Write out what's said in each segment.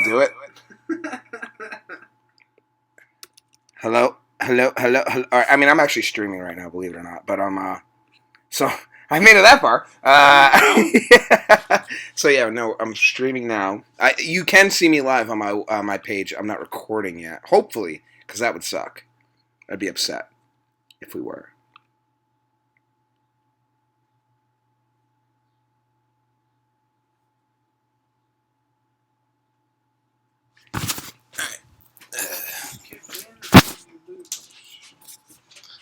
do it. Hello. All right, I mean, I'm actually streaming right now, believe it or not. But so I made it that far. So yeah, no, I'm streaming now. You can see me live on my page. I'm not recording yet. Hopefully, because that would suck. I'd be upset if we were.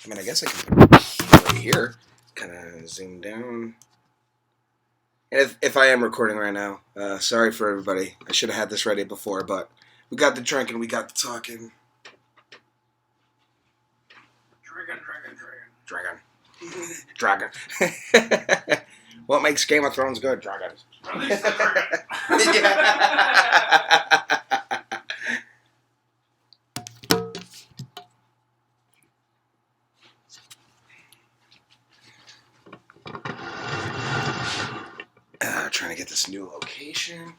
I mean, I guess I can put it right here. Kind of zoom down. And if I am recording right now, sorry for everybody. I should have had this ready before, but we got the drinking, we got the talking. Dragon. What makes Game of Thrones good? Dragons. Release the dragon. Trying to get this new location.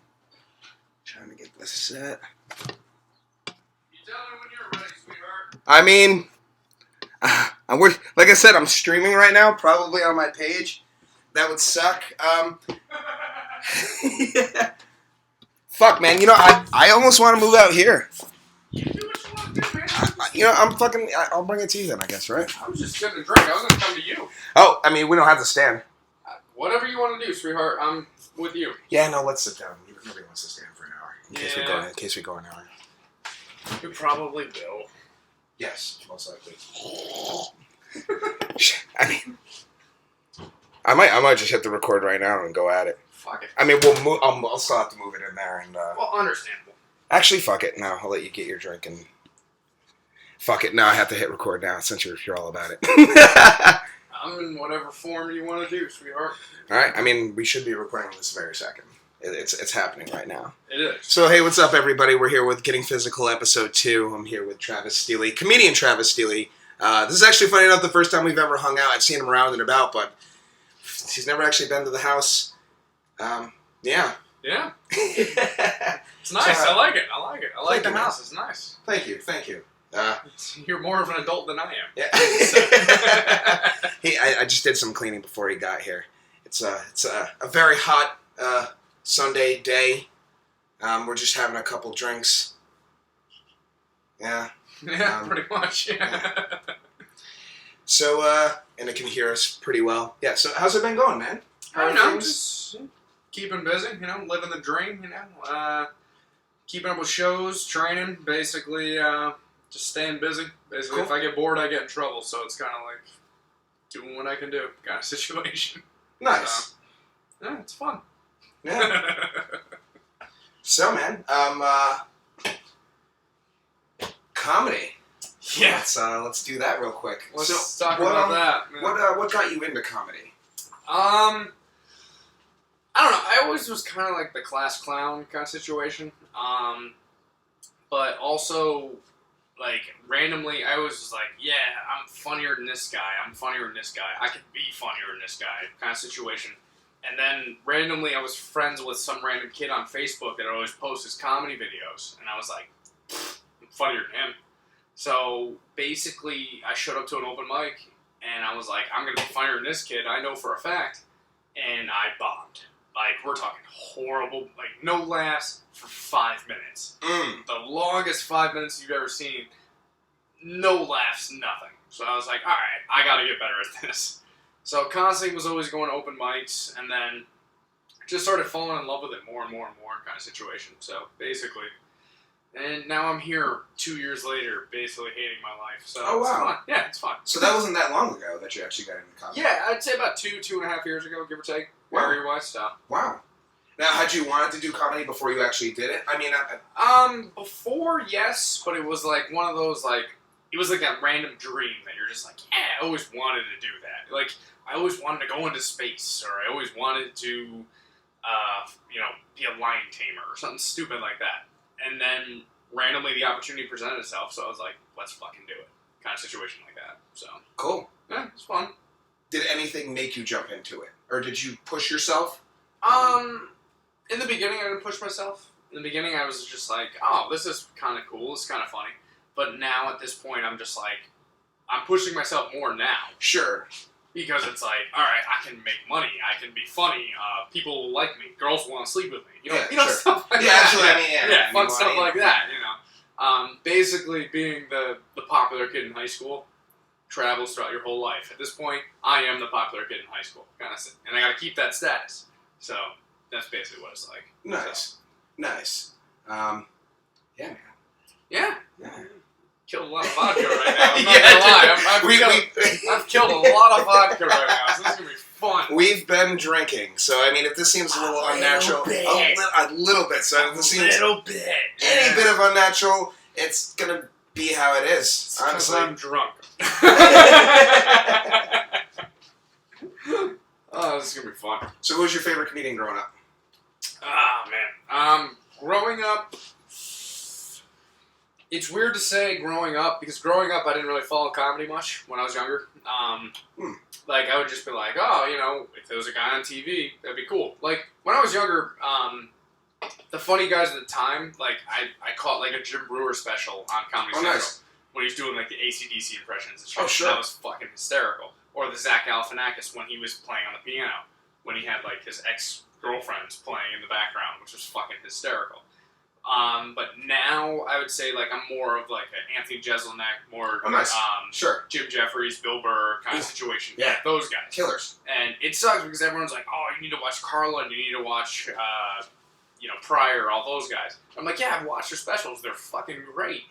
Trying to get this set. You tell me when you're ready, sweetheart. I mean, like I said, I'm streaming right now, probably on my page. That would suck. Yeah. Fuck, man. You know, I almost want to move out here. You do what you want to do, man. I'll bring it to you then, I guess, right? I was just getting a drink. I was going to come to you. Oh, I mean, we don't have to stand. Whatever you want to do, sweetheart. I'm with you. Yeah, no, let's sit down. Nobody wants to stand for an hour. In case we go an hour. You probably will. Yes, most likely. I mean, I might just hit the record right now and go at it. Fuck it. I mean, we'll move. I'll still have to move it in there and. Well, understandable. Actually, fuck it. No, I'll let you get your drink and. Fuck it. Now I have to hit record now since you're all about it. I'm in whatever form you want to do, sweetheart. All right. I mean, we should be recording this very second. It's happening right now. It is. So, hey, what's up, everybody? We're here with Getting Physical, Episode 2. I'm here with Travis Steele, comedian Travis Steele. This is actually, funny enough, the first time we've ever hung out. I've seen him around and about, but he's never actually been to the house. Yeah. Yeah. It's nice. I like it. I like the house. It's nice. Thank you. You're more of an adult than I am. Yeah. Hey, I just did some cleaning before he got here. It's a very hot Sunday day. We're just having a couple drinks. Yeah. Yeah, pretty much. Yeah. So, and it can hear us pretty well. Yeah. So, how's it been going, man? I don't know. Just keeping busy. Living the dream. Keeping up with shows, training, basically. Just staying busy. Basically, If I get bored, I get in trouble. So it's kind of like doing what I can do kind of situation. Nice. Yeah, it's fun. Yeah. So, man, comedy. Yeah. Let's do that real quick. Let's talk about that. Man. What got you into comedy? I don't know. I always was kind of like the class clown kind of situation. But also, like, randomly, I was just like, yeah, I'm funnier than this guy. I could be funnier than this guy kind of situation. And then, randomly, I was friends with some random kid on Facebook that always posts his comedy videos. And I was like, I'm funnier than him. So, basically, I showed up to an open mic, and I was like, I'm going to be funnier than this kid. I know for a fact. And I bombed. Like, we're talking horrible, like, no laughs for 5 minutes. The longest 5 minutes you've ever seen. No laughs, nothing. So I was like, alright, I gotta get better at this. So constantly was always going to open mics, and then just started falling in love with it more and more and more kind of situation. So, basically. And now I'm here 2 years later, basically hating my life. So It's fun. Yeah, it's fun. So that wasn't that long ago that you actually got into comedy? Yeah, I'd say about 2.5 years ago, give or take. Wow. Career-wise, so. Wow. Now, had you wanted to do comedy before you actually did it? I mean, Before, yes, but it was like one of those, like, it was like that random dream that you're just like, yeah, I always wanted to do that. Like, I always wanted to go into space, or I always wanted to, be a lion tamer, or something stupid like that. And then, randomly, the opportunity presented itself, so I was like, let's fucking do it. Kind of situation like that, so. Cool. Yeah, it's fun. Did anything make you jump into it? Or did you push yourself? In the beginning, I didn't push myself. In the beginning, I was just like, oh, this is kind of cool. It's kind of funny. But now, at this point, I'm just like, I'm pushing myself more now. Sure. Because it's like, all right, I can make money. I can be funny. People will like me. Girls want to sleep with me. You know, Sure. Stuff like yeah, that. Absolutely. Fun stuff like that, you know. Basically, being the popular kid in high school travels throughout your whole life. At this point, I am the popular kid in high school. And I got to keep that status. So, that's basically what it's like. Nice. So. Nice. Yeah, man. Yeah. Yeah. Killed a lot of vodka right now. I'm not gonna lie. I've killed a lot of vodka right now, so this is gonna be fun. We've been drinking, so I mean, if this seems a little unnatural, a little bit. So if this seems any bit of unnatural, it's gonna be how it is. Honestly, I'm drunk. Oh, this is gonna be fun. So, who was your favorite comedian growing up? Ah, man. Growing up. It's weird to say growing up, because growing up I didn't really follow comedy much when I was younger. Like, I would just be like, oh, you know, if there was a guy on TV, that'd be cool. Like, when I was younger, the funny guys at the time, like, I caught, like, a Jim Brewer special on Comedy Central. Nice. When he was doing, like, the AC/DC impressions and shit. Oh, sure. That was fucking hysterical. Or the Zach Galifianakis when he was playing on the piano. When he had, like, his ex-girlfriends playing in the background, which was fucking hysterical. But now I would say like I'm more of like an Anthony Jeselnik, more Sure. Jim Jeffries, Bill Burr kind of situation. Yeah, those guys. Killers. And it sucks because everyone's like, oh, you need to watch Carlin, you need to watch, Pryor, all those guys. I'm like, yeah, I've watched their specials, they're fucking great.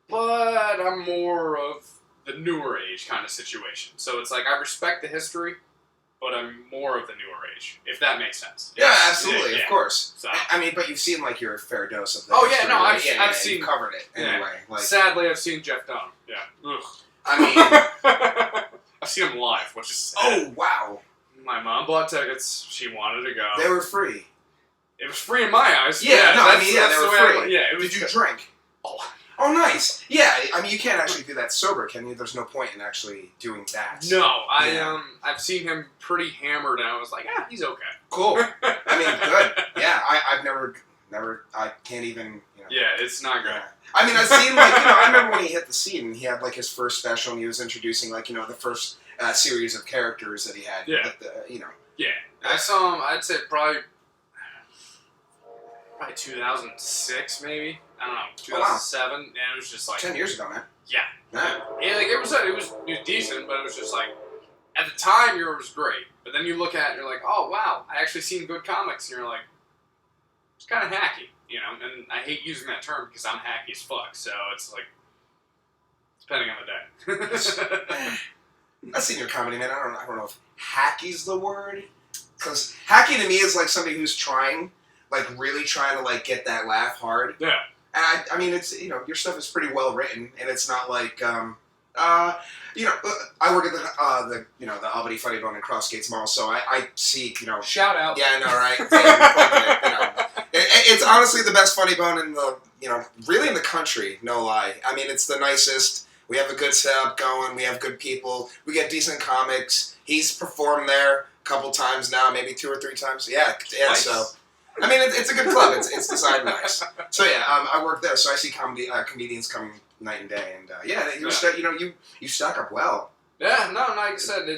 But I'm more of the newer age kind of situation. So it's like I respect the history, but I'm more of the newer age, if that makes sense. Yeah, absolutely, of course. So. I mean, but you've seen like your fair dose of the history, I've seen, you've covered it anyway. Yeah. Like, sadly, I've seen Jeff Dunham. Yeah. Ugh. I mean, I've seen him live, which is sad. Oh wow! My mom bought tickets. She wanted to go. They were free. It was free in my eyes. Yeah, they were free. It was Did you drink? Oh, nice. Yeah, I mean, you can't actually do that sober, can you? There's no point in actually doing that. No, I've seen him pretty hammered, and I was like, he's okay. Cool. I mean, good. Yeah, I've never, I can't even, Yeah, it's not good. Yeah. I mean, I've seen, like, I remember when he hit the scene, and he had, like, his first special, and he was introducing, like, the first series of characters that he had. Yeah. Yeah. I saw him, I'd say probably 2006, maybe. I don't know, 2007. And it was just like 10 years ago, man. Yeah. Yeah. Like it was decent, but it was just like at the time it was great. But then you look at it and you're like, oh wow, I actually seen good comics, and you're like, it's kind of hacky, And I hate using that term because I'm hacky as fuck. So it's like depending on the day. I've seen your comedy, man. I don't know if hacky's the word, because hacky to me is like somebody who's trying. Like, really trying to, like, get that laugh hard. Yeah. And I mean, it's, your stuff is pretty well written, and it's not like, I work at the Albany Funny Bone in Crossgates Mall, so I see, Shout out. Yeah, I know, right? It's honestly the best Funny Bone in the, really in the country, no lie. I mean, it's the nicest. We have a good setup going. We have good people. We get decent comics. He's performed there a couple times now, maybe 2 or 3 times. Yeah, nice. So... I mean, it's a good club. It's designed nice. So yeah, I work there, so I see comedians come night and day, and you stack up well. Yeah, no, like I said,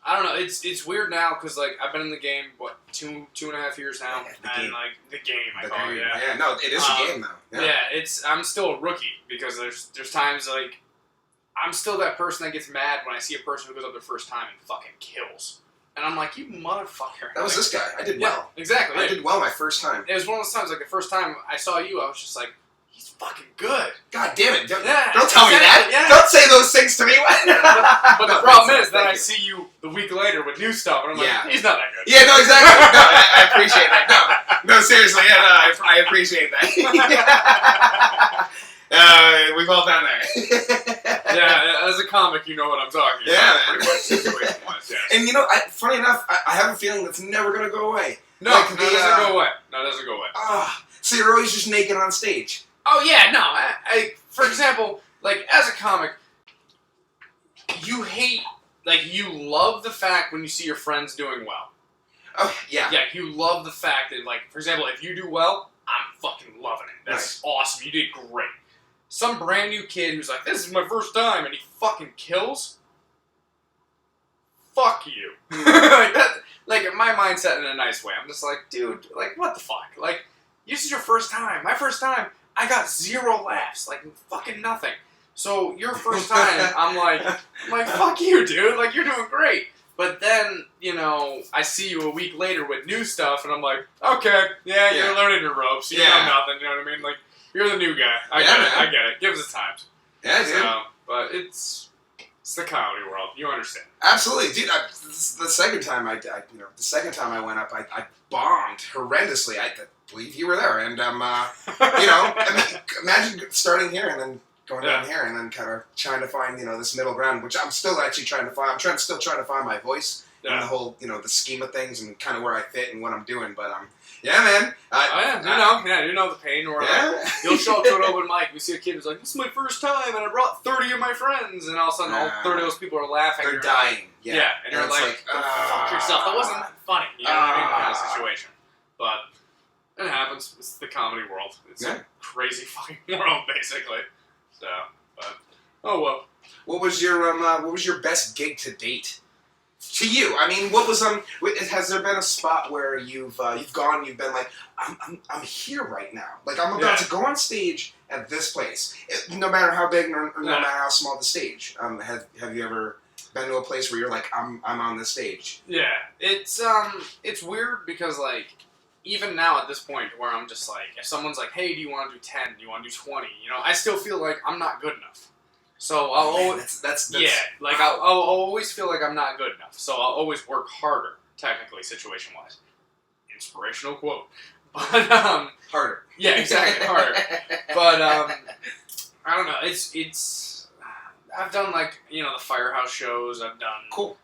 I don't know, it's weird now because like I've been in the game 2.5 years now, and like the game I call it. Yeah, no, it is a game though. Yeah, I'm still a rookie because there's times like I'm still that person that gets mad when I see a person who goes up their first time and fucking kills. And I'm like, you motherfucker. That was this guy. I did well. Exactly. I did well my first time. It was one of those times, like the first time I saw you, I was just like, he's fucking good. God damn it. Don't tell me that. Yeah. Don't say those things to me. But the problem is that I see you the week later with new stuff, and I'm like, he's not that good. Yeah, no, exactly. No, I appreciate that. No, seriously. Yeah, no, I appreciate that. We've all done that. Yeah, as a comic, you know what I'm talking about. Pretty much situation-wise, yeah. And funny enough, I have a feeling that's never going to go away. No, like it doesn't go away. No, it doesn't go away. So you're always just naked on stage. Oh, yeah, no. I for example, like, as a comic, you hate, like, you love the fact when you see your friends doing well. Oh, yeah. Yeah, you love the fact that, like, for example, if you do well, I'm fucking loving it. That's awesome. You did great. Some brand new kid who's like, this is my first time, and he fucking kills. Fuck you. Like, that, like, my mindset in a nice way. I'm just like, dude, like, what the fuck? Like, this is your first time. My first time, I got 0 laughs. Like, fucking nothing. So, your first time, I'm like, fuck you, dude. Like, you're doing great. But then, you know, I see you a week later with new stuff, and I'm like, okay, yeah, you're learning your ropes. You know nothing, you know what I mean? Like, you're the new guy. I get it. Give us time. Yeah, dude. So, but it's the comedy world. You understand. Absolutely, dude. The second time I went up, I bombed horrendously. I believe you were there, and you know, imagine starting here and then going down here, and then kind of trying to find, you know, this middle ground, which I'm still actually trying to find. I'm still trying to find my voice in the whole, you know, the scheme of things and kind of where I fit and what I'm doing. But yeah, man. You know the pain. Or like, you'll show up to an open mic, we see a kid who's like, this is my first time, and I brought 30 of my friends, and all of a sudden all 30 of those people are laughing. They're dying. Like, yeah, and you're like, fuck yourself. That wasn't that funny. You know what I mean? Kind of situation. But it happens. It's the comedy world. It's a crazy fucking world, basically. So, but oh well. What was your best gig to date? To you, I mean, what was has there been a spot where you've gone, you've been like, I'm here right now, like I'm about to go on stage at this place, no matter how big or no matter how small the stage. Have you ever been to a place where you're like, I'm on this stage? Yeah, it's weird because like even now at this point where I'm just like, if someone's like, hey, do you want to do 10? Do you want to do 20? You know, I still feel like I'm not good enough. So I'll always, I'll always feel like I'm not good enough. So I'll always work harder, technically, situation-wise. Inspirational quote. But, harder. Yeah, exactly, harder. But, I don't know, it's, I've done, like, you know, the Firehouse shows, I've done,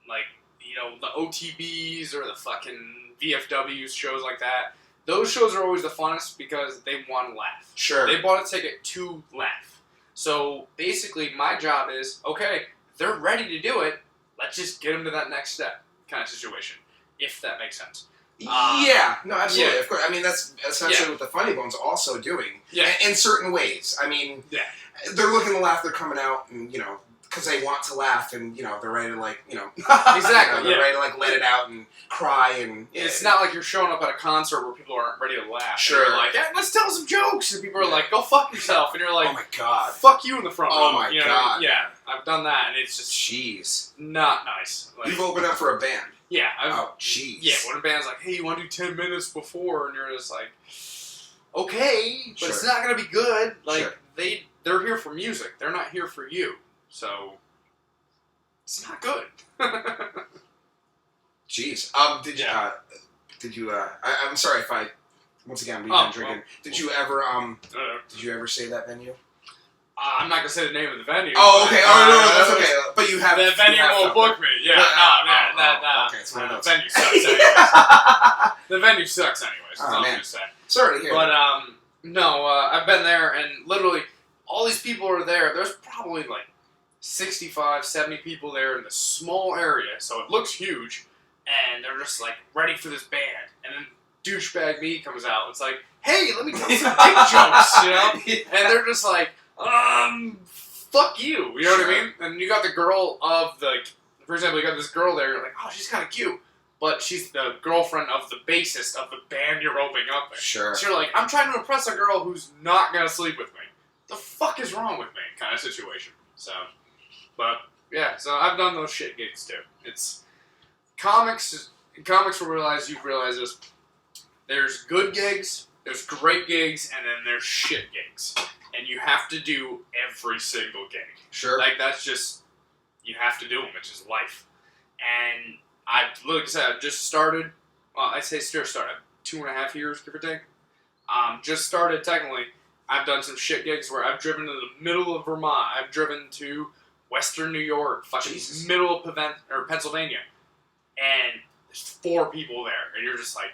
like, you know, the OTBs or the fucking VFWs, shows like that. Those shows are always the funnest because they want to laugh. Sure. They bought a ticket to laugh. So basically, my job is, okay, they're ready to do it. Let's just get them to that next step, kind of situation, if that makes sense. Yeah, no, absolutely. Yeah. Of course. I mean, that's essentially what the Funny Bone's also doing. Yeah. In certain ways. I mean, they're looking to laugh. They're coming out, and you know, because they want to laugh, and you know, they're ready to like, you know, exactly. They're ready to like let it out and cry, and it's not like you're showing up at a concert where people aren't ready to laugh. Sure. And you're like, let's tell some jokes, and people are like, go fuck yourself, and you're like, oh my god, fuck you in the front row. Oh my you know god. Yeah, I've done that, and it's just not nice. Like, you've opened up for a band. Yeah. Jeez. Yeah, when a band's like, hey, you want to do 10 minutes before, and you're just like, okay, but it's not gonna be good. Like they're here for music. They're not here for you. So. It's not good. Jeez. Did you? I'm sorry if I. Once again, we've been drinking. Did you ever say that venue? I'm not gonna say the name of the venue. Oh, okay. No, that's okay. But you have. The venue won't book me. Yeah. No. Okay, it's one of those. The venue sucks. Anyways. The venue sucks anyways. That's all I'm gonna say. Sorry to hear. But no. I've been there, and literally all these people are there. There's probably like 65, 70 people there in this small area, so it looks huge, and they're just like ready for this band, and then douchebag me comes out. It's like, hey, let me tell you some big jokes, you know? And they're just like, fuck you, you know what I mean? And you got the girl of the, for example, you got this girl there, you're like, oh, she's kind of cute, but she's the girlfriend of the bassist of the band you're opening up with. Sure. So you're like, I'm trying to impress a girl who's not gonna sleep with me. The fuck is wrong with me? Kind of situation. So. But, yeah, so I've done those shit gigs, too. It's... Comics will realize, you've realized this. There's good gigs, there's great gigs, and then there's shit gigs. And you have to do every single gig. Sure. Like, that's just... You have to do them. It's just life. And like I said, I've just started... Well, I say started. 2.5 years, give or take. Just started, technically. I've done some shit gigs where I've driven to the middle of Vermont. I've driven to... Western New York, fucking middle of Pennsylvania, and there's 4 people there, and you're just like,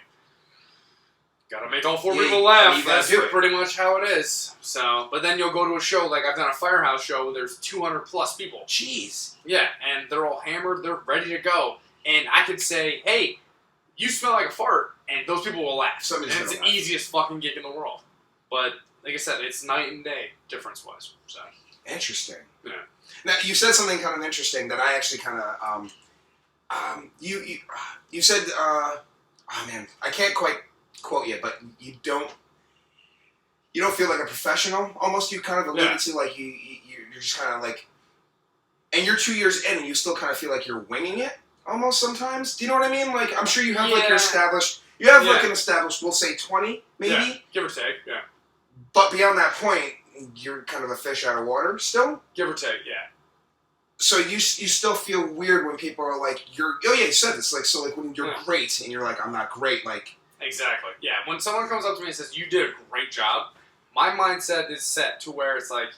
gotta make all 4 people laugh. That's pretty much how it is. So, but then you'll go to a show, like I've done a Firehouse show, there's 200 plus people. Jeez. Yeah, and they're all hammered, they're ready to go, and I could say, hey, you smell like a fart, and those people will laugh. Somebody's and it's gonna the laugh. easiest fucking gig in the world. But like I said, it's night and day difference-wise. So Interesting. yeah. Now you said something kind of interesting that I actually kind of you said oh man, I can't quite quote you, but you don't feel like a professional. Almost, you kind of alluded to like you're just kind of like, and you're 2 years in and you still kind of feel like you're winging it almost sometimes. Do you know what I mean? Like, I'm sure you have like your established, like an established, we'll say 20 maybe, Yeah, give or take, yeah. But beyond that point, you're kind of a fish out of water still. Give or take, yeah. So you still feel weird when people are like, you said this, like, so like when you're great and you're like, I'm not great, like. Exactly, yeah. When someone comes up to me and says, you did a great job, my mindset is set to where it's like,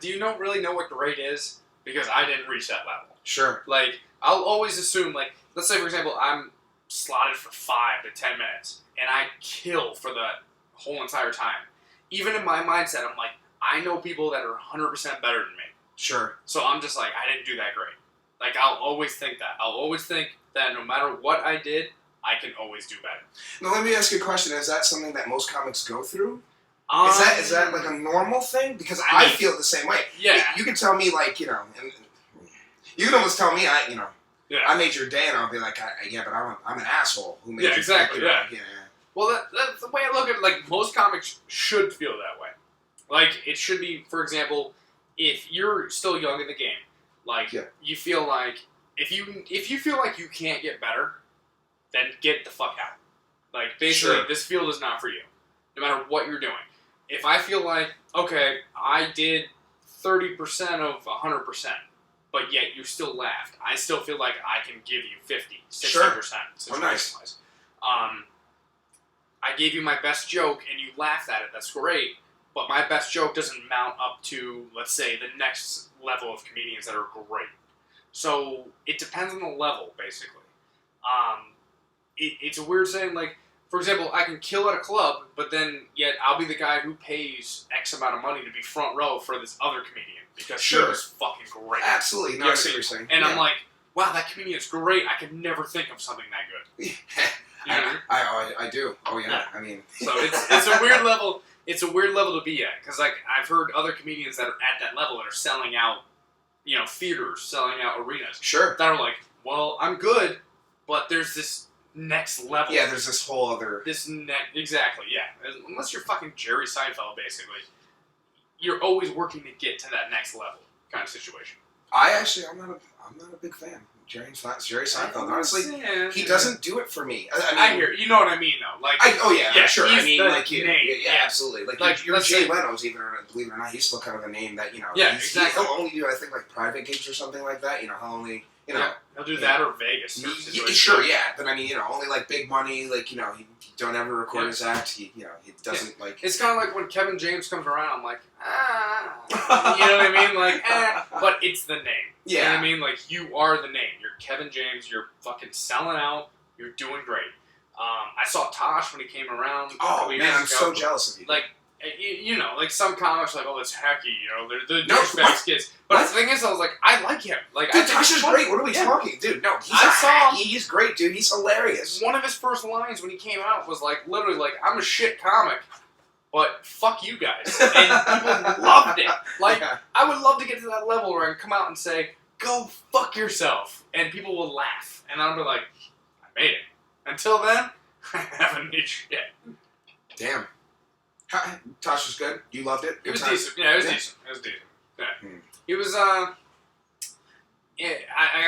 do you really know what great is? Because I didn't reach that level. Sure. Like, I'll always assume, like, let's say, for example, I'm slotted for 5 to 10 minutes, and I kill for the whole entire time. Even in my mindset, I'm like, I know people that are 100% better than me. Sure. So I'm just like, I didn't do that great. Like, I'll always think that. I'll always think that no matter what I did, I can always do better. Now, let me ask you a question. Is that something that most comics go through? Is that like a normal thing? Because I feel the same way. Yeah. You can tell me, like, and you can almost tell me, I made your day, and I'll be like, but I'm an asshole who made you. Exactly, yeah. Well, that's the way I look at it. Like, most comics should feel that way. Like, it should be, for example, if you're still young in the game, like, you feel like, if you feel like you can't get better, then get the fuck out. Like, basically, this field is not for you, no matter what you're doing. If I feel like, okay, I did 30% of 100%, but yet you still laughed, I still feel like I can give you 50, 60%. Oh, nice. I gave you my best joke and you laughed at it, that's great, but my best joke doesn't mount up to, let's say, the next level of comedians that are great. So it depends on the level, basically. It's a weird saying, like, for example, I can kill at a club, but then yet I'll be the guy who pays X amount of money to be front row for this other comedian because he was fucking great. Absolutely. No, I see what you're saying. And I'm like, wow, that comedian's great. I could never think of something that good. You know? I do. Oh yeah. I mean, so it's a weird level. It's a weird level to be at because, like, I've heard other comedians that are at that level that are selling out, theaters, selling out arenas. Sure. That are like, well, I'm good, but there's this next level. Yeah, there's this whole other. Exactly. Yeah. Unless you're fucking Jerry Seinfeld, basically, you're always working to get to that next level kind of situation. I'm not a big fan. Jerry Seinfeld, honestly, he doesn't do it for me. I hear you know what I mean, though. Like, sure. I mean, like, name. Absolutely. Like your Jay Leno's, even believe it or not, he's still kind of a name that exactly. He'll only do, I think, like private gigs or something like that. He'll only he'll do that or Vegas. Sure, yeah, but I mean, only like big money. Like, he don't ever record his act. He doesn't like. It's kind of like when Kevin James comes around. I'm like, you know what I mean? Like, but it's the name. Yeah. You know what I mean? Like, you are the name. You're Kevin James. You're fucking selling out. You're doing great. I saw Tosh when he came around. Oh man, I'm so jealous of you. Like, like some comics are like, oh, it's hacky. They're the douchebag kids. But the thing is, I was like, I like him. Like, dude, Tosh is great. What are we talking, dude? No, he's great, dude. He's hilarious. One of his first lines when he came out was like, literally, like, I'm a shit comic, but fuck you guys. And people loved it. Like, I would love to get to that level where I can come out and say, go fuck yourself, and people will laugh, and I'll be like, I made it. Until then, I haven't made shit. Damn. Tosh was good. You loved it. It was decent. Yeah, it was decent. Yeah. He was. I've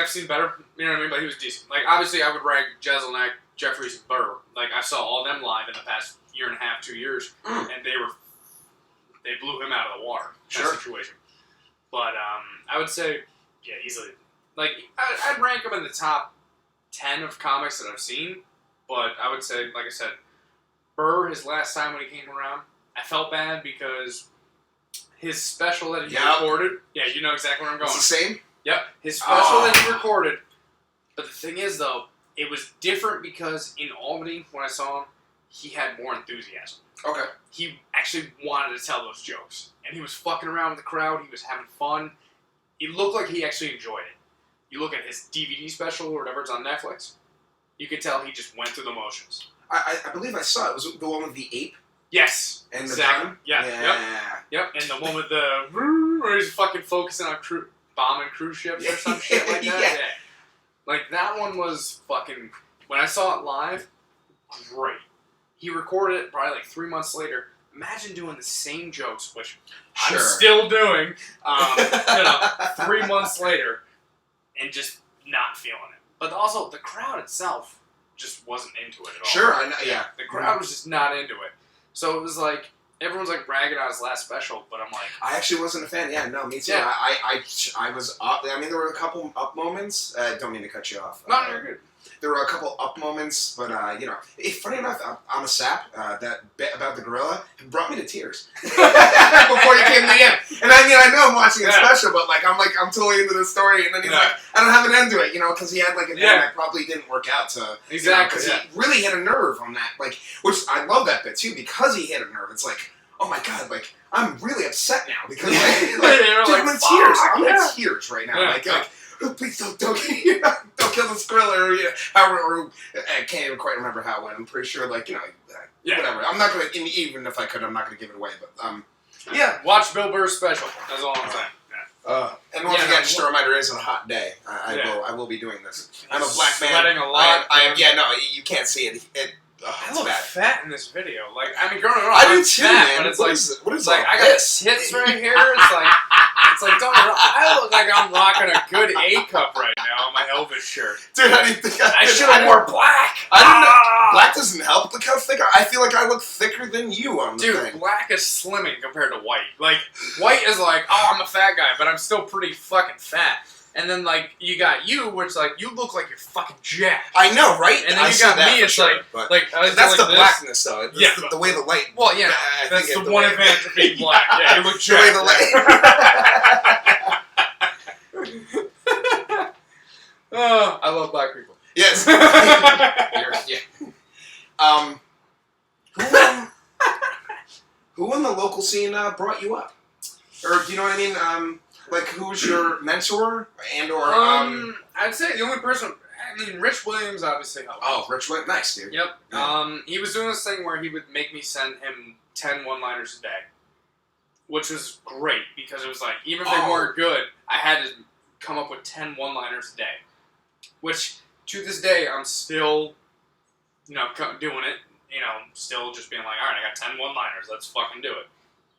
seen better. You know what I mean? But he was decent. Like, obviously, I would rank Jeselnik, Jeffries, and Burr. Like, I saw all them live in the past year and a half, 2 years, and they blew him out of the water. That situation. But I would say, yeah, easily. Like, I'd rank him in the top 10 of comics that I've seen. But I would say, like I said, Burr, his last time when he came around, I felt bad because his special that he recorded. Yeah, you know exactly where I'm going. It's the same? Yep, his special that he recorded. But the thing is, though, it was different because in Albany, when I saw him, he had more enthusiasm. Okay. He actually wanted to tell those jokes. And he was fucking around with the crowd. He was having fun. It looked like he actually enjoyed it. You look at his DVD special or whatever it's on Netflix, you could tell he just went through the motions. I believe I saw it. Was it the one with the ape? Yes. And exactly. the gun? Yeah. Yep. And the one with the where he's fucking focusing on bombing cruise ships or some shit like that. Yeah. Like that one was fucking. When I saw it live, great. He recorded it probably like 3 months later. Imagine doing the same jokes, which I'm still doing. 3 months later, and just not feeling it. But also the crowd itself just wasn't into it at all. Sure, I know. Yeah, the crowd was just not into it. So it was like everyone's like bragging on his last special, but I'm like, I actually wasn't a fan. Yeah, no, me too. Yeah. I was up. I mean, there were a couple up moments. Don't mean to cut you off. No, you're good. There were a couple up moments, but funny enough, I'm a sap. That bit about the gorilla brought me to tears before you came to the end. And I know I'm watching a special, but I'm totally into the story. And then he's like, I don't have an end to it, because he had like an end that probably didn't work out. So exactly, because he really hit a nerve on that. Which I love that bit too because he hit a nerve. It's like, oh my god, I'm really upset now because I'm in tears. I'm in tears right now. Please don't kill this gorilla or I can't even quite remember how it went. I'm pretty sure whatever. I'm not gonna even if I could, I'm not gonna give it away. But watch Bill Burr's special. That's all I'm saying. And once again, just a reminder, it is on a hot day. I will be doing this. I'm a black man. Sweating a lot. You can't see it. I look fat in this video. Growing up, I do too, man. But it's what is I got tits right here. It's like, don't. I look like I'm rocking a good A cup right now on my Elvis shirt. Dude, I didn't think I should have wore black. I didn't know. Black doesn't help. Look how thick I feel like I look thicker than you on the thing. Dude, black is slimming compared to white. White is I'm a fat guy, but I'm still pretty fucking fat. And then, you got you, which, you look like you're fucking jacked. I know, right? And then you got me, it's that's the blackness, though. It's the way the light... Well, yeah, that's the one advantage of being black. Yeah, you look jacked. The way the light... I love black people. Yes. Who in the local scene brought you up? Or, do you know what I mean? Who's your mentor I'd say the only person. Rich Williams obviously helped. Oh, Rich Williams, nice dude. Yep. Yeah. He was doing this thing where he would make me send him 10 one-liners a day, which was great because it was even if they weren't good, I had to come up with 10 one-liners a day. Which to this day I'm still, doing it. Still just being all right, I got 10 one-liners. Let's fucking do it.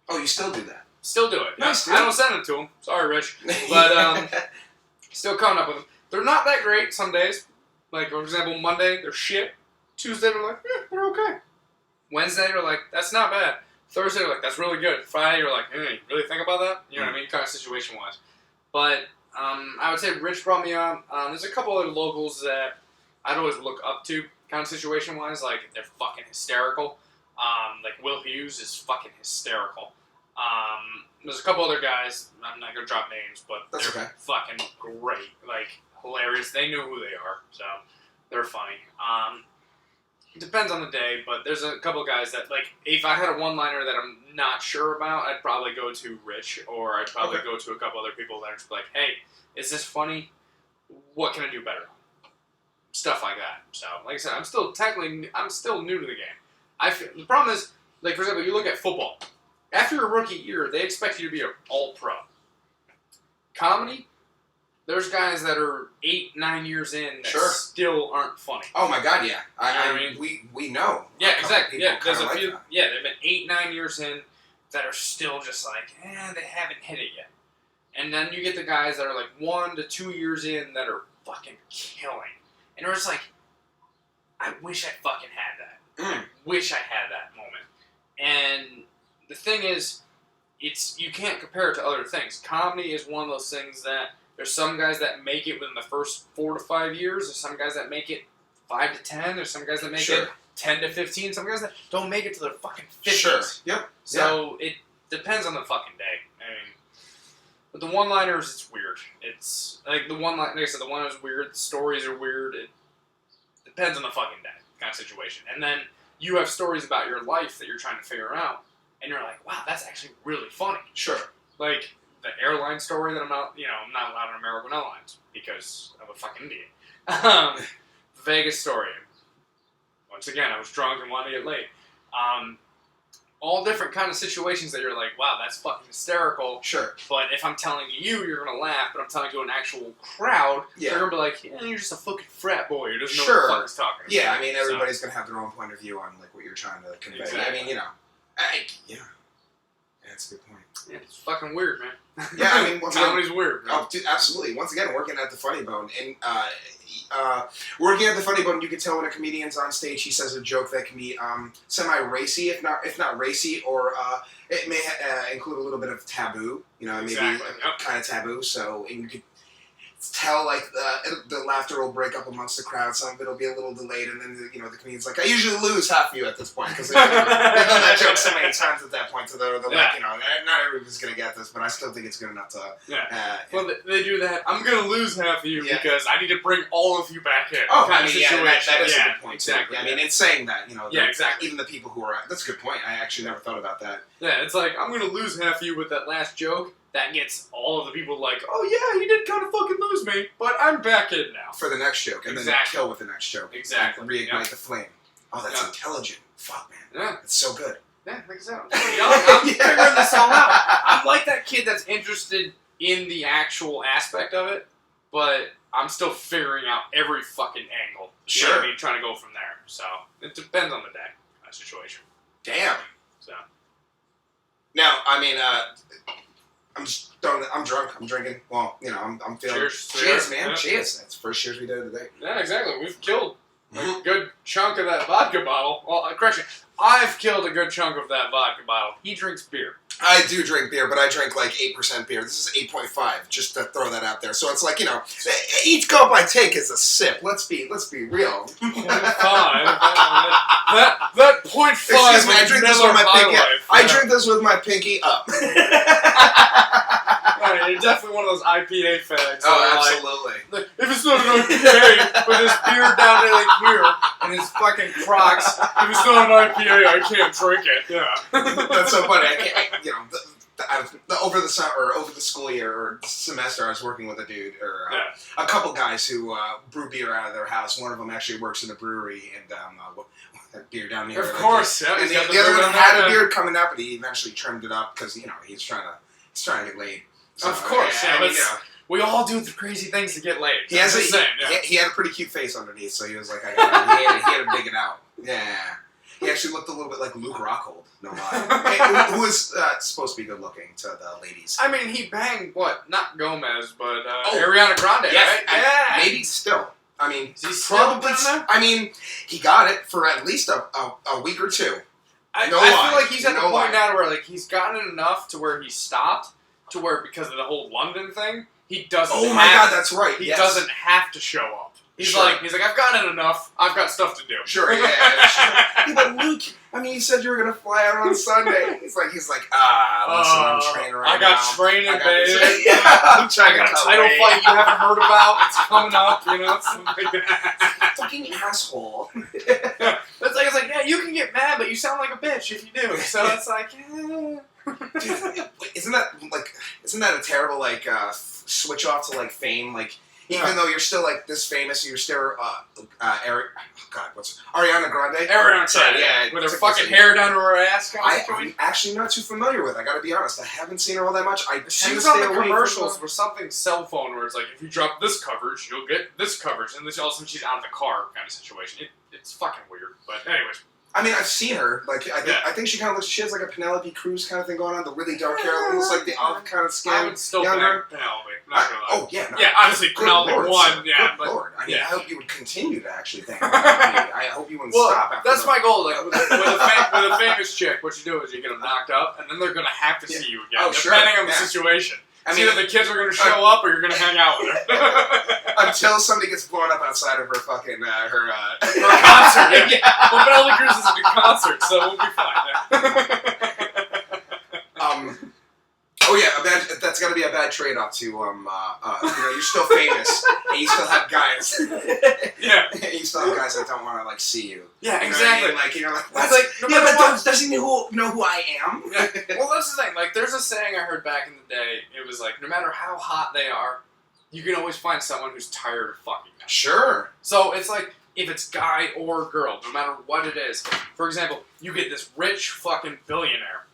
Oh, you still do that? Still do it. Nice, I don't send them to him. Sorry, Rich. But still coming up with them. They're not that great some days. For example, Monday, they're shit. Tuesday, they're they're okay. Wednesday, they're that's not bad. Thursday, they're that's really good. Friday, you're hey, really think about that? You know what I mean? Kind of situation-wise. But I would say Rich brought me up. There's a couple other locals that I'd always look up to, kind of situation-wise. They're fucking hysterical. Will Hughes is fucking hysterical. There's a couple other guys, I'm not going to drop names, but they're fucking great. Hilarious. They know who they are, so they're funny. It depends on the day, but there's a couple guys that, if I had a one-liner that I'm not sure about, I'd probably go to Rich, or I'd probably go to a couple other people that are just hey, is this funny? What can I do better? Stuff like that. So, like I said, I'm still new to the game. The problem is, for example, you look at football. After your rookie year, they expect you to be an all-pro. Comedy, there's guys that are 8-9 years in that still aren't funny. Oh my god, yeah. I mean, we know. Yeah, exactly. Yeah, there's a few. That. Yeah, they've been 8-9 years in that are still just they haven't hit it yet. And then you get the guys that are 1 to 2 years in that are fucking killing. And they're just I wish I fucking had that. I wish I had that moment. And the thing is, you can't compare it to other things. Comedy is one of those things that there's some guys that make it within the first 4 to 5 years. There's some guys that make it 5 to 10. There's some guys that make it 10 to 15. Some guys that don't make it to their fucking 50s. Sure. Yep. So it depends on the fucking day. But the one-liners, it's weird. It's the one-line. Like I said, the one-liners are weird. The stories are weird. It depends on the fucking day kind of situation. And then you have stories about your life that you're trying to figure out. And you're wow, that's actually really funny. Sure. the airline story that I'm not allowed on American Airlines because I'm a fucking idiot. Vegas story. Once again, I was drunk and wanted to get laid. All different kind of situations that you're like, wow, that's fucking hysterical. Sure. But if I'm telling you, you're gonna laugh. But I'm telling you to an actual crowd, they're gonna be like, yeah, you're just a fucking frat boy who doesn't know what the fuck he's talking about. Yeah, I mean, everybody's gonna have their own point of view on like what you're trying to convey. Exactly. I mean, yeah, that's a good point. Yeah, it's fucking weird, man. Yeah, I mean, comedy's weird. Man. Oh, dude, absolutely. Once again, working at the Funny Bone, and working at the Funny Bone, you can tell when a comedian's on stage, he says a joke that can be semi-racy, if not racy, or it may include a little bit of taboo. Maybe kind of taboo. So, and you could tell like the laughter will break up amongst the crowd. Some of it will be a little delayed, and then the comedian's like, I usually lose half of you at this point because they've done that joke so many times at that point. So they're like, not everybody's gonna get this, but I still think it's good enough to. Well, they do that. I'm gonna lose half of you because I need to bring all of you back in. Oh, I mean, that is a good point exactly. too. I mean, it's saying that exactly. Even the people who are that's a good point. I actually never thought about that. Yeah, it's like I'm gonna lose half of you with that last joke. That gets all of the people like, oh yeah, you did kind of fucking lose me, but I'm back in now. For the next joke, and then kill with the next joke. Exactly. And reignite the flame. Oh, that's intelligent. Fuck, man. Yeah. It's so good. Yeah, like I said, I'm so young. I'm figuring this all out. I'm like that kid that's interested in the actual aspect of it, but I'm still figuring out every fucking angle. You know what I mean? Trying to go from there. So, it depends on the day, situation. Damn. So. Now, I mean, I'm drunk. I'm drinking. Well, I'm feeling. Cheers, man. Yeah. Cheers. That's the first cheers we did today. Yeah, exactly. We've killed a good chunk of that vodka bottle. Well, correction. I've killed a good chunk of that vodka bottle. He drinks beer. I do drink beer, but I drink like 8% beer. This is 8.5, just to throw that out there. So it's like, each gulp I take is a sip. Let's be real. 0.5. That 0.5. Excuse me, I drink this with my pinky up. I drink this with my pinky up. Right, you're definitely one of those IPA fags. Oh, absolutely. Like, if it's not an IPA with his beer down there like here and his fucking Crocs, if it's not an IPA, I can't drink it. Yeah. That's so funny. Over the summer, or over the school year or semester, I was working with a dude or a couple guys who brew beer out of their house. One of them actually works in a brewery and had beer down here. Of course, yeah. And the other one had a beer coming up, but he eventually trimmed it up because he's trying to get laid. So, of course, we all do the crazy things to get laid. He had a pretty cute face underneath, so he was like, he had to dig it out. Yeah. He actually looked a little bit like Luke Rockhold, no lie. who was supposed to be good looking to the ladies. I mean, he banged, not Gomez, but Ariana Grande, right? Yeah. Maybe still. I mean, probably. I mean, he got it for at least a week or two. I feel like he's at the point now where he's gotten enough to where he stopped, to where because of the whole London thing, he doesn't. Oh my God, that's right. He doesn't have to show up. He's like, I've gotten enough. I've got stuff to do. Sure, yeah. But Luke, I mean, you said you were gonna fly out on Sunday. He's like, listen, I'm training right now. I got training, baby. I'm trying to title fight you haven't heard about. It's coming up, something like that. Fucking asshole. It's like, yeah, you can get mad, but you sound like a bitch if you do. So it's like, Dude, isn't that a terrible switch off to fame? Even though you're still this famous, you're still Ariana Grande. Ariana Grande, yeah, with her fucking hair down to her ass. I'm actually not too familiar with. I gotta be honest. I haven't seen her all that much. She was on the commercials for something cell phone where it's like, if you drop this coverage, you'll get this coverage, and all of a sudden she's out of the car kind of situation. It's fucking weird, but anyways. I mean, I've seen her. I think she kind of looks. She has like a Penelope Cruz kind of thing going on. The really dark hair, almost like the olive kind of skin. I would still bang Penelope. Not gonna lie. Oh yeah, no, yeah. Honestly, Penelope won. Yeah, good Lord. I mean, I hope you would continue to actually think about it. I hope you wouldn't stop. After that's my goal. With a famous chick, what you do is you get them knocked up, and then they're gonna have to see you again, depending on the situation. I mean, either the kids are going to show up or you're going to hang out with her. Until somebody gets blown up outside of her fucking, her concert. Yeah. Well, Penelope Cruz is a big concert, so we'll be fine. Oh yeah, imagine, that's got to be a bad trade-off to, you're still famous, and you still have guys. Yeah. And you still have guys that don't want to, like, see you. Yeah, You know exactly. what I mean? Like, you're like, what? It's like, no matter what. Does he know who I am? Yeah. Well, that's the thing. Like, there's a saying I heard back in the day. It was like, no matter how hot they are, you can always find someone who's tired of fucking them. Sure. So it's like, if it's guy or girl, no matter what it is. For example, you get this rich fucking billionaire,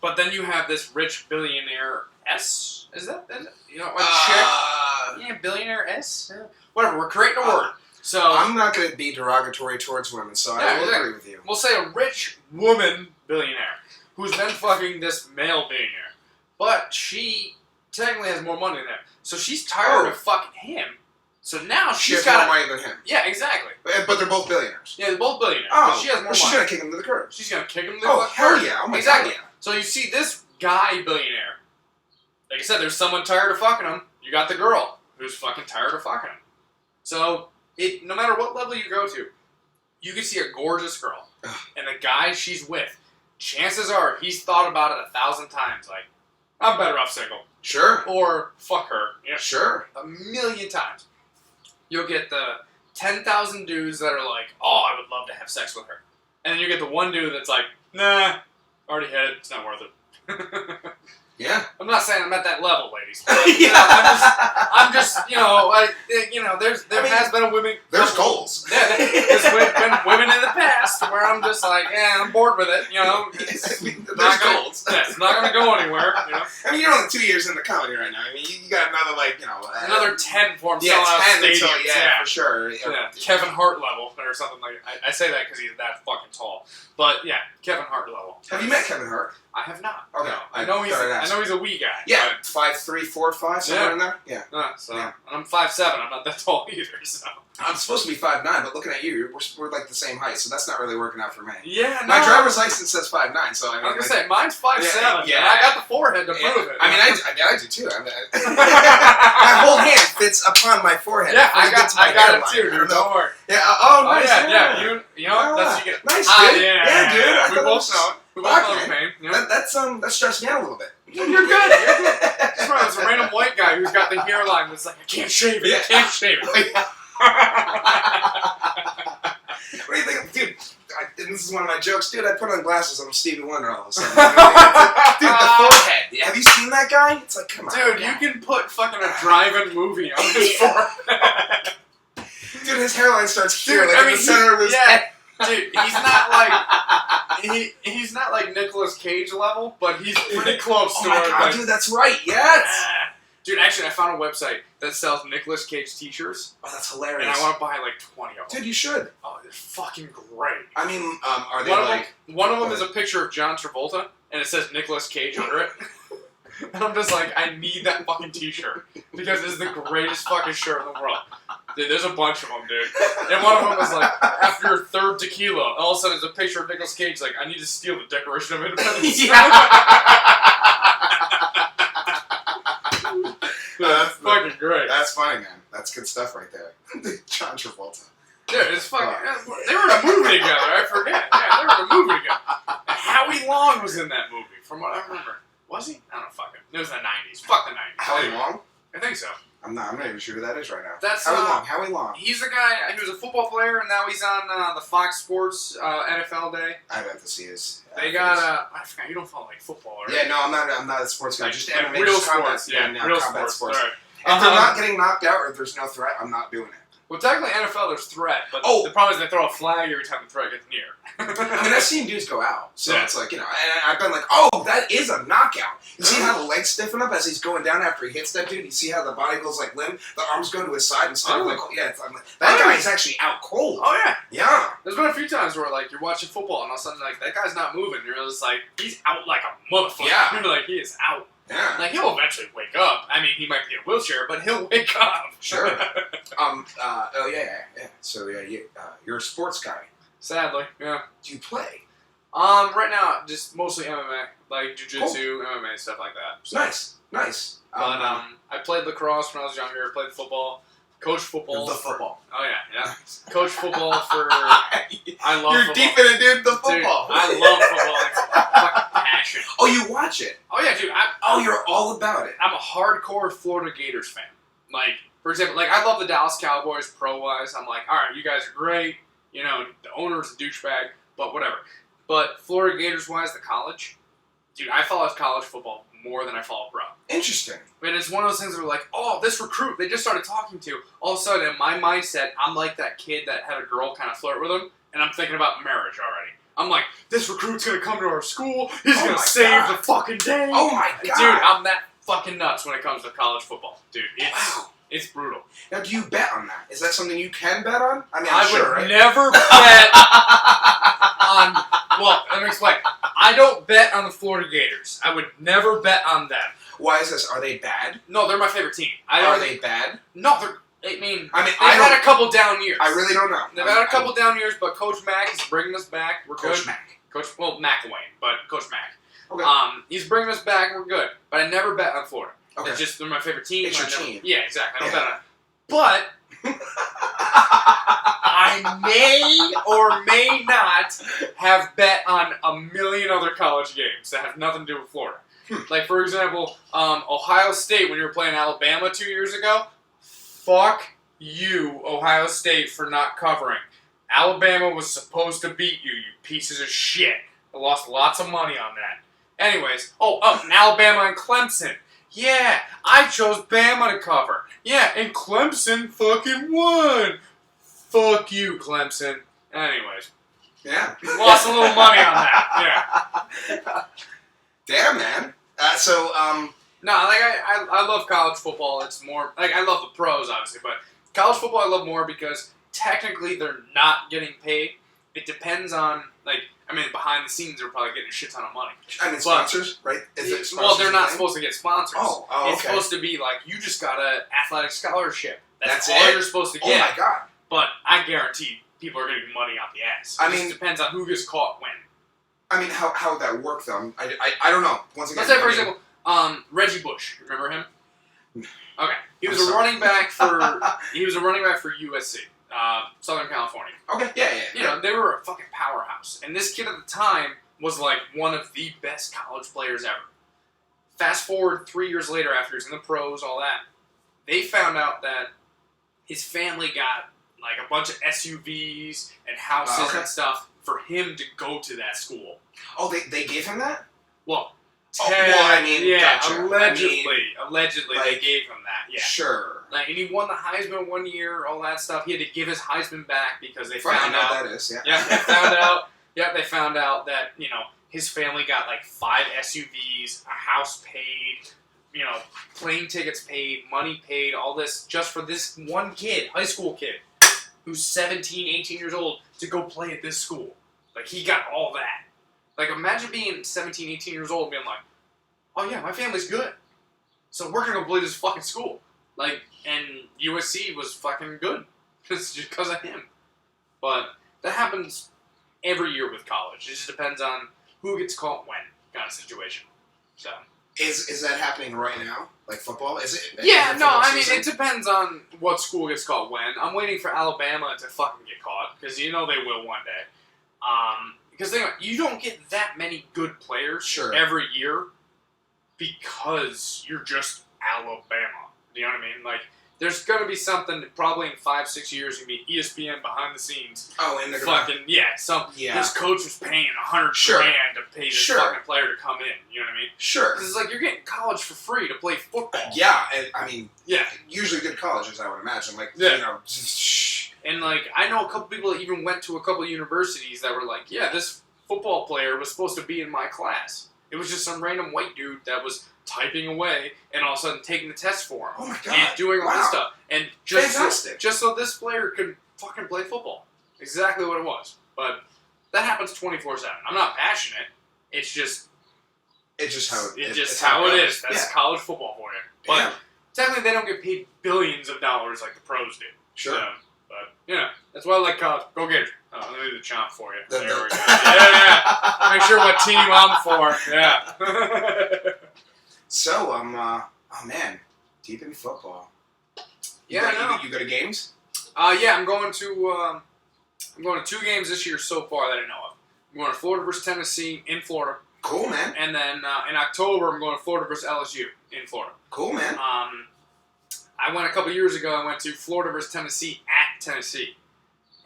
but then you have this rich billionaire S. Is that you know, a chick? Yeah, billionaire S. Yeah. Whatever. We're creating a word. So I'm not going to be derogatory towards women, so I will agree with you. We'll say a rich woman billionaire who's then fucking this male billionaire, but she technically has more money than him, so she's tired of fucking him. So now she's got more money than him. Yeah, exactly. But they're both billionaires. Yeah, they're both billionaires. Oh, but she has more money. She's gonna kick him to the curb. She's gonna kick him to the curb. curb. Yeah! Oh my exactly. God, yeah. So you see this guy billionaire. Like I said, there's someone tired of fucking him. You got the girl who's fucking tired of fucking him. So no matter what level you go to, you can see a gorgeous girl, and the guy she's with, chances are he's thought about it 1,000 times. Like, I'm better off single. Sure. Or fuck her. You know, sure. 1,000,000 times. You'll get the 10,000 dudes that are like, oh, I would love to have sex with her. And then you get the one dude that's like, nah, already hit it, it's not worth it. Yeah. I'm not saying I'm at that level, ladies. Yeah. I'm just, there has been a women. There's goals. Yeah, there's been women in the past where I'm just like, I'm bored with it, There's goals. Yeah, it's not going to go anywhere, I mean, you're only 2 years into comedy right now. I mean, you got another, another 10 for him. Yeah, 10 until, for sure. Yeah, Kevin Hart level or something like that. I say that because he's that fucking tall. But yeah, Kevin Hart level. Have you met Kevin Hart? I have not. Okay. No. I know he's a wee guy. Yeah, 5'3", 4'5", somewhere in there. Yeah. And I'm 5'7". I'm not that tall either. So I'm supposed to be 5'9", but looking at you, we're like the same height, so that's not really working out for me. Yeah. No. My driver's license says 5'9", so I mean. I was gonna say mine's 5'7". Yeah. And I got the forehead to prove it. I mean, I do too. My whole hand fits upon my forehead. Yeah, I got it too, dude. Don't worry. Yeah. Oh, nice. Yeah. You know, that's you get. Nice, dude. Yeah, dude. We both know it. We both know the pain. You know? That stressed me out a little bit. You're good. That's right. It's a random white guy who's got the hairline that's like, I can't shave it. Yeah. I can't shave it. What do you think, dude? This is one of my jokes, dude. I put on glasses and I'm Stevie Wonder all of a sudden. Dude, the forehead. Have you seen that guy? It's like, come on. Dude, you can put fucking a drive-in movie on his forehead. Dude, his hairline starts here, Dude, in the center of his head. Dude, he's not like Nicolas Cage level, but he's pretty close to Oh my God, dude, that's right. Yes. Dude, actually, I found a website that sells Nicolas Cage t-shirts. Oh, that's hilarious. And I want to buy like 20 of them. Dude, you should. Oh, they're fucking great. I mean, are they one of them is a picture of John Travolta, and it says Nicolas Cage under it. And I'm just like, I need that fucking t-shirt. Because it's the greatest fucking shirt in the world. Dude, there's a bunch of them, dude. And one of them was like, after your third tequila, all of a sudden there's a picture of Nicolas Cage like, I need to steal the Declaration of Independence. That's fucking great. That's funny, man. That's good stuff right there. John Travolta. Dude, it's fucking... They were in a movie together, I forget. Yeah, they were in a movie together. And Howie Long was in that movie, from what I remember. Was he? I don't know, fuck it. It was the 90s. Fuck the 90s. Howie Long? I think so. I'm not even sure who that is right now. That's Howie Long. He's the guy, he was a football player, and now he's on the Fox Sports NFL Day. I'd have to see his... They got, I forgot, you don't follow, like, football, right? Yeah, no, I'm not a sports guy. Like, just like MMA, real just combat, sports. Yeah, no, real combat sports. Right. If they're not getting knocked out or if there's no threat, I'm not doing it. Well, technically, NFL, there's threat, but the problem is they throw a flag every time the threat gets near. I mean, I've seen dudes go out, so Yeah. it's like, and I've been like, oh, that is a knockout. You see how the legs stiffen up as he's going down after he hits that dude? You see how the body goes like limp? The arms go to his side instead of like, I'm like, that guy's actually out cold. Oh, yeah. Yeah. There's been a few times where, like, you're watching football and all of a sudden, like, that guy's not moving. You're just like, he's out like a motherfucker. Yeah. You're like, he is out. Yeah. Like, he'll eventually wake up. I mean, he might be in a wheelchair, but he'll wake up. Sure. So, you're a sports guy. Sadly, yeah. Do you play? Right now, just mostly MMA. Like, jiu-jitsu, MMA, stuff like that. So. Nice. But, I played lacrosse when I was younger. I played football. Coached football. The football. Oh, yeah. Coached football for... I love You're football. deep in it, dude. The football. Dude, I love football. It's a fucking passion. Oh, you watch it? Oh yeah, dude. You're all about it. I'm a hardcore Florida Gators fan. Like, for example, like I love the Dallas Cowboys pro-wise. I'm like, all right, you guys are great. You know, the owner's a douchebag, but whatever. But Florida Gators-wise, the college, dude, I follow college football more than I follow pro. Interesting. And it's one of those things where like, oh, this recruit they just started talking to. All of a sudden, in my mindset, I'm like that kid that had a girl kind of flirt with him, and I'm thinking about marriage already. I'm like, this recruit's gonna come to our school. He's gonna save the fucking day. Oh my god, dude, I'm that fucking nuts when it comes to college football, dude. It's brutal. Now, do you bet on that? Is that something you can bet on? I mean, I would right? never bet on. Well, let me explain. I don't bet on the Florida Gators. I would never bet on them. Why is this? Are they bad? No, they're my favorite team. Are they bad? No, they're. I mean, they've I had a couple down years. I really don't know. They've had a couple down years, but Coach Mack is bringing us back. We're Coach good. Mack. McElwain, but Coach Mack. Okay. He's bringing us back. We're good. But I never bet on Florida. Okay. It's just they're my favorite team. It's your team. Yeah, exactly. I don't bet on it. But I may or may not have bet on a million other college games that have nothing to do with Florida. Like, for example, Ohio State, when you were playing Alabama 2 years ago, fuck you, Ohio State, for not covering. Alabama was supposed to beat you, you pieces of shit. I lost lots of money on that. Anyways, and Alabama and Clemson. Yeah, I chose Bama to cover. Yeah, and Clemson fucking won. Fuck you, Clemson. Anyways. Yeah. Lost a little money on that. Yeah. Damn, man. No, like, I love college football. It's more, like, I love the pros, obviously, but college football I love more because technically they're not getting paid. It depends on, like, I mean, behind the scenes, they're probably getting a shit ton of money. I mean, sponsors, right? Is it sponsors? Well, they're not supposed to get sponsors. Oh, okay. It's supposed to be like, you just got an athletic scholarship. That's all it? you're supposed to get. Oh, my God. But I guarantee people are getting money out the ass. It just depends on who gets caught when. I mean, how would that work, though? I don't know. Once again, let's say, for example, Reggie Bush. Remember him? Okay. He was a running back for USC. Southern California. Okay, yeah. You know, they were a fucking powerhouse. And this kid at the time was like one of the best college players ever. Fast forward 3 years later after he was in the pros, all that, they found out that his family got like a bunch of SUVs and houses and stuff for him to go to that school. Oh, they gave him that? Well, gotcha. Allegedly, like, they gave him that. Yeah, sure. Like, and he won the Heisman 1 year, all that stuff. He had to give his Heisman back because they found found out. That is, yeah. Yeah, they found out. Yeah, they found out that his family got like 5 SUVs, a house paid, plane tickets paid, money paid, all this just for this one kid, high school kid, who's 17, 18 years old to go play at this school. Like, he got all that. Like, imagine being 17, 18 years old and being like, oh yeah, my family's good, so we're gonna go play this fucking school. Like, and USC was fucking good just because of him. But that happens every year with college. It just depends on who gets caught when, kind of situation. So is that happening right now? Like football? Is it? Yeah, no. I mean, it depends on what school gets caught when. I'm waiting for Alabama to fucking get caught because they will one day. Because you don't get that many good players every year because you're just Alabama. You know what I mean? Like, there's gonna be something probably in 5-6 years gonna be ESPN behind the scenes. Oh, and they're fucking this coach was paying $100 grand to pay this fucking player to come in. You know what I mean? Sure. Because it's like you're getting college for free to play football. Yeah, and I mean, usually good colleges, I would imagine. Like, And like, I know a couple people that even went to a couple universities that were like, yeah, this football player was supposed to be in my class. It was just some random white dude that was typing away and all of a sudden taking the test for him. Oh my God. And doing all this stuff. And fantastic. Just so this player could fucking play football. Exactly what it was. But that happens 24/7. I'm not passionate. It's just how it is. That's college football for you. But technically they don't get paid billions of dollars like the pros do. Sure. But, that's why I like college. Go Gators. Oh, let me do the chomp for you. There we go. Yeah. Make sure what team I'm for. Yeah. So, oh man, deep in football. You go to games? Yeah, I'm going to 2 games this year so far that I know of. I'm going to Florida versus Tennessee in Florida. Cool, man. And then in October, I'm going to Florida versus LSU in Florida. Cool, man. I went a couple years ago. I went to Florida versus Tennessee at Tennessee.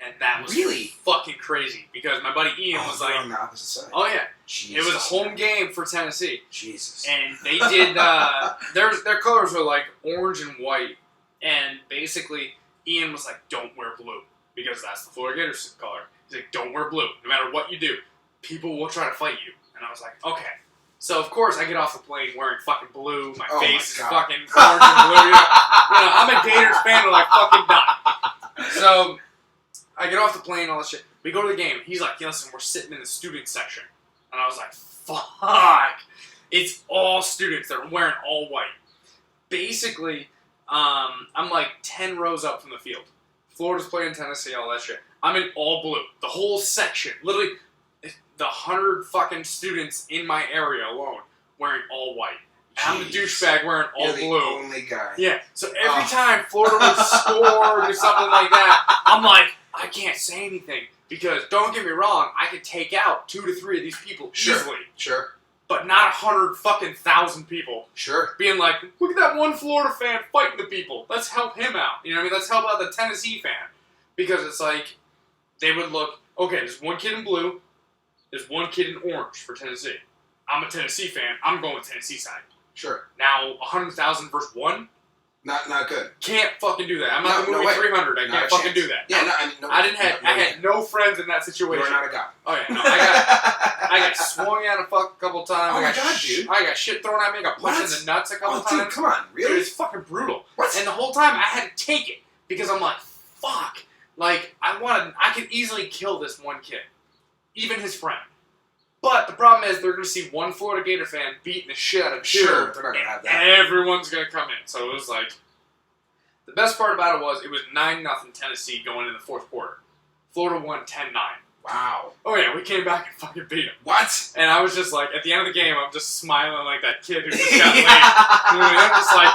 And that was really fucking crazy because my buddy Ian was like, on the opposite side. Oh yeah, Jesus, it was a home game for Tennessee. Jesus, and they did their colors were like orange and white, and basically Ian was like, "Don't wear blue because that's the Florida Gators color." He's like, "Don't wear blue. No matter what you do, people will try to fight you." And I was like, "Okay." So of course I get off the plane wearing fucking blue. My face is fucking orange and blue. I'm a Gators fan till I fucking die. So I get off the plane, all this shit. We go to the game. He's like, listen, we're sitting in the student section. And I was like, fuck. It's all students. They're wearing all white. Basically, I'm like 10 rows up from the field. Florida's playing Tennessee, all that shit. I'm in all blue. The whole section. Literally, the 100 fucking students in my area alone wearing all white. I'm the douchebag wearing all blue. You're the only guy. Yeah, so every time Florida would score or something like that, I'm like, I can't say anything. Because, don't get me wrong, I could take out 2 to 3 of these people easily. Sure. But not 100,000 people. Sure. Being like, look at that one Florida fan fighting the people. Let's help him out. You know what I mean? Let's help out the Tennessee fan. Because it's like, they would look, okay, there's one kid in blue, there's one kid in orange for Tennessee. I'm a Tennessee fan, I'm going with Tennessee side. Sure. Now, 100,000 versus 1? Not good. Can't fucking do that. I'm not the movie 300. I can't fucking do that. Yeah, I had no friends in that situation. You're not a guy. Oh yeah, no. I got swung at a couple times. Oh my god, dude. I got shit thrown at me. I got punched in the nuts a couple times. Dude, come on, really? Dude, it's fucking brutal. What? And the whole time I had to take it because I'm like, fuck. Like I could easily kill this one kid, even his friend. But the problem is they're going to see one Florida Gator fan beating the shit out of two. Sure, they're not going to have that. Everyone's going to come in. So it was like, the best part about it was 9-0 Tennessee going in the fourth quarter. Florida won 10-9. Wow. Oh yeah, we came back and fucking beat them. What? And I was just like, at the end of the game, I'm just smiling like that kid who just got laid. I'm just like,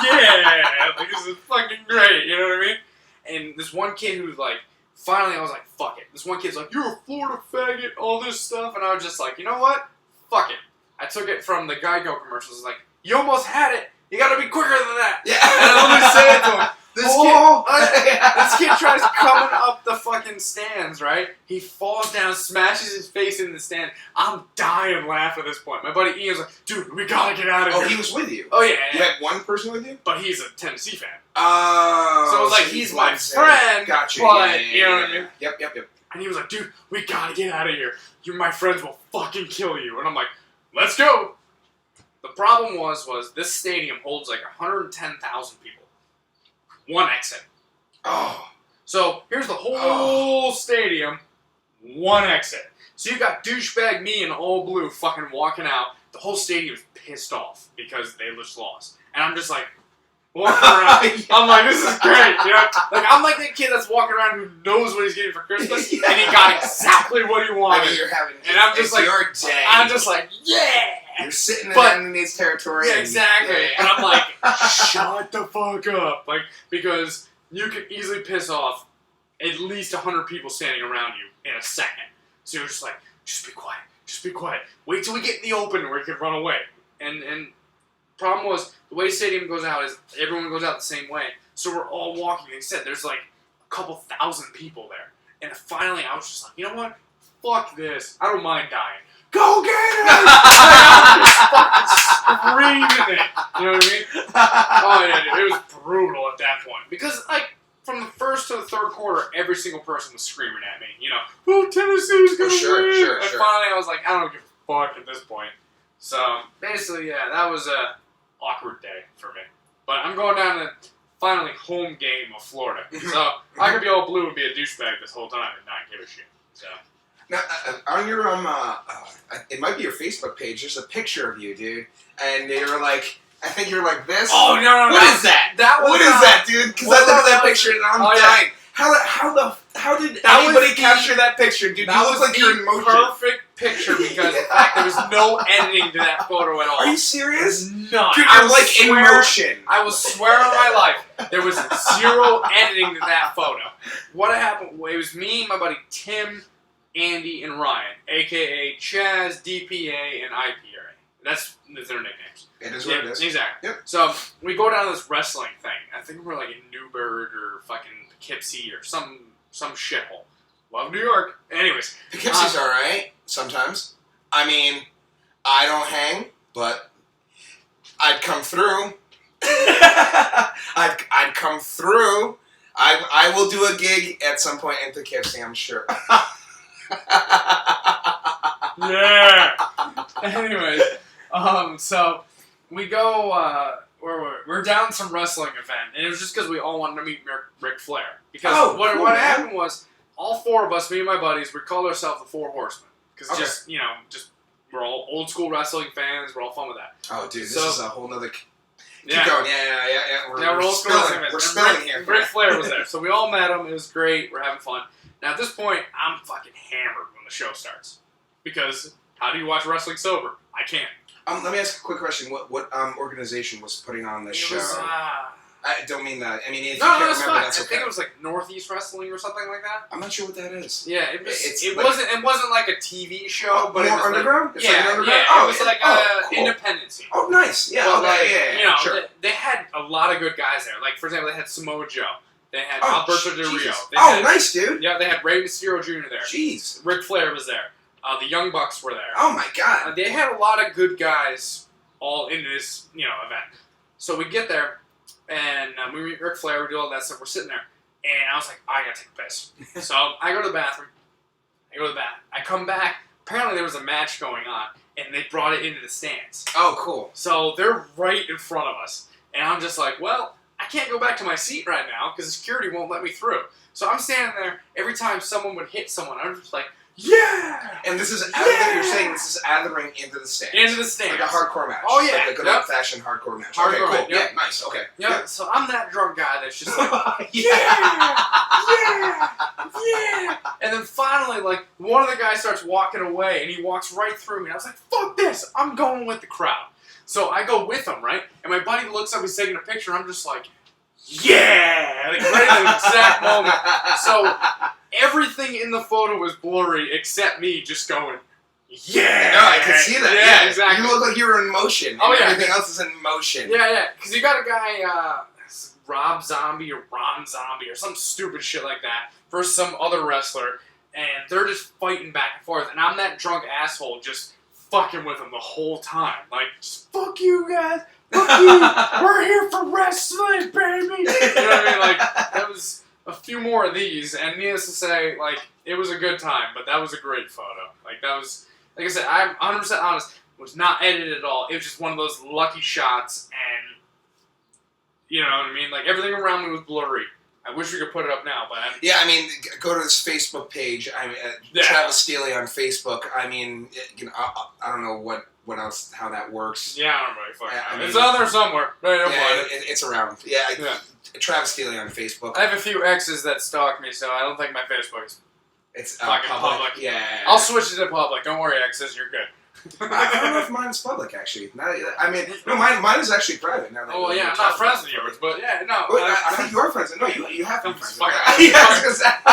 yeah, like this is fucking great, you know what I mean? And this one kid who was like, finally, I was like, fuck it. This one kid's like, you're a Florida faggot, all this stuff. And I was just like, you know what? Fuck it. I took it from the Geico commercials. Like, you almost had it. You gotta be quicker than that. Yeah. And I literally said it to him. This kid tries coming up the fucking stands, right? He falls down, smashes his face in the stand. I'm dying laughing at this point. My buddy Ian's like, dude, we gotta get out of here. Oh, he was with you? Oh, yeah. You had one person with you? But he's a Tennessee fan. Oh. So it was like, he's my friend, gotcha. but, you know what I mean? Yep. And he was like, dude, we gotta get out of here. My friends will fucking kill you. And I'm like, let's go. The problem was this stadium holds like 110,000 people. One exit. Oh. So here's the whole stadium, one exit. So you got douchebag me in all blue fucking walking out. The whole stadium's pissed off because they just lost. And I'm just like, walking around. I'm like, this is great. You know? Like, I'm like that kid that's walking around who knows what he's getting for Christmas, and he got exactly what he wanted. Like you're having, and I'm just like, your day. I'm just like, yeah. You're sitting in enemy's territory. Yeah, exactly. Yeah. And I'm like, shut the fuck up. Like, because you could easily piss off at least 100 people standing around you in a second. So you're just like, just be quiet. Just be quiet. Wait till we get in the open where you can run away. And problem was, the way stadium goes out is everyone goes out the same way. So we're all walking. Like I said, there's like a couple thousand people there. And finally, I was just like, you know what? Fuck this. I don't mind dying. Go get it! I was just fucking screaming it. You know what I mean? Oh yeah, dude, it was brutal at that point. Because, like, from the first to the third quarter, every single person was screaming at me. You know, oh, Tennessee's gonna win! Sure. And finally, I was like, I don't give a fuck at this point. So, basically, yeah, that was a awkward day for me. But I'm going down to, finally, home game of Florida. So, I could be all blue and be a douchebag this whole time and not give a shit. So... Now, on your it might be your Facebook page. There's a picture of you, dude, and you're like, I think you're like this. Oh no! What is that? What is that, dude? Because I look at that picture and I'm dying. Yeah. How did anybody capture that picture, dude? That you look like you're in motion. Perfect picture because in fact there was no editing to that photo at all. Are you serious? None. Dude, you're like in motion. I will swear on my life, there was zero editing to that photo. What happened? It was me, my buddy Tim. Andy, and Ryan, a.k.a. Chaz, DPA, and IPA. That's their nicknames. It is what it is. Exactly. Yep. So we go down to this wrestling thing. I think we're like in Newburgh or fucking Poughkeepsie or some shithole. Love New York. Anyways. Poughkeepsie's alright, sometimes. I mean, I don't hang, but I'd come through. I'd come through. I will do a gig at some point in Poughkeepsie, I'm sure. Yeah. Anyways, so we go. We're down some wrestling event, and it was just because we all wanted to meet Ric Flair. Because what happened was, all four of us, me and my buddies, we called ourselves the Four Horsemen. Because just we're all old school wrestling fans. We're all fun with that. Oh, dude, this is a whole nother. Keep Yeah. going. Yeah. We're old school wrestling fans. We're spilling here. Ric Flair was there, so we all met him. It was great. We're having fun. Now at this point, I'm fucking hammered when the show starts. Because how do you watch wrestling sober? I can't. Let me ask a quick question. What organization was putting on this show? It was, I don't mean that. I mean, if you no, can't that's remember, fine. that's I okay. think it was like Northeast Wrestling or something like that. I'm not sure what that is. Yeah, it like, wasn't like a TV show, but more it was underground. Like, it's yeah, like an underground? yeah. Oh, it was like cool. independent scene. Oh, nice. Yeah, Well, okay, yeah. Sure. They had a lot of good guys there. Like for example, they had Samoa Joe. They had Alberto Del Rio. Jesus. They had, nice, dude. Yeah, they had Rey Mysterio Jr. there. Jeez. Ric Flair was there. The Young Bucks were there. Oh my God. They had a lot of good guys all in this event. So we get there. And we meet Ric Flair, we do all that stuff, we're sitting there, and I was like, I gotta take a piss. So I go to the bathroom, I come back, apparently there was a match going on, and they brought it into the stands. Oh, cool. So they're right in front of us, and I'm just like, well, I can't go back to my seat right now, because the security won't let me through. So I'm standing there, every time someone would hit someone, I'm just like, yeah! And this is you're saying this is athering into the stands. Into the stands. Like a hardcore match. Oh, yeah. Like a good old-fashioned hardcore match. Hardcore okay, cool. match, yep. Yeah, nice. Okay. Yeah, so I'm that drunk guy that's just like, yeah! yeah! And then finally, like, one of the guys starts walking away, and he walks right through me. And I was like, fuck this! I'm going with the crowd. So I go with him, right? And my buddy looks up, he's taking a picture, I'm just like, yeah! Like, right at the exact moment. So everything in the photo was blurry except me just going, yeah! No, I can see that. Yeah, exactly. You look like you're in motion. Oh, yeah. Everything else is in motion. Yeah. Because you got a guy, Rob Zombie or Ron Zombie or some stupid shit like that versus some other wrestler, and they're just fighting back and forth, and I'm that drunk asshole just fucking with them the whole time. Like, just, fuck you guys! Fuck you! We're here for wrestling, baby! You know what I mean? Like, that was a few more of these, and needless to say, like, it was a good time, but that was a great photo. Like, that was, like I said, I'm 100% honest, it was not edited at all. It was just one of those lucky shots, and you know what I mean? Like, everything around me was blurry. I wish we could put it up now, but yeah, I mean, go to this Facebook page. I mean, Travis Steele on Facebook. I mean, I don't know what else, how that works. Yeah, I don't really fucking know. I mean, It's on there somewhere. Right, it's around. Yeah, Travis Steele on Facebook. I have a few exes that stalk me, so I don't think my Facebook is it's fucking public. Yeah. I'll switch it to public. Don't worry, exes, you're good. I don't know if mine's public, actually. I mean, no, mine is actually private. Now that yeah, I'm not friends with yours, but yeah, no. Well, I think you are friends. No, you have to be friends. I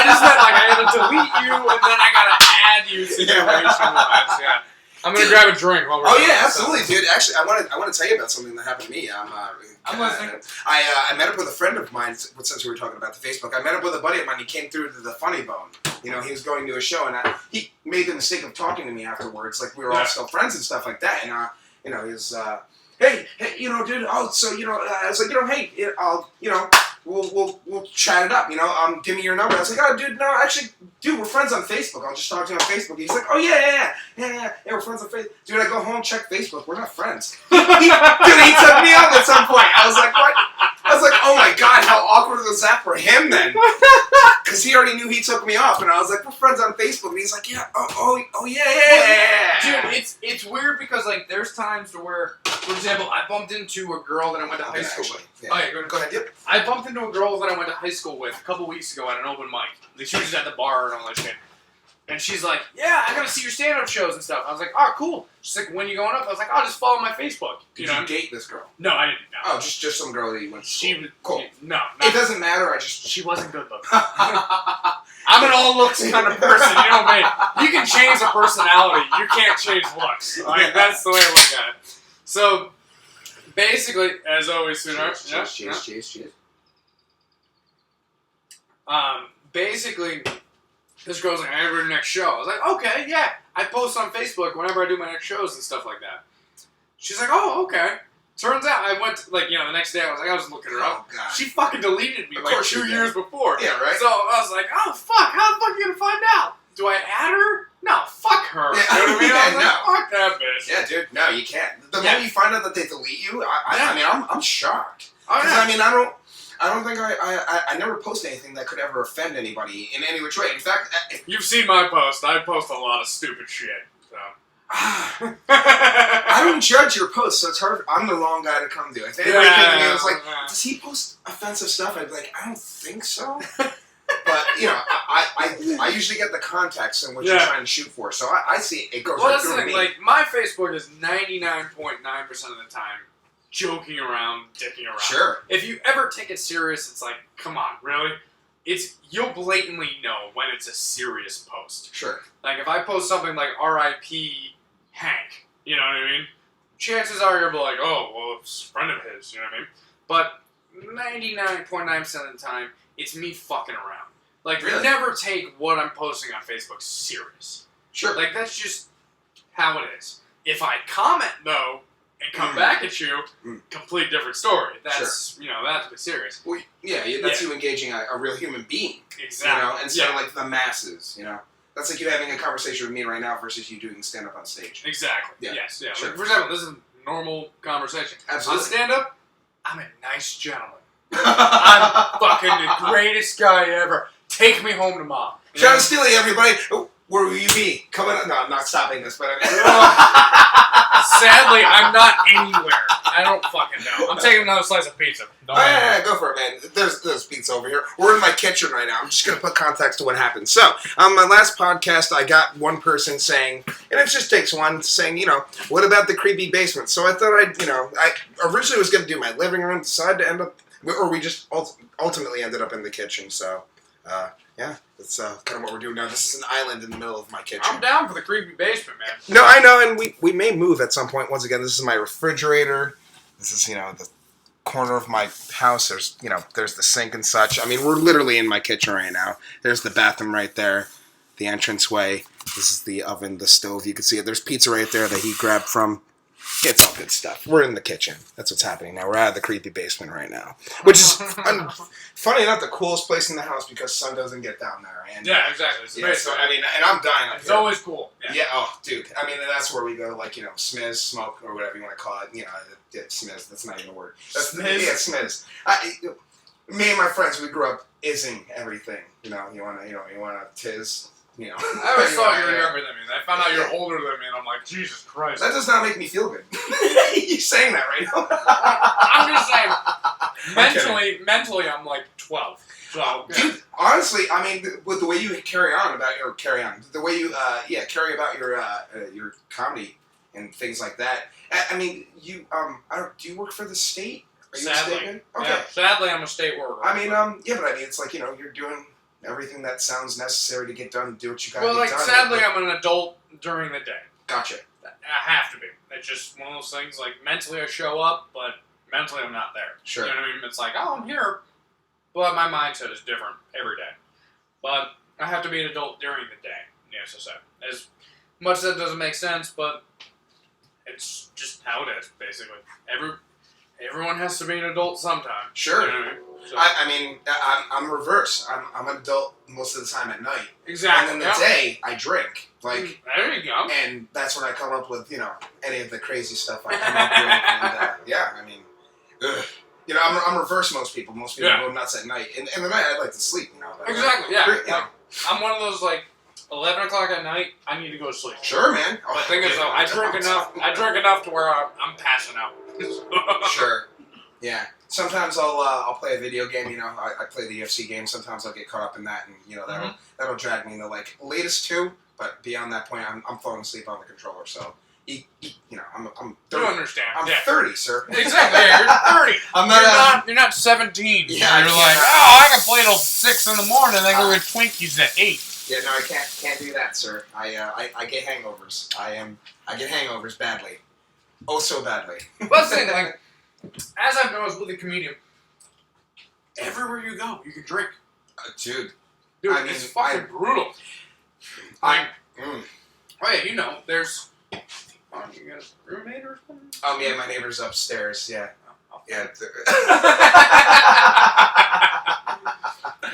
just meant like I had to delete you, and then I gotta add you situation-wise. Yeah. I'm gonna grab a drink while we're. Oh yeah, absolutely, dude. Actually, I want to tell you about something that happened to me. I'm listening. I met up with a friend of mine. Since we were talking about the Facebook, I met up with a buddy of mine. He came through to the Funny Bone. You know, he was going to a show, and he made the mistake of talking to me afterwards. Like we were all still friends and stuff like that. And you know, he was, hey, you know, dude. Oh, so you know, I was like, you know, hey, I'll, you know. We'll chat it up, you know. Give me your number. I was like, oh, dude, no, actually, dude, we're friends on Facebook. I'll just talk to you on Facebook. He's like, oh yeah, we're friends on Facebook. Dude, I go home, check Facebook. We're not friends. Dude, he took me up at some point. I was like, what? I was like, oh my god, how awkward was that for him then? Because he already knew he took me off, and I was like, we're friends on Facebook. And he's like, yeah, oh yeah. Dude, it's weird because like there's times to where, for example, I bumped into a girl that I went to high school with. Yeah. Oh yeah, go ahead. Yep. I bumped into a girl that I went to high school with a couple weeks ago at an open mic. Like, she was just at the bar and all that shit. And she's like, yeah, I gotta see your stand-up shows and stuff. I was like, oh, cool. She's like, when you going up? I was like, oh, just follow my Facebook. Did you date this girl? No, I didn't. No. Oh, just some girl that you went to school. She was cool. No, it doesn't matter. She wasn't good looking. I'm an all looks kind of person. You know what I mean? You can change a personality. You can't change looks. Like, that's the way I look at it. So basically, as always, cheers. Basically, this girl's like, I have her next show. I was like, okay, yeah. I post on Facebook whenever I do my next shows and stuff like that. She's like, oh, okay. Turns out I went, the next day I was looking her up. Oh, God. She fucking deleted me like 2 years before. Yeah, right? So I was like, oh, fuck, how the fuck are you gonna find out? Do I add her? No, fuck her. Yeah, You know what I mean? I was like, no. fuck that bitch. Yeah, dude, no, you can't. The moment you find out that they delete you, I'm shocked. Oh, Because, yeah. I don't think I never post anything that could ever offend anybody in any which way. In fact, You've seen my post. I post a lot of stupid shit. So. I don't judge your posts, so it's hard. I'm the wrong guy to come to. If anybody came to me and was like, does he post offensive stuff? I'd be like, I don't think so. But, I usually get the context in what you're trying to shoot for. So I see it goes right through me. Like, my Facebook is 99.9% of the time joking around, dicking around. Sure. If you ever take it serious, it's like, come on, really? You'll blatantly know when it's a serious post. Sure. Like, if I post something like R.I.P. Hank, you know what I mean? Chances are you'll be like, oh, well, it's a friend of his, you know what I mean? But 99.9% of the time, it's me fucking around. Like, really? Never take what I'm posting on Facebook serious. Sure. Like, that's just how it is. If I comment, though, and come back at you, complete different story. That's, that's serious. Well, that's you engaging a real human being. Exactly. Instead of, like, the masses, That's like you having a conversation with me right now versus you doing stand-up on stage. Exactly. Yeah. Yes, yeah. Sure. Like, for example, this is a normal conversation. Absolutely. On stand-up, I'm a nice gentleman. I'm fucking the greatest guy ever. Take me home to mom. Travis Steely, everybody. Where will you be? Coming up? No, I'm not stopping this, but sadly, I'm not anywhere. I don't fucking know. I'm taking another slice of pizza. Yeah, go for it, man. There's pizza over here. We're in my kitchen right now. I'm just going to put context to what happened. So, on my last podcast, I got one person saying, and it just takes one, saying, what about the creepy basement? So I thought I originally was going to do my living room, decided to end up, or we just ultimately ended up in the kitchen. So, that's kind of what we're doing now. This is an island in the middle of my kitchen. I'm down for the creepy basement, man. No, I know, and we may move at some point. Once again, this is my refrigerator. This is, the corner of my house. There's, there's the sink and such. I mean, we're literally in my kitchen right now. There's the bathroom right there, the entranceway. This is the oven, the stove. You can see it. There's pizza right there that he grabbed from. It's all good stuff. We're in the kitchen. That's what's happening now. We're out of the creepy basement right now. Which is, funny enough, the coolest place in the house because sun doesn't get down there. And, yeah, exactly. So, and I'm dying up it's here. always cool. Yeah, oh, dude. I mean, that's where we go, like, Smiz, smoke, or whatever you want to call it. Smiz. That's not even a word. Smiz? Yeah, Smiz. Me and my friends, we grew up ising everything. You want to tiz. I always thought you were younger than me. I found out you're older than me, and I'm like, Jesus Christ. That does not make me feel good. You're saying that right now. I'm just saying, mentally, I'm like 12. So, dude, honestly, I mean, with the way you carry about your comedy and things like that. I mean, do you work for the state? Are you sadly, a state? Okay. Yeah, sadly, I'm a state worker. I mean, it's like you're doing everything that sounds necessary to get done, do what you got to get done. Well, like, sadly, I'm an adult during the day. Gotcha. I have to be. It's just one of those things, like, mentally I show up, but mentally I'm not there. Sure. You know what I mean? It's like, oh, I'm here, but my mindset is different every day. But I have to be an adult during the day, yes, I said. As much as that doesn't make sense, but it's just how it is, basically. Everyone has to be an adult sometime. Sure. You know what I mean? So. I'm reverse. I'm an adult most of the time at night. Exactly. And then the day, I drink. Like, there you go. And that's when I come up with, any of the crazy stuff I come up with. And, I'm reverse most people. Most people go nuts at night. And in the night, I like to sleep, But, exactly, yeah. I'm one of those, 11 o'clock at night, I need to go to sleep. Sure, man. But the thing is, though, I drink enough to where I'm passing out. Sure. Yeah. Sometimes I'll play a video game. You know, I play the UFC game. Sometimes I'll get caught up in that, and you know that'll drag me into like latest 2. But beyond that point, I'm falling asleep on the controller. So you know, I'm 30. You understand? I'm 30, sir. Exactly. Yeah, you're 30. You're not 17. Yeah, you're like, I can play till 6 in the morning, then go get Twinkies at 8. Yeah, no, I can't do that, sir. I get hangovers. I get hangovers badly. Oh, so badly. Well, that's the thing, like, as I've noticed with a comedian, everywhere you go, you can drink. Dude, Dude, I mean, it's fucking brutal. Oh yeah, you know, there's. Oh, you got a roommate or something? Yeah, my neighbor's upstairs. Yeah, yeah.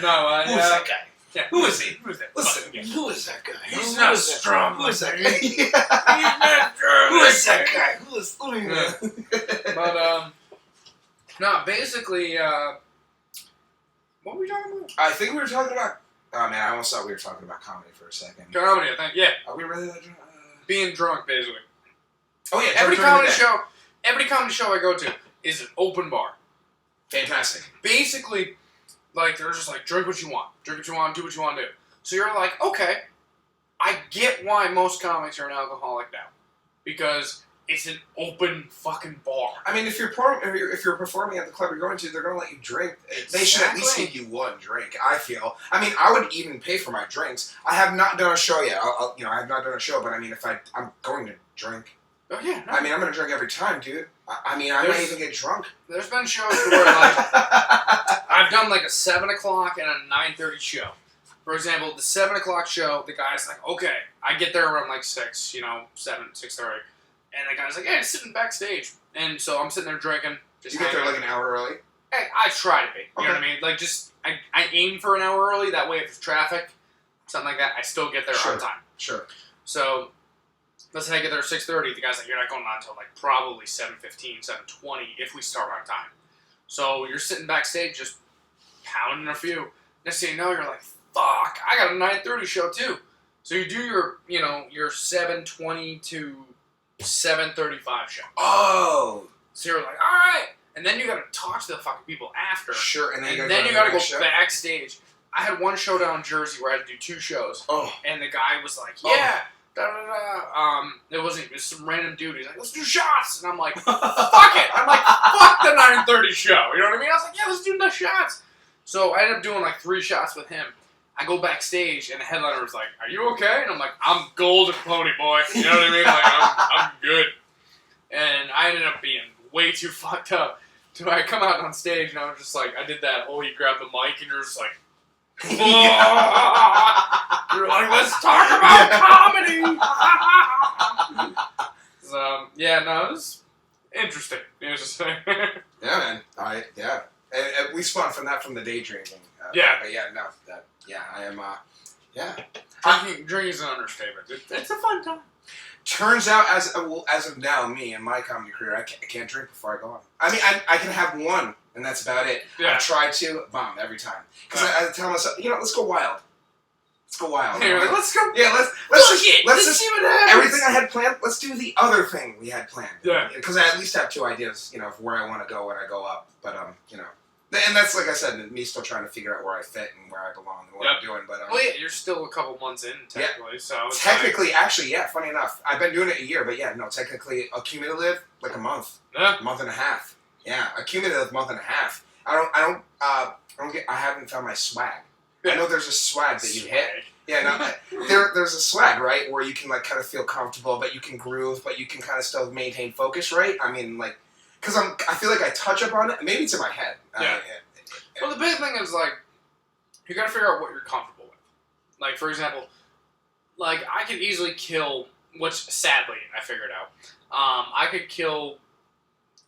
No, Who's that guy? Yeah. Who is he? Who is that? Listen, who is that guy? He's not strong. Who is that guy? He's not strong. Who is that guy? Who is? But no, basically, what were we talking about? I think we were talking about. Oh man, I almost thought we were talking about comedy for a second. Comedy, I think. Yeah. Are we really that drunk? Being drunk, basically. Oh yeah. Every comedy show I go to is an open bar. Fantastic. Basically, like they're just like drink what you want, do what you want to do. So you're like, okay, I get why most comics are an alcoholic now, because it's an open fucking bar. I mean, if you're performing at the club you're going to, they're going to let you drink. They should at least give you one drink, I feel. I mean, I would even pay for my drinks. I have not done a show yet. I have not done a show, but I mean, if I'm going to drink. Oh yeah. No. I mean, I'm going to drink every time, dude. I mean, I might even get drunk. There's been shows where like I've done like a 7 o'clock and a 9:30 show. For example, the 7 o'clock show, the guy's like, okay, I get there around like 6, 6:30. And the guy's like, hey, it's sitting backstage. And so I'm sitting there drinking. Just you get there like an hour early? Hey, I try to be. You know what I mean? Like, just, I aim for an hour early. That way, if there's traffic, something like that, I still get there on time. Sure. So, let's say I get there at 6:30. The guy's like, you're not going on until like probably 7:15, 7:20 if we start on time. So, you're sitting backstage just pounding a few. Next thing you know, you're like, fuck, I got a 9:30 show too. So, you do your 7:20 to 7:35 show. Oh. So you're like, all right, and then you got to talk to the fucking people after. Sure, and then you got to go backstage. I had one show down in Jersey where I had to do 2 shows. Oh. And the guy was like, yeah, it was some random dude. He's like, let's do shots, and I'm like, fuck it. I'm like, fuck the 9:30 show. You know what I mean? I was like, yeah, let's do the shots. So I ended up doing like 3 shots with him. I go backstage, and the headliner was like, are you okay? And I'm like, I'm golden pony, boy. You know what I mean? Like, I'm good. And I ended up being way too fucked up. So I come out on stage, and I was just like, I did that whole, you grab the mic, and you're just like, you're like, let's talk about comedy! So, yeah, no, it was interesting. It was just yeah, man. Yeah. And we spawned from the daydreaming. Yeah. But yeah, no, I am, yeah. Drinking is an understatement. It's a fun time. Turns out, as of now, me and my comedy career, I can't drink before I go on. I mean, I can have one, and that's about it. Yeah. I've tried to, bomb every time. Because I tell myself, let's go wild. Let's go wild. Hey, like, let's go. Yeah, let's see what happens. Everything I had planned, let's do the other thing we had planned. Yeah. Because I at least have 2 ideas, of where I want to go when I go up. But, and that's, like I said, me still trying to figure out where I fit and where I belong and what I'm doing. But well, yeah, you're still a couple months in, technically. Yeah. So technically, actually, yeah, funny enough. I've been doing it a year, but yeah, no, technically, a cumulative, like a month. Yeah. A month and a half. Yeah, a cumulative month and a half. I haven't found my swag. Yeah. I know there's a swag that you hit. Yeah, no, there's a swag, right, where you can, like, kind of feel comfortable, but you can groove, but you can kind of still maintain focus, right? I mean, like, because I feel like I touch up on it. Maybe it's in my head. Yeah. Well, the big thing is, like, you gotta figure out what you're comfortable with. Like, for example, like, I could easily kill, which, sadly, I figured out, I could kill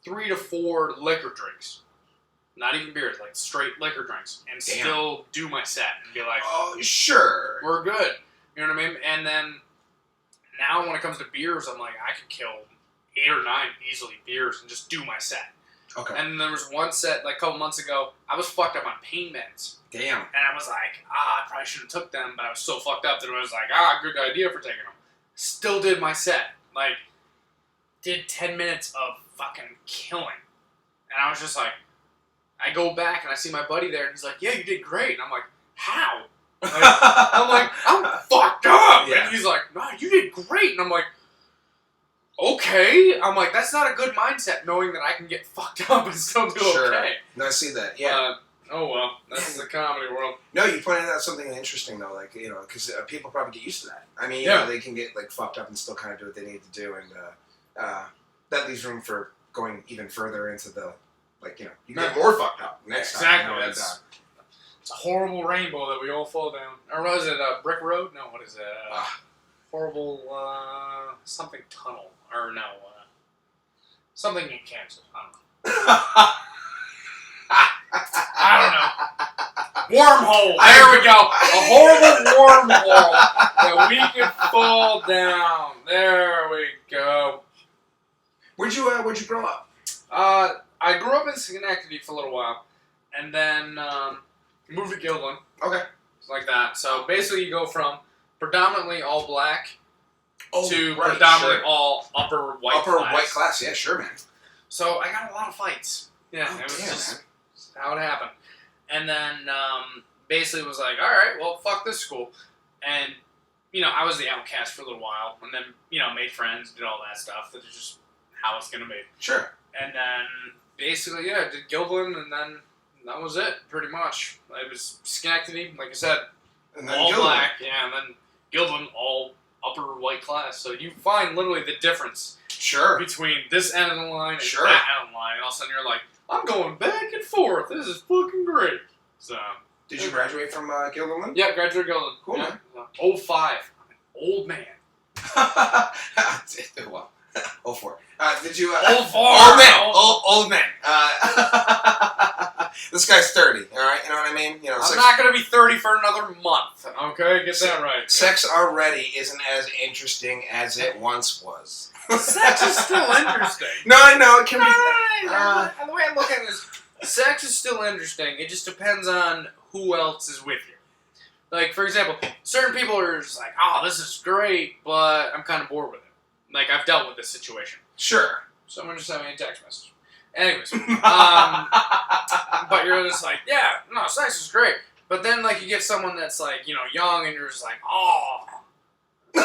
3 to 4 liquor drinks. Not even beers, like, straight liquor drinks. And still do my set and be like, oh, sure. We're good. You know what I mean? And then, now when it comes to beers, I'm like, I could kill 8 or 9 easily beers and just do my set. Okay. And there was one set, like, a couple months ago, I was fucked up on pain meds. Damn. And I was like, I probably should have took them, but I was so fucked up that I was like, good idea for taking them. Still did my set. Like, did 10 minutes of fucking killing. And I was just like, I go back and I see my buddy there, and he's like, yeah, you did great. And I'm like, how? Like, I'm like, I'm fucked up. Yeah. And he's like, no, you did great. And I'm like, okay. I'm like, that's not a good mindset, knowing that I can get fucked up and still do okay. No, I see that. Yeah. Oh well, that's the comedy world. No, you pointed out something interesting though, like because people probably get used to that. I mean, they can get like fucked up and still kind of do what they need to do, and that leaves room for going even further into the you get more fucked up next time. Exactly. It's a horrible rainbow that we all fall down. Or was it a brick road? No, what is it? Horrible something tunnel or no something in Kansas. I don't know. I don't know. Wormhole. There we go. A horrible wormhole that we could fall down. There we go. Where'd you grow up? I grew up in Schenectady for a little while, and then moved to Gildan. Okay. Like that. So basically, you go from predominantly all black to right, predominantly all upper white class. White class. Yeah, sure, man. So I got a lot of fights. Yeah, it was damn, just man. how it happened. And then basically was like, all right, well, fuck this school. And, I was the outcast for a little while. And then, made friends, did all that stuff. That's just how it's going to be. Sure. And then basically, did Gildan, and then that was it, pretty much. It was Schenectady, like I said, And then all Gildan. black. Yeah, and then Gildan, all upper white class. So you find literally the difference. Sure. Between this end of the line and Sure. that end of the line. And all of a sudden you're like, I'm going back and forth. This is fucking great. So. Did you graduate from Gildan? Yeah, graduated Gildan. Cool, yeah. man. 05. I'm an old man. Well, 04. Did you... Old Old man. This guy's 30, all right? You know what I mean? I'm not going to be 30 for another month, okay? Get that right. Sex already isn't as interesting as it once was. Sex is still interesting. No, I know. It can No. The way I look at it is, sex is still interesting. It just depends on who else is with you. Like, for example, certain people are just like, oh, this is great, but I'm kind of bored with it. Like, I've dealt with this situation. Sure. Someone just sent me a text message. Anyways, but you're just like, yeah, no, sex is great. But then, like, you get someone that's, like, young, and you're just like, oh. like,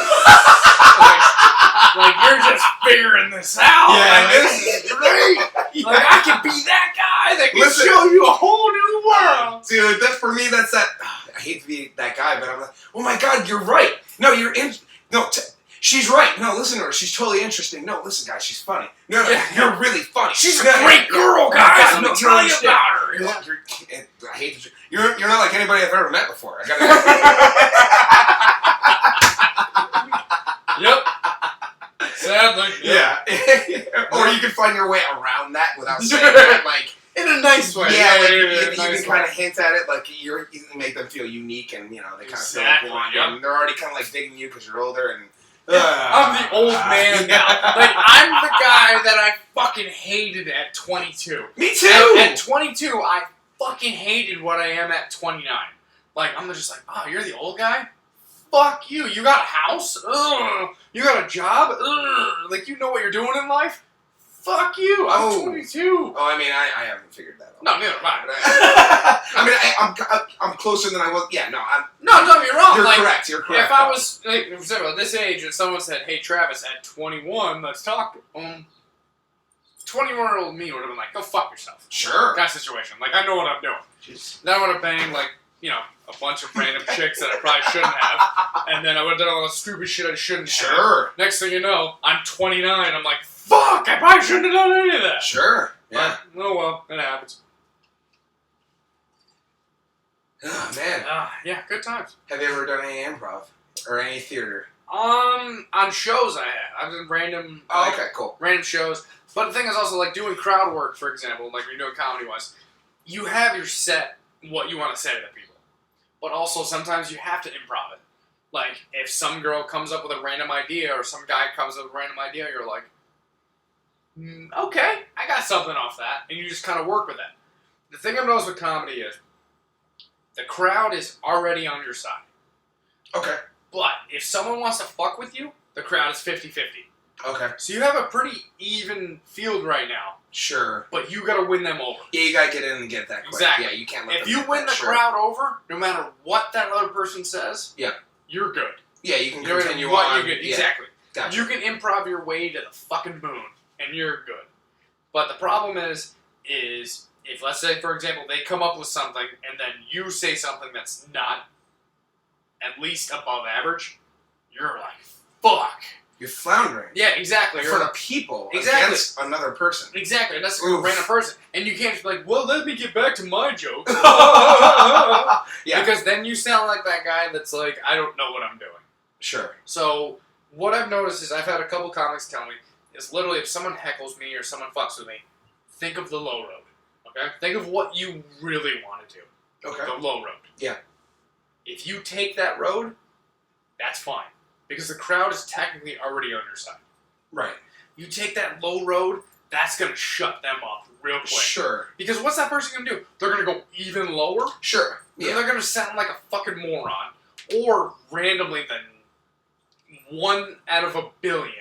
you're just figuring this out. Yeah, like, this is great. Yeah. Like, I can be that guy that can show you a whole new world. Dude, for me, that's that... I hate to be that guy, but I'm like, oh my god, you're right. No, she's right. No, listen to her. She's totally interesting. No, listen, guys, she's funny. No, you're really funny. She's a great girl, guys. Let me tell you about her. I hate to... You're not like anybody I've ever met before. I gotta... Yep. Sadly. Yeah. Or you can find your way around that without saying that, like... In a nice way. Yeah, like, you nice can kind of hint at it, like, you make them feel unique, and, they kind of exactly, feel like, and they're already kind of, like, digging you because you're older, and... I'm the old man now. Like, I'm the guy that I fucking hated at 22. Me too! At 22, I fucking hated what I am at 29. Like, I'm just like, oh, you're the old guy? Fuck you. You got a house? Ugh. You got a job? Ugh. Like, you know what you're doing in life? Fuck you. I'm 22. Oh, I mean, I haven't figured that out. No, neither have I. I mean, I'm closer than I was. Yeah, no, No, don't get me wrong. You're like, correct. You're correct. If I was, like, for example, at this age, and someone said, hey, Travis, at 21, let's talk. 21-year-old me would have been like, go fuck yourself. Sure. That situation. Like, I know what I'm doing. Jeez. Then I would have banged, like, a bunch of random chicks that I probably shouldn't have. And then I would have done all the stupid shit I shouldn't have. Sure. Next thing you know, I'm 29. I'm like, fuck, I probably shouldn't have done any of that. Sure. Yeah. But, oh well, it happens. Oh, man. Yeah, good times. Have you ever done any improv? Or any theater? On shows I have. I've done random... Oh, okay, cool. Random shows. But the thing is also, like, doing crowd work, for example, like when you're doing comedy-wise, you have your set, what you want to say to the people. But also, sometimes you have to improv it. Like, if some girl comes up with a random idea, or some guy comes up with a random idea, you're like, okay, I got something off that. And you just kind of work with that. The thing I've noticed with comedy is, the crowd is already on your side. Okay. But if someone wants to fuck with you, the crowd is 50-50. Okay. So you have a pretty even field right now. Sure. But you got to win them over. Yeah, you gotta get in and get that quick. Exactly. Yeah, you can't let If them you get win that. the crowd over, no matter what that other person says, yeah, you're good. Yeah, you can You know continue what on. you get. Yeah. Exactly. Gotcha. You can improv your way to the fucking moon, and you're good. But the problem is if, let's say, for example, they come up with something, and then you say something that's not at least above average, you're like, fuck. You're floundering. Yeah, exactly. In front of people Exactly. against another person. Exactly, and that's a Oof. random person. And you can't just be like, well, let me get back to my joke. Yeah. Because then you sound like that guy that's like, I don't know what I'm doing. Sure. So, what I've noticed is I've had a couple comics tell me, is literally if someone heckles me or someone fucks with me, think of the low road. Okay? Think of what you really want to do. Okay. The low road. Yeah. If you take that road, that's fine. Because the crowd is technically already on your side. Right. You take that low road, that's going to shut them up real quick. Sure. Because what's that person going to do? They're going to go even lower? Sure. Yeah. They're going to sound like a fucking moron. Or randomly, then 1 out of a billion,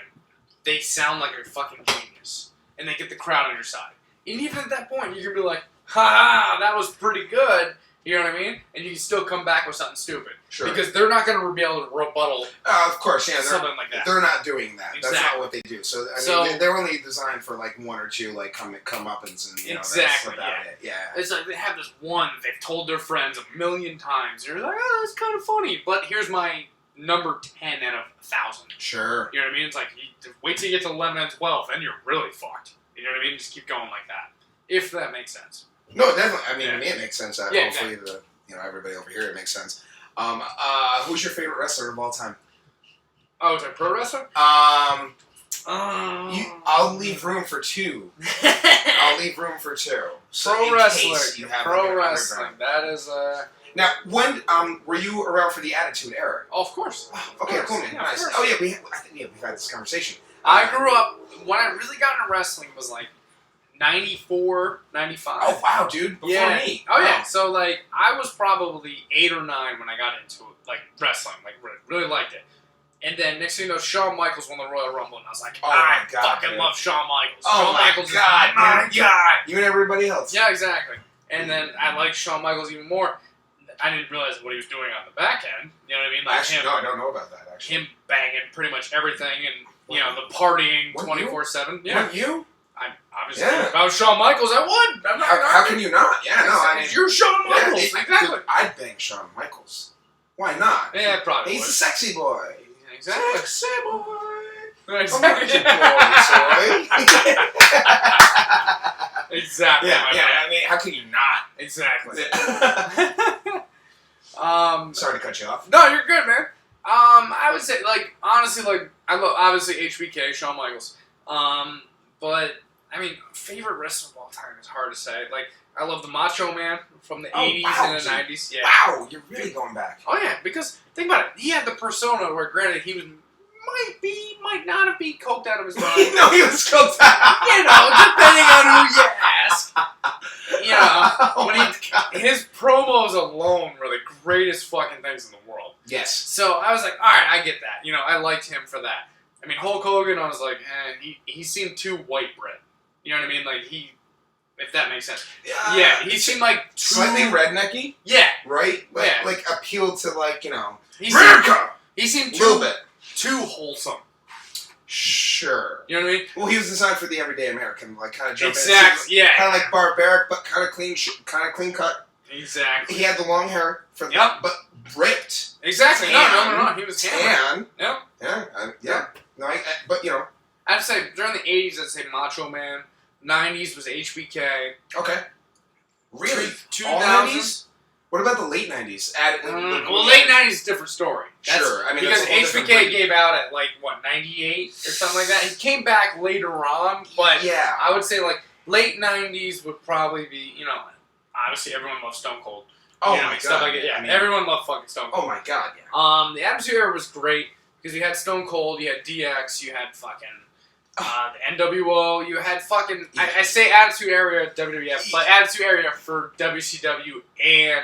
they sound like a fucking genius. And they get the crowd on your side. And even at that point, you can be like, ha, that was pretty good. You know what I mean? And you can still come back with something stupid. Sure. Because they're not going to be able to rebuttal Of course, yeah. something like that. They're not doing that. Exactly. That's not what they do. So, I mean, they're only designed for like 1 or 2 like come uppins and you know, Exactly, that's about it. Yeah. It's like they have this one they've told their friends 1,000,000 times. You're like, oh, that's kind of funny. But here's my number 10 out of 1,000. Sure. You know what I mean? It's like, wait till you get to 11 and 12, then you're really fucked. You know what I mean? Just keep going like that. If that makes sense. No, definitely. I mean, Yeah. to me it makes sense. Yeah, Hopefully to everybody over here it makes sense. Who's your favorite wrestler of all time? Oh, is it a pro wrestler? I'll leave room for 2. I'll leave room for 2. So Pro in wrestler. case you have Pro like, an wrestling. underground. That is Now, when were you around for the Attitude Era? oh, of course. Okay, Of course. cool, man. Yeah, of Nice. course. Oh yeah, we've had this conversation. I grew up, when I really got into wrestling was like 94, 95. Oh wow, dude! Before me. Oh Wow. yeah. So like, I was probably 8 or 9 when I got into it, like wrestling, like really liked it. And then next thing you know, Shawn Michaels won the Royal Rumble, and I was like, Oh I my God, fucking dude. love Shawn Michaels. Oh Shawn my Michaels God, is my dude. guy. You and everybody else. Yeah, exactly. And then I liked Shawn Michaels even more. I didn't realize what he was doing on the back end. You know what I mean? Like Actually, him, no, I don't know about that. Actually, him banging pretty much everything, and you know the partying Weren't you? 24/7. Yeah. Weren't you? I obviously, Yeah. if I was Shawn Michaels, I would. I'm not How can you not? Yeah, no, I mean, you're Shawn Michaels, yeah, exactly. I'd bang Shawn Michaels. Why not? Yeah, probably. He's would. a sexy boy. Exactly. Sexy boy. Exactly. Exactly. Yeah, my yeah. man. I mean, how can you not? Exactly. Sorry to cut you off. No, you're good, man. I would say, like, honestly, like, I love, obviously, HBK, Shawn Michaels. But, I mean, favorite wrestler of all time is hard to say. Like, I love the Macho Man from the 80s and the 90s. Yeah. Wow, you're really going back. Oh, yeah, because, think about it. He had the persona where, granted, he was, might not have been coked out of his mind. No, he was coked out. You know, depending on who you ask. You know, Oh when my God. his promos alone were the greatest fucking things in the world. Yes. So I was like, all right, I get that. You know, I liked him for that. I mean, Hulk Hogan, I was like, he seemed too white bread. You know what I mean? Like, if that makes sense. Yeah, he seemed like too... Slightly rednecky, Yeah. right? Like, Yeah. like appealed to like, you know, He seemed, America! he seemed A little bit. too wholesome. Sure. You know what I mean? Well, he was designed for the everyday American, like kind of jump Exactly, yeah. Kind of like barbaric, but kind of clean cut. Exactly. He had the long hair for the, Yep. but ripped. Exactly. Tan. No. He was hammered. And Yep. yeah. No, but you know, I'd say during the 80s, I'd say Macho Man. 90s was HBK. okay. Really? 2000s? All 90s? What about the late 90s? Well, late 90s, different story. Sure, I mean, because that's a whole different HBK breed. gave out at like what 98 or something like that. He came back later on, but Yeah. I would say like late 90s would probably be, you know, obviously everyone loves Stone Cold. Oh you know, my stuff God. like it. Yeah, I mean, everyone loved fucking Stone Cold. oh my God, yeah. The Attitude Era was great because you had Stone Cold, you had DX, you had fucking the NWO, you had fucking I say Attitude Era WWF, but Attitude Era for WCW and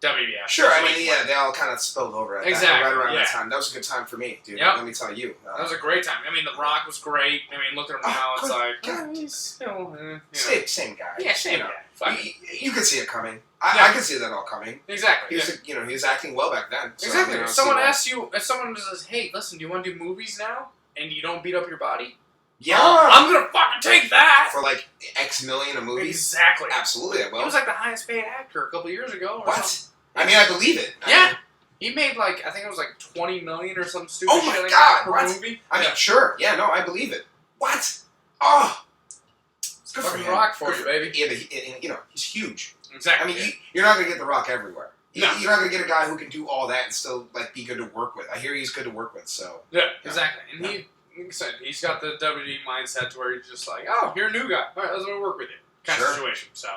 WBF. Sure, I mean, yeah, they all kind of spilled over at Exactly, right around yeah. that time. That was a good time for me, dude. Yep. Let me tell you. That was a great time. I mean, The Rock was great. I mean, look at him now. It's good like, God. he's still, you know. Same guy. Yeah, same you know. guy. Fuck. You could see it coming. Yeah. I could see that all coming. Exactly. He was acting well back then. So, Exactly. I mean, I If don't someone see why- asks you, if someone says, "Hey, listen, do you want to do movies now?" and you don't beat up your body, Yeah. I'm gonna fucking take that. For like X million a movie. Exactly. Absolutely, I will. He was like the highest paid actor a couple years ago. Or What? something. I mean, I believe it. Yeah. He made like, I think it was like $20 million or some stupid Oh my shit like God, that per what? movie. I mean, sure. Yeah, no, I believe it. What? Oh. It's good for Fucking him. Rock for Good you, baby. Yeah, but, you know, he's huge. I Exactly. mean, you're not going to get The Rock everywhere. No. You're not going to get a guy who can do all that and still like be good to work with. I hear he's good to work with, so. Yeah, exactly. And he, like I said, he's got the WWE mindset to where he's just like, oh, you're a new guy. All right, let's go work with you. Kind of situation. So,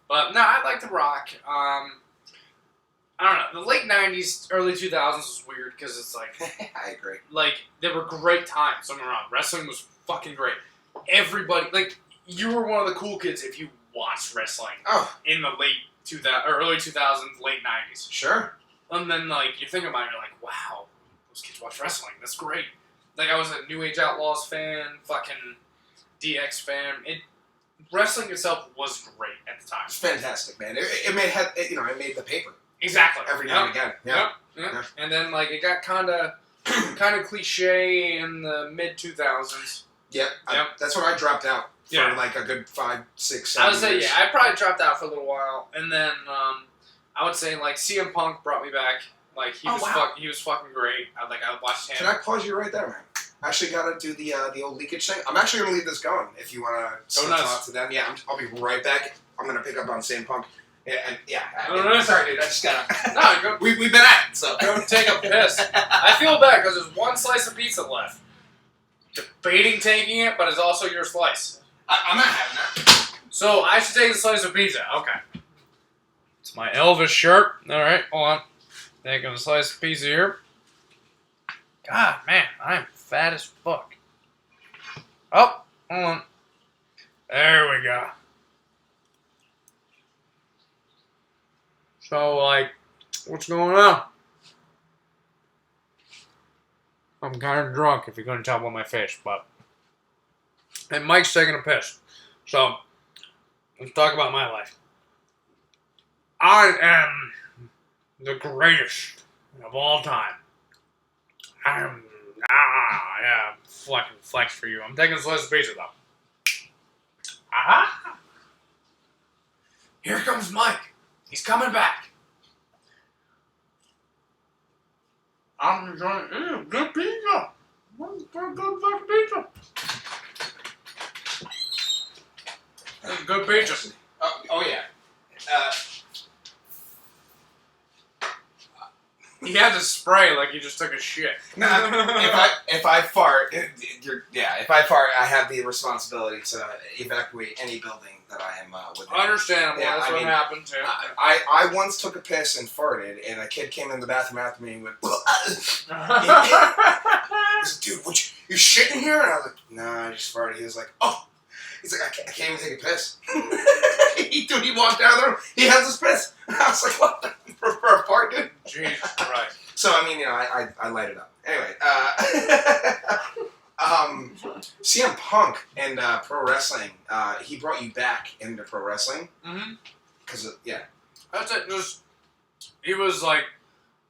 but no, I like The Rock. I don't know. The late '90s, early 2000s was weird because it's like, I agree. like they were great times. Don't get me wrong. Wrestling was fucking great. Everybody, like, you were one of the cool kids if you watched wrestling Oh, in the late 2000 or early 2000s, late '90s. sure. And then, like, you think about it, you're like, wow, those kids watch wrestling. That's great. Like, I was a New Age Outlaws fan, fucking DX fan. Wrestling itself was great at the time. It's fantastic, man. It made the paper Exactly. every now and again. Yeah. Yep. And then, like, it got kind of cliche in the mid 2000s. Yep. Yep. That's when I dropped out for Yeah. like a good 5, 6, I 7 would say, years. yeah, I probably dropped out for a little while, and then I would say like CM Punk brought me back. Like he was he was fucking great. I watched him. Can I pause you right there, man? I actually got to do the old leakage thing. I'm actually going to leave this going if you want to talk to them. Yeah, I'll be right back. I'm going to pick up on CM Punk. Yeah, sorry, dude. I just got to... No, go, We've been at it, so... go take a piss. I feel bad because there's one slice of pizza left. Debating taking it, but it's also your slice. I'm not having that. So I should take the slice of pizza. Okay. It's my Elvis shirt. All right, hold on. Taking a slice of pizza here. God, man, I'm fat as fuck. Oh, hold on. There we go. So, like, what's going on? I'm kind of drunk, if you're going to tell by my face, but... And Mike's taking a piss. So, let's talk about my life. I am the greatest of all time. Yeah, fucking flex for you. I'm taking a slice of pizza, though. Aha! Here comes Mike. He's coming back. I'm enjoying good pizza. Good fucking pizza. Good pizza. Oh yeah. He had to spray like he just took a shit. No, if I fart, if I fart, I have the responsibility to evacuate any building that I am within. Understandable. Yeah, That's what happened too. I once took a piss and farted, and a kid came in the bathroom after me and went, he said, dude, you shitting here? And I was like, nah, I just farted. He was like, oh. He's like, I can't even take a piss. He walked out of the room. He has his piss. I was like, what? For a fart, dude? Jesus Christ. So, I mean, you know, I light it up. Anyway, CM Punk and pro wrestling, he brought you back into pro wrestling. Mm-hmm. Because, yeah. That's it. He was like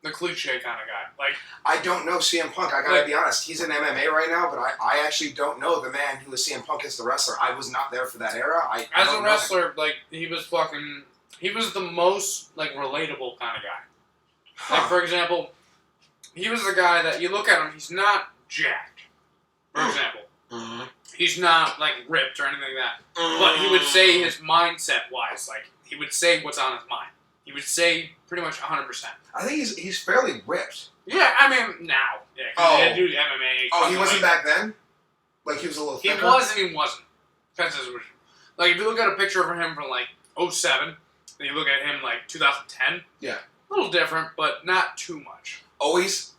the cliche kind of guy. Like, I don't know CM Punk. I gotta be honest. He's in MMA right now, but I actually don't know the man who was CM Punk as the wrestler. I was not there for that era. As a wrestler, like, he was the most, like, relatable kind of guy. Huh. Like, for example, he was the guy that you look at him, he's not jacked. For example. Mm-hmm. He's not, like, ripped or anything like that. But he would say his mindset-wise, like, he would say what's on his mind. He would say pretty much 100%. I think he's fairly ripped. Yeah, I mean, now. Yeah, because he had to do MMA. Oh, he wasn't back then? Like, he was a little thicker? He was and he wasn't. Depends on his original. Like, if you look at a picture of him from, like, 07, and you look at him, like, 2010. Yeah. A little different, but not too much. Always,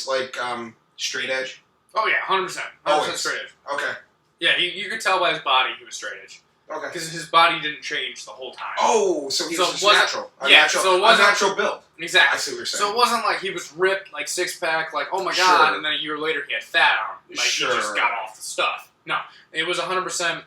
like, straight edge? Oh, yeah, 100%. 100% Always. straight edge. Okay. Yeah, you could tell by his body he was straight edge. Okay. Because his body didn't change the whole time. Oh, so he was just natural. So it wasn't a natural build. Exactly. I see what you're saying. So it wasn't like he was ripped, like six-pack, like, oh my god, and then a year later he had fat on him. Like, he just got off the stuff. No. It was 100%,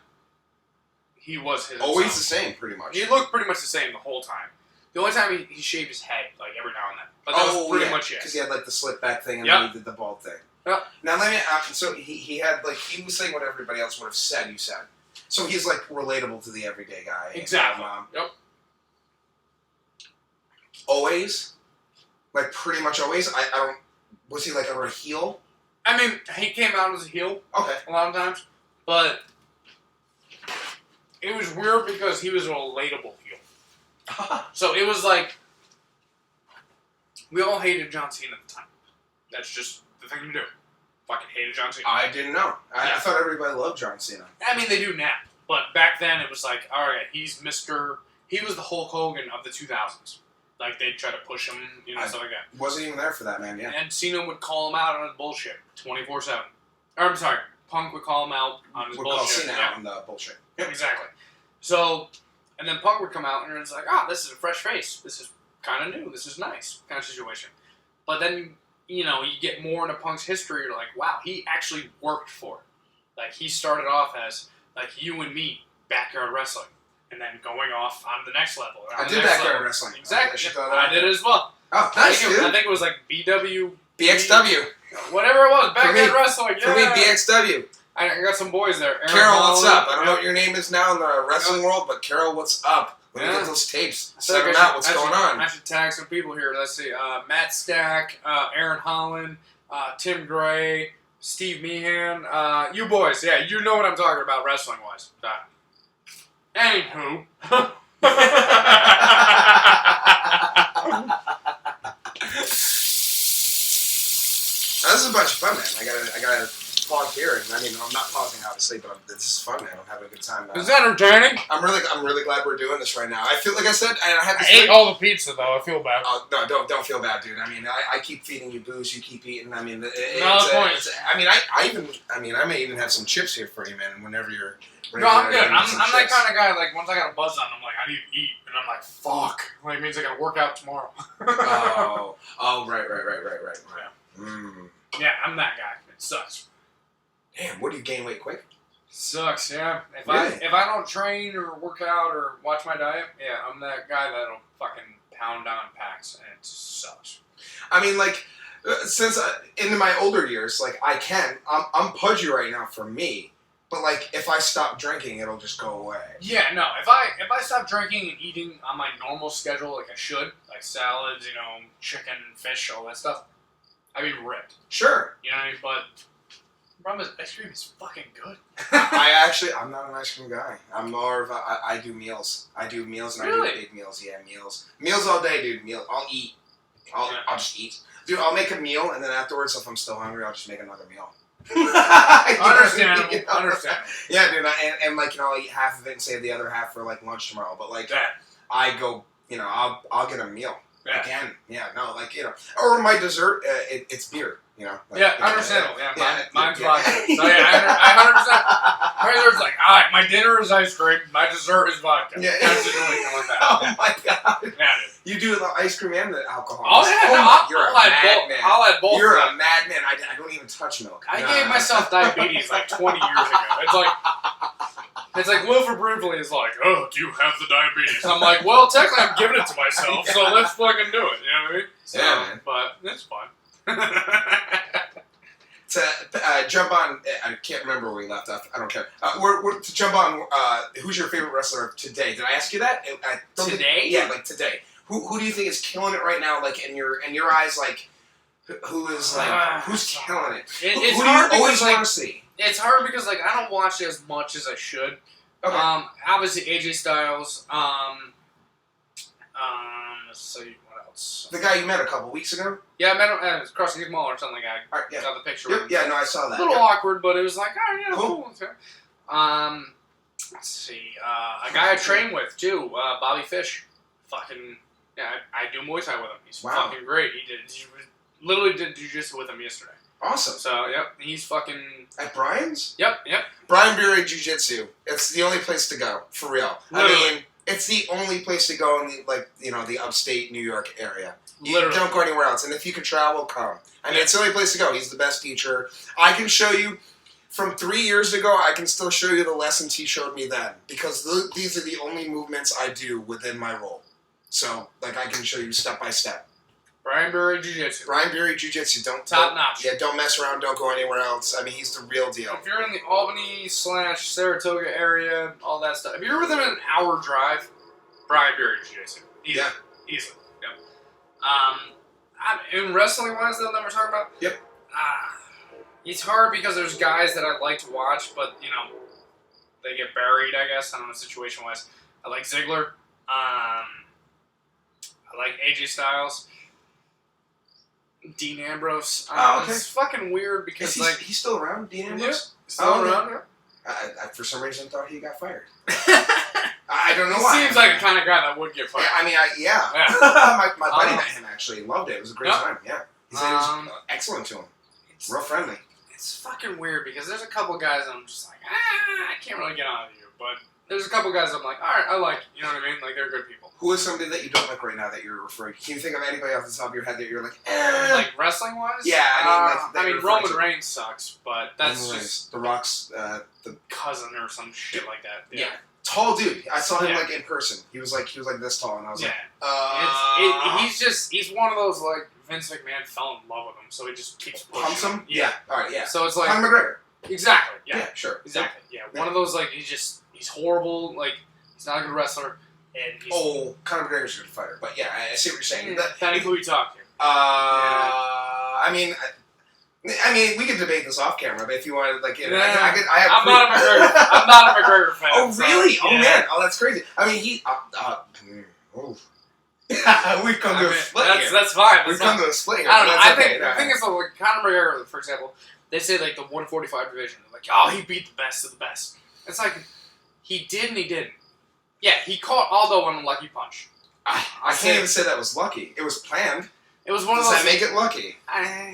he was his Always himself. the same, pretty much. He looked pretty much the same the whole time. The only time he shaved his head, like, every now and then. But that was pretty much it. Because he had, like, the slit back thing and then he did the bald thing. Yep. Now, let me ask, so he had, like, he was saying what everybody else would have said, you said. So he's, like, relatable to the everyday guy. Exactly. Yep. Always? Like, pretty much always? I don't... Was he, like, ever a heel? I mean, he came out as a heel. Okay. A lot of times. But it was weird because he was a relatable heel. So it was like... We all hated John Cena at the time. That's just the thing to do. Fucking hated John Cena. I didn't know. I thought everybody loved John Cena. I mean, they do now. But back then, it was like, alright, he's Mr... He was the Hulk Hogan of the 2000s. Like, they'd try to push him, you know, stuff like that. Wasn't even there for that, man, yeah. And Cena would call him out on his bullshit 24/7. Or, I'm sorry, Punk would call him out on his bullshit. Would call Cena out on the bullshit. Yep, exactly. So, and then Punk would come out and it's like, this is a fresh face. This is kind of new. This is nice kind of situation. But then, you know, you get more into Punk's history, you're like, wow, he actually worked for it. Like, he started off as, like, you and me, backyard wrestling. And then going off on the next level. I did backyard wrestling. Exactly. I did it as well. Oh, nice, dude. I think it was like BW... BXW. Whatever it was. Backyard wrestling. Yeah. For me, BXW. I got some boys there. Carol, what's up? I don't know what your name is now in the wrestling world, but Carol, what's up? When you get those tapes, send them out. What's going on? I should tag some people here. Let's see. Matt Stack, Aaron Holland, Tim Gray, Steve Meehan. You boys. Yeah, you know what I'm talking about wrestling-wise. Anywho. This is a bunch of fun, man. I gotta pause here, and I mean, I'm not pausing obviously, but this is fun, man. I'm having a good time. It's entertaining. I'm really glad we're doing this right now. I feel like I said, I ate all the pizza though. I feel bad. Oh no, don't feel bad, dude. I mean, I keep feeding you booze, you keep eating. I mean, I may even have some chips here for you, man. Whenever you're ready. No, I'm good. I'm that kind of guy. Like once I got a buzz on, I'm like, I need to eat, and I'm like, fuck. Like it means I gotta work out tomorrow. Right. Yeah. Yeah, I'm that guy. It sucks. Damn, what do you gain weight quick? Sucks, yeah. If Really? I don't train or work out or watch my diet, yeah, I'm that guy that'll fucking pound down packs, and it just sucks. I mean, like, since into my older years, like I'm pudgy right now for me, but like if I stop drinking, it'll just go away. Yeah, no. If I stop drinking and eating on my normal schedule, like I should, like salads, you know, chicken, fish, all that stuff, I'd be ripped. Sure. You know what I mean? But the problem is, ice cream is fucking good. I'm not an ice cream guy. I'm more of I do meals. I do meals and Really? I do big meals. Yeah, meals. Meals all day, dude. I'll eat. I'll just eat. Dude, I'll make a meal and then afterwards, if I'm still hungry, I'll just make another meal. Understandable. Understandable. Yeah, dude. And like, you know, I'll eat half of it and save the other half for like lunch tomorrow. But like, I go, you know, I'll get a meal. Yeah. Again, yeah, no, like, you know, or my dessert, it's beer, you know. Like, yeah, understandable. Yeah, mine's vodka. So yeah, I 100%. My dessert's like, all right, my dinner is ice cream, my dessert is vodka. Yeah. That's the only thing like that. Oh my god. Yeah, you do the ice cream and the alcohol. I'll add both. You're a madman. I don't even touch milk. I gave myself diabetes like 20 years ago. It's like Wilford Brimley is like, oh, do you have the diabetes? I'm like, well, technically I'm giving it to myself, so let's fucking do it. You know what I mean? So, yeah, man. But it's fun. To jump on, I can't remember where we left off. I don't care. To jump on, who's your favorite wrestler of today? Did I ask you that? Today? Yeah, like today. Who do you think is killing it right now? Like in your eyes, like who is like who's killing it? It's who hard do you always because, want to see? It's hard because like I don't watch it as much as I should. Okay. Obviously AJ Styles. Let's see what else. The guy you met a couple weeks ago. Yeah, I met him at Crossing Mall or something like that. All right, yeah. Got the picture. Yep, yeah, no, I saw that. A little awkward, but it was like, oh yeah, cool. Let's see. A guy I train with too, Bobby Fish. Fucking yeah, I do Muay Thai with him. He's fucking great. He literally did jiu-jitsu with him yesterday. Awesome. So, yep, he's fucking... At Brian's? Yep. Brian Bury Jiu-Jitsu. It's the only place to go, for real. Literally. I mean, it's the only place to go in the upstate New York area. You Literally. don't go anywhere else. And if you can travel, come. I mean, it's the only place to go. He's the best teacher. I can show you, from 3 years ago, I can still show you the lessons he showed me then. Because these are the only movements I do within my role. So, I can show you step by step. Brian Bury Jiu-Jitsu. Brian Bury Jiu-Jitsu. Top notch. Yeah, don't mess around. Don't go anywhere else. I mean, he's the real deal. If you're in the Albany/Saratoga area, all that stuff. If you're within an hour drive, Brian Bury Jiu-Jitsu. Easily. Yep. In wrestling wise, though, that we're talking about. Yep. It's hard because there's guys that I like to watch, but they get buried. I guess I don't know situation wise. I like Ziggler. I like AJ Styles. Dean Ambrose. Okay. It's fucking weird because he's still around, Dean Ambrose? Yeah, still around. I for some reason thought he got fired. I don't know why. He seems like the kind of guy that would get fired. Yeah, my buddy met him actually. Loved it. It was a great time. Yeah, he said it was excellent to him. Real friendly. It's fucking weird because there's a couple guys I'm just like, I can't really get on with you, but there's a couple guys I'm like, all right, I like, you know what I mean? Like, they're good people. Who is somebody that you don't like right now that you're referring to? Can you think of anybody off the top of your head that you're like, Like, wrestling-wise? Yeah, I mean, Roman Reigns sucks, but that's just... The Rock's, the cousin or some shit like that. Yeah. Tall dude. I saw him, in person. He was like this tall, and I was he's one of those, Vince McMahon fell in love with him, so he just keeps pushing pumps him? Yeah. Alright, yeah. So it's like... Conor McGregor. Exactly, yeah. Yeah, sure. Exactly, yeah. One of those, he's horrible, he's not a good wrestler, and he's... Conor McGregor's a good fighter, but yeah, I see what you're saying. Depending who you talk to. I mean, we could debate this off camera, but if you wanted, I'm not a McGregor fan. Oh, really? So, oh, man. Oh, that's crazy. I mean, we've come to a split here. That's fine. We've come to a split here. I don't know. I think the thing is, Conor McGregor, for example, they say, the 145 division. They're like, oh, he beat the best of the best. It's like, he did and he didn't. Yeah, he caught Aldo on a lucky punch. I can't even say that was lucky. It was planned. It was one of those... those... Does that make it lucky?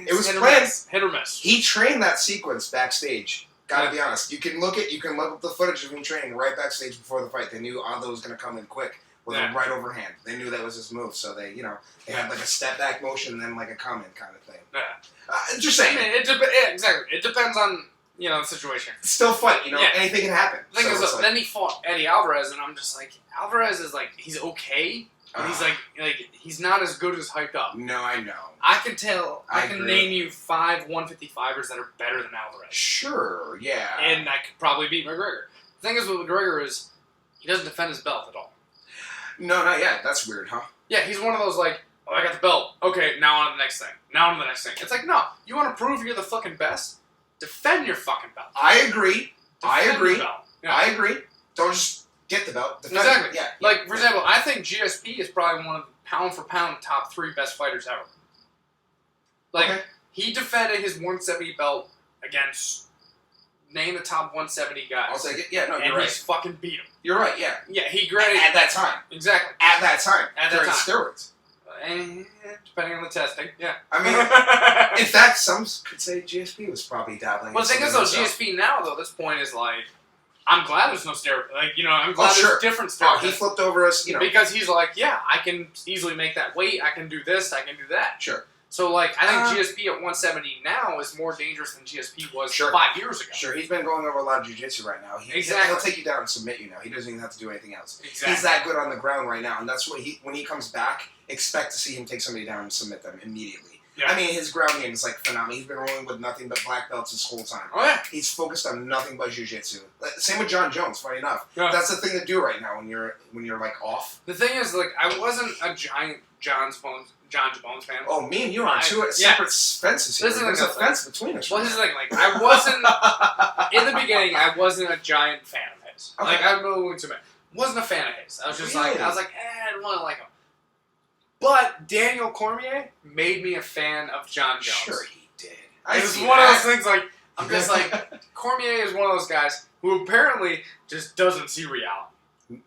It was planned. Hit or miss. He trained that sequence backstage. Gotta be honest. You can look up the footage of him training right backstage before the fight. They knew Aldo was going to come in quick with a right overhand. They knew that was his move, so they had a step back motion and then a come in kind of thing. Yeah. Just saying. I mean, exactly. It depends on, the situation. It's still fight, anything can happen. The thing is, then he fought Eddie Alvarez, and I'm just like, Alvarez is he's okay, but he's he's not as good as hyped up. No, I know. I can name you 5 155ers that are better than Alvarez. Sure, yeah. And I could probably beat McGregor. The thing is with McGregor is, he doesn't defend his belt at all. No, not yet. That's weird, huh? Yeah, he's one of those I got the belt. Okay, now on to the next thing. Now on to the next thing. It's like, no, you want to prove you're the fucking best? Defend your fucking belt. I agree. Defend the belt. Yeah. I agree. Don't just get the belt. Defend exactly. it. Yeah. For example, I think GSP is probably one of the pound for pound top 3 best fighters ever. He defended his 170 belt against name the top 170 guys. I'll take it. Yeah, no, you're right. And he's fucking beat him. You're right. Yeah. Yeah, he graded at that time. Exactly. At that time. At that time. Steroids. And depending on the testing, yeah. I mean, in fact, some could say GSP was probably dabbling. Well, the thing is, though, GSP now, though, this point is I'm glad there's no steroid. I'm glad there's different steroids. He flipped over us, Because he's yeah, I can easily make that weight. I can do this. I can do that. Sure. So, I think GSP at 170 now is more dangerous than GSP was 5 years ago. Sure, he's been going over a lot of jiu-jitsu right now. He'll take you down and submit you now. He doesn't even have to do anything else. Exactly. He's that good on the ground right now, and that's what when he comes back, expect to see him take somebody down and submit them immediately. Yeah. I mean, his ground game is phenomenal. He's been rolling with nothing but black belts this whole time. Oh, yeah. He's focused on nothing but jiu-jitsu. Same with John Jones, funny enough. Yeah. That's the thing to do right now when you're off. The thing is, I wasn't a giant John Bones fan. Oh, me and you are on two separate fences here. There's a fence between us. Well, this is the thing. I wasn't in the beginning. I wasn't a giant fan of his. Okay. I'm willing to admit, wasn't a fan of his. I was just I didn't want to like him. But Daniel Cormier made me a fan of John Jones. Sure, he did. It was one of those things. I'm just Cormier is one of those guys who apparently just doesn't see reality.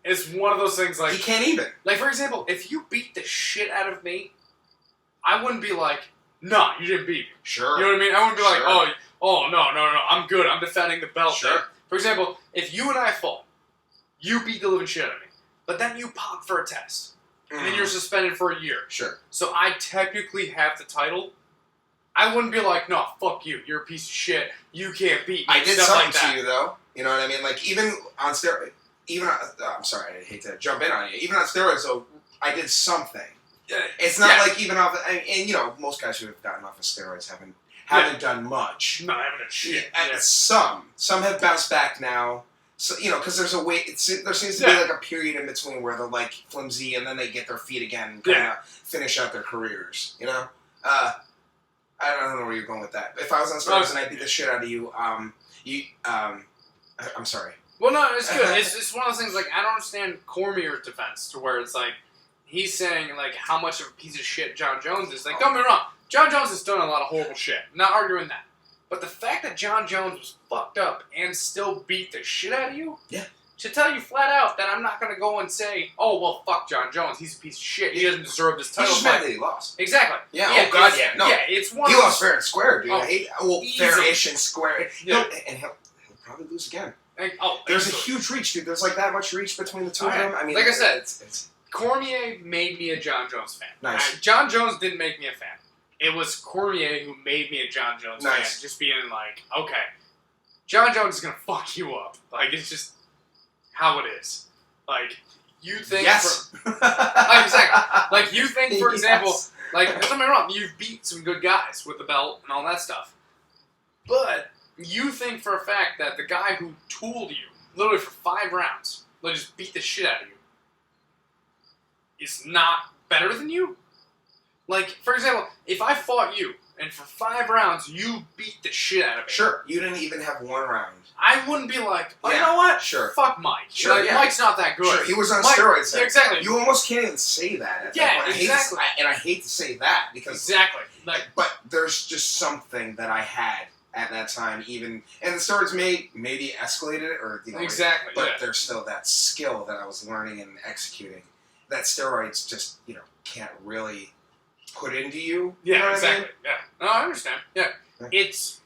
It's one of those things he can't even. For example, if you beat the shit out of me, I wouldn't be no, you didn't beat me. Sure. You know what I mean? I wouldn't be like, Sure. oh, no, I'm good. I'm defending the belt. Sure. There. For example, if you and I fought, you beat the living shit out of me, but then you pop for a test, and then you're suspended for a year. Sure. So I technically have the title. I wouldn't be like, no, fuck you. You're a piece of shit. You can't beat me. I did stuff something like that. to you, though. You know what I mean? Like, even on steroids, I'm sorry, I hate to jump in on you. Even on steroids, so I did something. It's not like even off, and you know, most guys who have gotten off of steroids haven't done much. No, I haven't done shit. Yeah. Some have bounced back now. So, you know, because there's a way, there seems to be like a period in between where they're like flimsy and then they get their feet again and kind of finish out their careers, you know? I don't know where you're going with that. If I was on steroids and I beat the shit out of you, I'm sorry. Well, no, it's good. It's one of those things, like, I don't understand Cormier's defense to where it's like, he's saying, like, how much of a piece of shit John Jones is. Like, don't get me wrong, John Jones has done a lot of horrible shit. Not arguing that. But the fact that John Jones was fucked up and still beat the shit out of you should tell you flat out that I'm not going to go and say, oh, well, fuck John Jones. He's a piece of shit. He doesn't deserve this title. He's just mad that he lost. Exactly. Yeah, oh, God, yeah. No. Yeah, it's one He of lost fair and square, dude. Fair-ish and square. Yeah. And he'll probably lose again. There's a huge reach, dude. There's like that much reach between the two of them. I mean, like I said, it's Cormier made me a John Jones fan. Nice. John Jones didn't make me a fan. It was Cormier who made me a John Jones fan. Just being like, okay, John Jones is going to fuck you up. Like, it's just how it is. Like, you think... Yes. Like, exactly. Like, you think, for example, like, don't get me wrong, you've beat some good guys with the belt and all that stuff. But you think for a fact that the guy who tooled you, literally for 5 rounds, like, just beat the shit out of you, is not better than you? Like, for example, if I fought you, and for 5 rounds, you beat the shit out of me. Sure, you didn't even have 1 round. I wouldn't be like, oh, you know what? Sure. Fuck Mike. Sure, like, Mike's not that good. Sure, he was on steroids. Yeah, exactly. You almost can't even say that at that point. Exactly. I hate to say that because... Exactly. Like, but there's just something that I had at that time, even... And the steroids maybe escalated it, or... You know, exactly, but there's still that skill that I was learning and executing that steroids just, you know, can't really put into you. Yeah, you know exactly. I mean? Yeah. No, I understand. Yeah. It's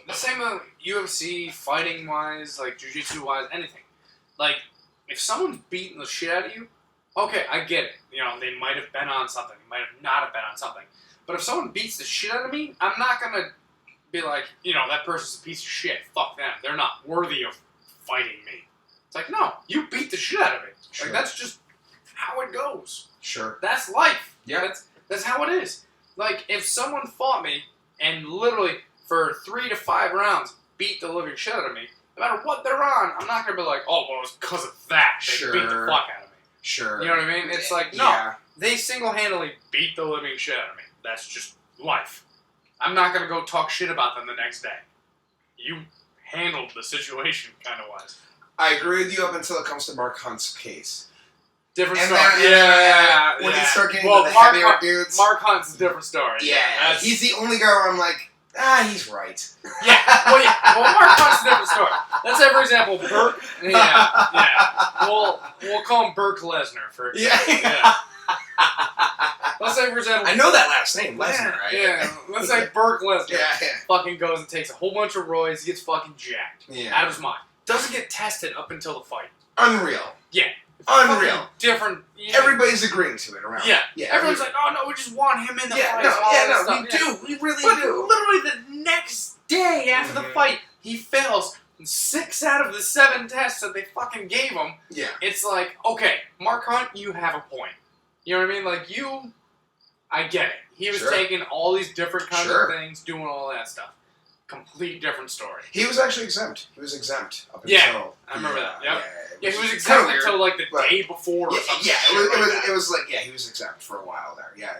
the same with UFC, fighting-wise, like, jiu-jitsu-wise, anything. Like, if someone's beating the shit out of you, okay, I get it. You know, they might have been on something. They might have not have been on something. But if someone beats the shit out of me, I'm not going to be like, you know, that person's a piece of shit. Fuck them. They're not worthy of fighting me. It's like, no, you beat the shit out of me. Sure. Like, that's just how it goes. Sure. That's life. Yeah. That's how it is. Like, if someone fought me and literally for 3 to 5 rounds beat the living shit out of me, no matter what they're on, I'm not going to be like, oh, well, it was because of that they beat the fuck out of me. Sure. You know what I mean? It's like, no, they single-handedly beat the living shit out of me. That's just life. I'm not going to go talk shit about them the next day. You handled the situation kind of wise. I agree with you up until it comes to Mark Hunt's case. Different and story. When you start getting to the heavier dudes. Mark Hunt's a different story. Yeah. He's the only guy where I'm like, he's right. Yeah. Well, Mark Hunt's a different story. Let's say, for example, Burke. Yeah. We'll call him Burke Lesnar, for example. Yeah. Let's say, for example... I know that last name, Lesnar, right? Yeah. Let's say Burke Lesnar yeah. fucking goes and takes a whole bunch of roids, he gets fucking jacked. Yeah. Out of his mind. Doesn't get tested up until the fight. Unreal. Yeah. Unreal. Different. Yeah. Everybody's agreeing to it around. Yeah. Everyone's like, oh no, we just want him in the fight. We do. We really do. Literally the next day after the fight, he fails 6 out of the 7 tests that they fucking gave him. Yeah. It's like, okay, Mark Hunt, you have a point. You know what I mean? Like, I get it. He was taking all these different kinds of things, doing all that stuff. Complete different story. He was actually exempt. He was exempt up until... I remember that. Yep. Yeah, he was exempt until like the day before or something. Yeah, it was like, he was exempt for a while there. Yeah.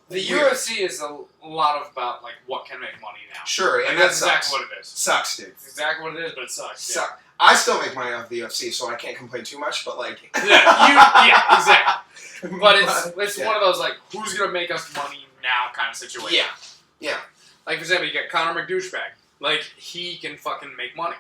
The UFC is a lot about, like, what can make money now. Sure, and that's exactly what it is. Sucks, dude. It's exactly what it is, but it sucks. Yeah. I still make money off the UFC, so I can't complain too much, but like... yeah, exactly. But it's one of those, like, who's going to make us money now kind of situation. Yeah. Like, for example, you got Conor McDouchebag. Like, he can fucking make money.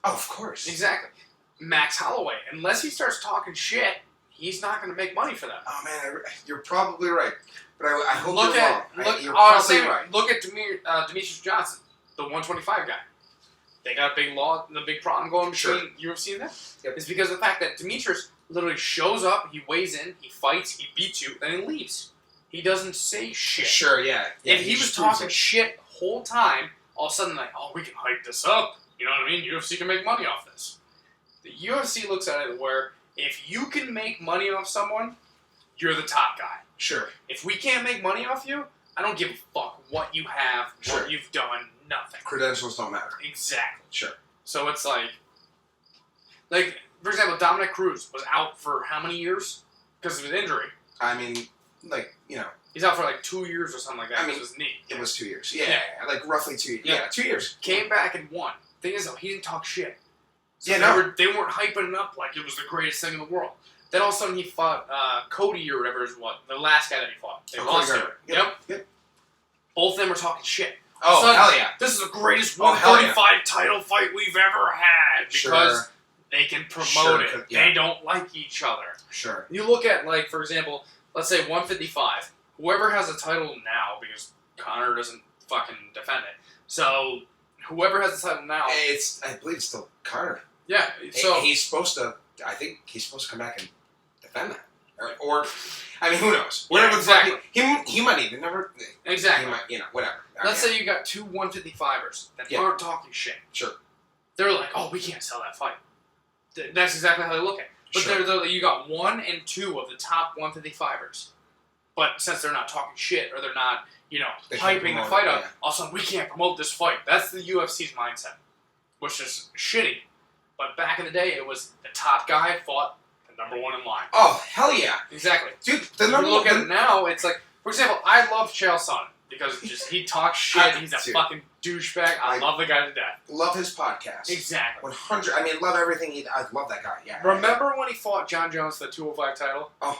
Oh, of course. Exactly. Max Holloway, unless he starts talking shit, he's not going to make money for them. Oh, man, you're probably right. But I hope Look you're at wrong. You're probably right. look at Demetrius Johnson, the 125 guy. They got the big problem going between UFC and them. Yep. It's because of the fact that Demetrius literally shows up, he weighs in, he fights, he beats you, then he leaves. He doesn't say shit. Sure, yeah. If he was talking shit the whole time, all of a sudden like, oh, we can hype this up. You know what I mean? UFC can make money off this. The UFC looks at it where if you can make money off someone, you're the top guy. Sure. If we can't make money off you, I don't give a fuck what you have, what you've done, nothing. Credentials don't matter. Exactly. Sure. So it's like, for example, Dominic Cruz was out for how many years? Because of his injury. I mean, like, you know. He's out for like 2 years or something like that. I mean, with his knee. It was 2 years. Yeah, like roughly 2 years. Yeah, 2 years. Came back and won. Thing is, though, he didn't talk shit. So they weren't hyping it up like it was the greatest thing in the world. Then all of a sudden he fought Cody or whatever is what the last guy that he fought. They lost him. Yep. Both of them were talking shit. Oh, sudden, hell yeah. This is the greatest 135 title fight we've ever had because they can promote it. They don't like each other. Sure. You look at, like, for example, let's say 155. Whoever has a title now, because Conor doesn't fucking defend it. So, whoever has the title now... I believe it's still Conor. Yeah, so... He's supposed to... I think he's supposed to come back and defend that. Or I mean, who knows? Whatever exactly. He might even never... Exactly. He might, whatever. Let's say you got two 155ers that aren't talking shit. Sure. They're like, oh, we can't sell that fight. That's exactly how they look at it. But they're you got 1 and 2 of the top 155ers. But since they're not talking shit or they're not, hyping the fight up, all of a sudden we can't promote this fight. That's the UFC's mindset, which is shitty. But back in the day, it was the top guy fought the number one in line. Oh, hell yeah. Exactly. Dude, the number one... Look at it now, it's like, for example, I love Chael Sonnen because he talks shit, he's a fucking douchebag. I love the guy to death. Love his podcast. Exactly. 100. I mean, love everything I love that guy, yeah. Remember when he fought John Jones for the 205 title? Oh.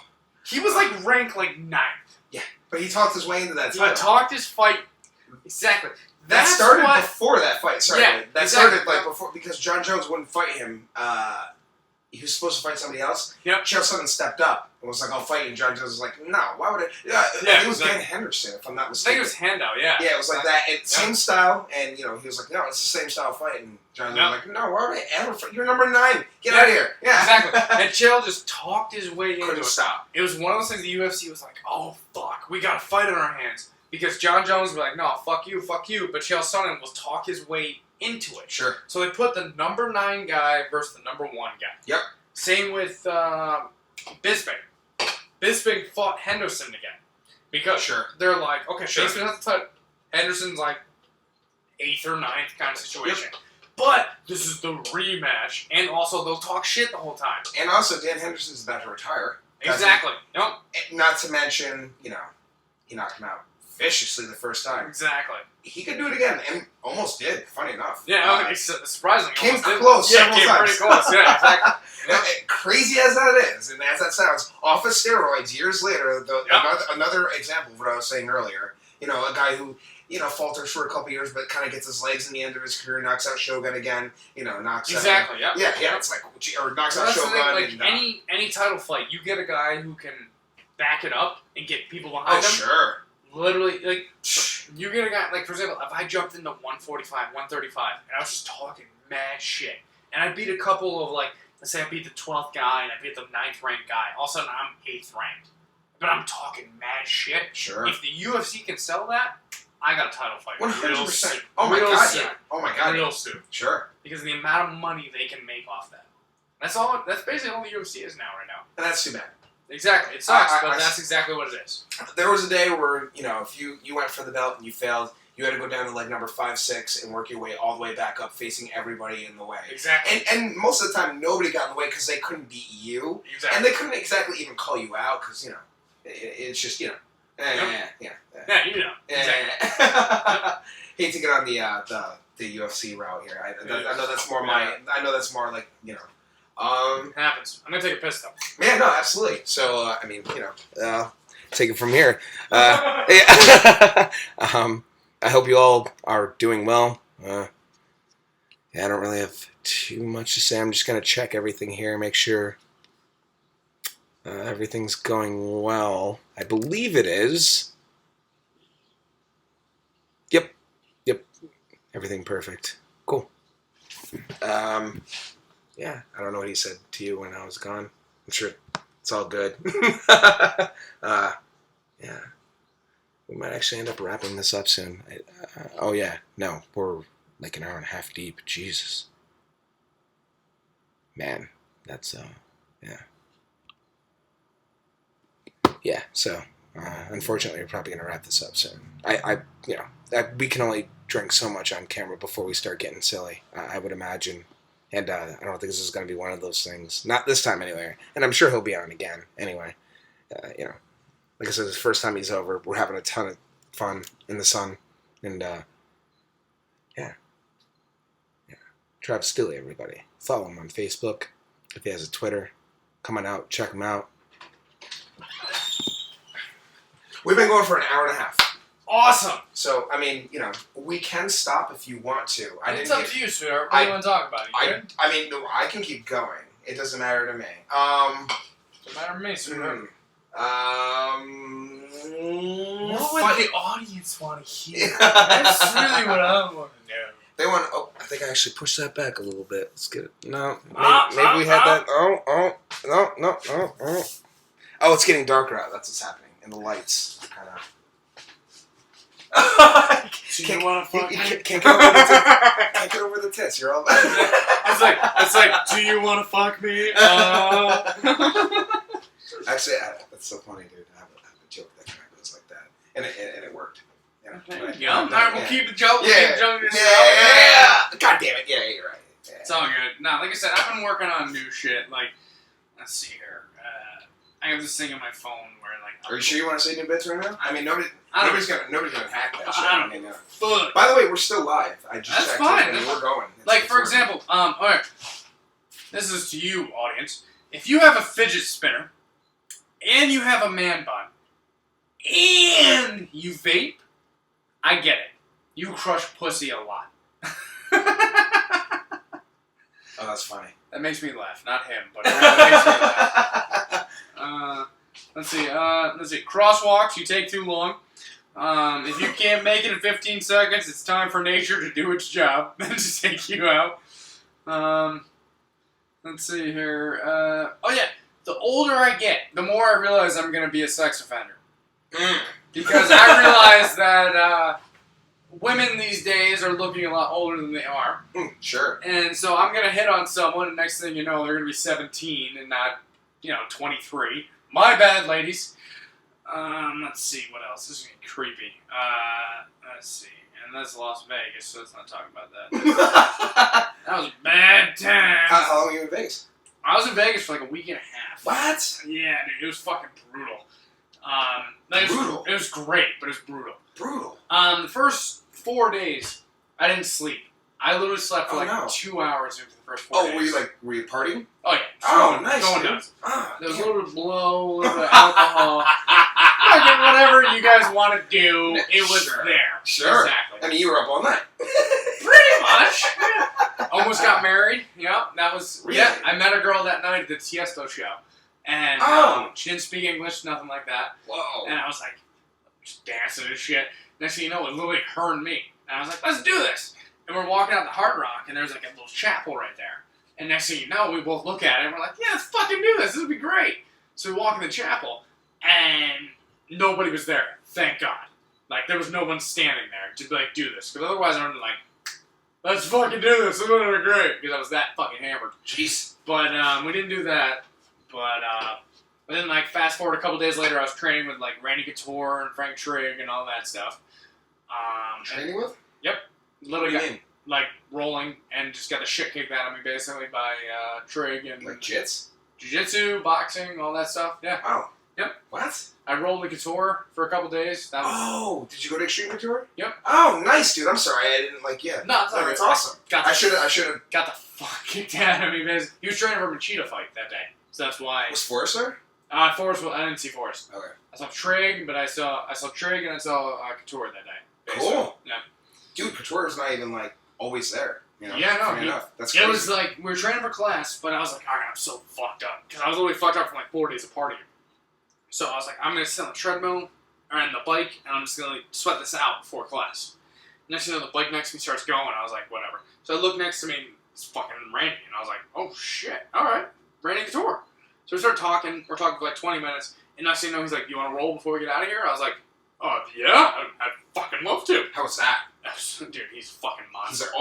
He was ranked 9th. Yeah, but he talked his way into that title. He talked his fight. Exactly. That started before that fight started. Yeah, that started before because John Jones wouldn't fight him. He was supposed to fight somebody else. Yep. Chael Sonnen stepped up and was like, "I'll fight you." And John Jones was like, "No, why would I?" It was Dan Henderson, if I'm not mistaken. I think it was Hendo, yeah. Yeah, it was like that. Same style, and he was like, "No, it's the same style fight." And John Jones was like, "No, why would I ever fight? You're number 9. Get out of here." Yeah, exactly. And Chael just talked his way into it. Couldn't stop. It was one of those things the UFC was like, "Oh fuck, we got a fight on our hands." Because John Jones was like, no, fuck you. But Chael Sonnen will talk his way into it. Sure. So they put the number 9 guy versus the number 1 guy. Yep. Same with Bisping. Bisping fought Henderson again. Because they're like, okay, Bisping has to fight. Henderson's 8th or 9th kind of situation. Yep. But this is the rematch. And also, they'll talk shit the whole time. And also, Dan Henderson's about to retire. Exactly. Yep. Not to mention, he knocked him out viciously the first time. Exactly. He could do it again, and almost did, funny enough. Yeah, surprisingly. Came close several times. Pretty close, yeah, exactly. Yep. Crazy as that is, and as that sounds, off of steroids years later, another example of what I was saying earlier, a guy who, falters for a couple years, but kind of gets his legs in the end of his career, knocks out Shogun again, knocks out... Exactly, yeah. Yeah, it's like, or knocks out Shogun. Any title fight, you get a guy who can back it up and get people behind him. Oh, sure. Literally, you get a guy, for example, if I jumped into 145, 135, and I was just talking mad shit, and I beat a couple of, let's say I beat the 12th guy, and I beat the 9th ranked guy, all of a sudden I'm 8th ranked. But I'm talking mad shit. Sure. If the UFC can sell that, I got a title fight. 100%. Oh my god, yeah. Oh my god. Real soon. Sure. Because of the amount of money they can make off that. That's basically all the UFC is now, right now. And that's too bad. Exactly. It sucks, but that's exactly what it is. There was a day where, if you went for the belt and you failed, you had to go down to number 5, 6 and work your way all the way back up facing everybody in the way. Exactly. And most of the time, nobody got in the way because they couldn't beat you. Exactly. And they couldn't exactly even call you out because, it's just, Yeah, exactly. Hate to get on the UFC route here. I know that's more I know that's more it happens. I'm gonna take a piss though. Yeah, no, absolutely. So, take it from here. I hope you all are doing well. I don't really have too much to say. I'm just gonna check everything here, make sure. everything's going well. I believe it is. Yep. Everything perfect. Cool. Yeah, I don't know what he said to you when I was gone. I'm sure it's all good. Yeah. We might actually end up wrapping this up soon. Oh, yeah. No, we're like an hour and a half deep. Jesus. Man, that's, yeah. Yeah, so, unfortunately, we're probably going to wrap this up soon. We can only drink so much on camera before we start getting silly, I would imagine. And I don't think this is going to be one of those things. Not this time, anyway. And I'm sure he'll be on again, anyway. Like I said, it's the first time he's over. We're having a ton of fun in the sun. And, yeah. Travis Steely, everybody. Follow him on Facebook. If he has a Twitter, come on out, check him out. We've been going for an hour and a half. Awesome! So, I mean, we can stop if you want to. It's up to you, sweetheart. What do you want to talk about? No, I can keep going. It doesn't matter to me. Doesn't matter to me, sweetheart. What would the audience want to hear? That's really what I want to know. They want. Oh, I think I actually pushed that back a little bit. Let's get it. No, maybe we had that. No. Oh, it's getting darker out. That's what's happening. And the lights kind of. You want to fuck me? Can't get over the tits. Can't get over the tits. You're all. It's like. Do you want to fuck me? Actually, that's so funny, dude. I have a joke that kind of goes like that, and it worked. Alright, we'll keep the joke. Yeah. God damn it. Yeah, you're right. Yeah. It's all good. Nah, like I said, I've been working on new shit. Like, let's see here. I have this thing on my phone where, like... Are you sure you want to say new bits right now? I mean, nobody's gonna hack that shit. I don't fuck. By the way, we're still live. I just That's checked fine. And we're going. Like, for example, alright. This is to you, audience. If you have a fidget spinner, and you have a man bun, and you vape, I get it. You crush pussy a lot. Oh, that's funny. That makes me laugh. Not him, but it really makes me laugh. Let's see. Crosswalks, you take too long. If you can't make it in 15 seconds, it's time for nature to do its job and to take you out. Let's see here. Oh yeah, the older I get, the more I realize I'm going to be a sex offender. Because I realize that women these days are looking a lot older than they are. Sure. And so I'm going to hit on someone, and next thing you know, they're going to be 17 and not, 23. My bad, ladies. Let's see what else. This is getting creepy. Let's see. And that's Las Vegas, so let's not talk about that. That was a bad time. How long were you in Vegas? I was in Vegas for like a week and a half. What? Yeah, dude. It was fucking brutal. Brutal? It was great, but it was brutal. Brutal? The first 4 days, I didn't sleep. I literally slept for 2 hours into the first 4 days. Oh, were you partying? Oh, yeah. Nice, going dude. nuts. There was a little bit of blow, a little bit of alcohol. Fucking whatever you guys want to do, it was there. Sure. Exactly. I mean, you were up all night. Pretty much. Yeah. Almost got married. Yeah, that was... Really? Yeah, I met a girl that night at the Tiesto show. And she didn't speak English, nothing like that. Whoa. And I was like, just dancing and shit. Next thing you know, it was literally her and me. And I was like, let's do this. And we're walking out the Hard Rock, and there's like a little chapel right there. And next thing you know, we both look at it, and we're like, yeah, let's fucking do this. This would be great. So we walk in the chapel, and nobody was there. Thank God. Like, there was no one standing there to, like, do this. Because otherwise, I would have been like, let's fucking do this. It's going to be great. Because I was that fucking hammered. Jeez. But we didn't do that. But then, like, fast forward a couple days later, I was training with, like, Randy Couture and Frank Trigg and all that stuff. Training with? Yep. Literally What do got, you mean? like, rolling and just got the shit kicked out of me, basically, by Trigg and... Like jits? Jiu-jitsu, boxing, all that stuff. Yeah. Oh. Yep. What? I rolled the Couture for a couple days. That was... Oh, did you go to Extreme Couture? Yep. Oh, nice, dude. I'm sorry. I didn't, No, it's It's awesome. I should have. Got the fuck kicked out of me, because he was training for a Machida fight that day. So that's why... Was Forrest there? Forrest, I didn't see Forrest. Okay. I saw Trigg, but I saw Trigg and I saw Couture that day. Basically. Cool. Yeah. Dude, Couture's not even, like, always there. You know? Yeah, no. Funny enough. That's crazy. It was like, we were training for class, but I was like, alright, I'm so fucked up. Because I was literally fucked up from like 4 days of partying. So I was like, I'm going to sit on the treadmill or on the bike, and I'm just going to sweat this out before class. Next thing you know, the bike next to me starts going. I was like, whatever. So I look next to me, and it's fucking Randy. And I was like, oh, shit. All right. Randy Couture. So we started talking. We're talking for like 20 minutes. And next thing you know, he's like, you want to roll before we get out of here? I was like, oh, yeah. I'd fucking love to. How was that? Dude, he's a fucking monster. He's...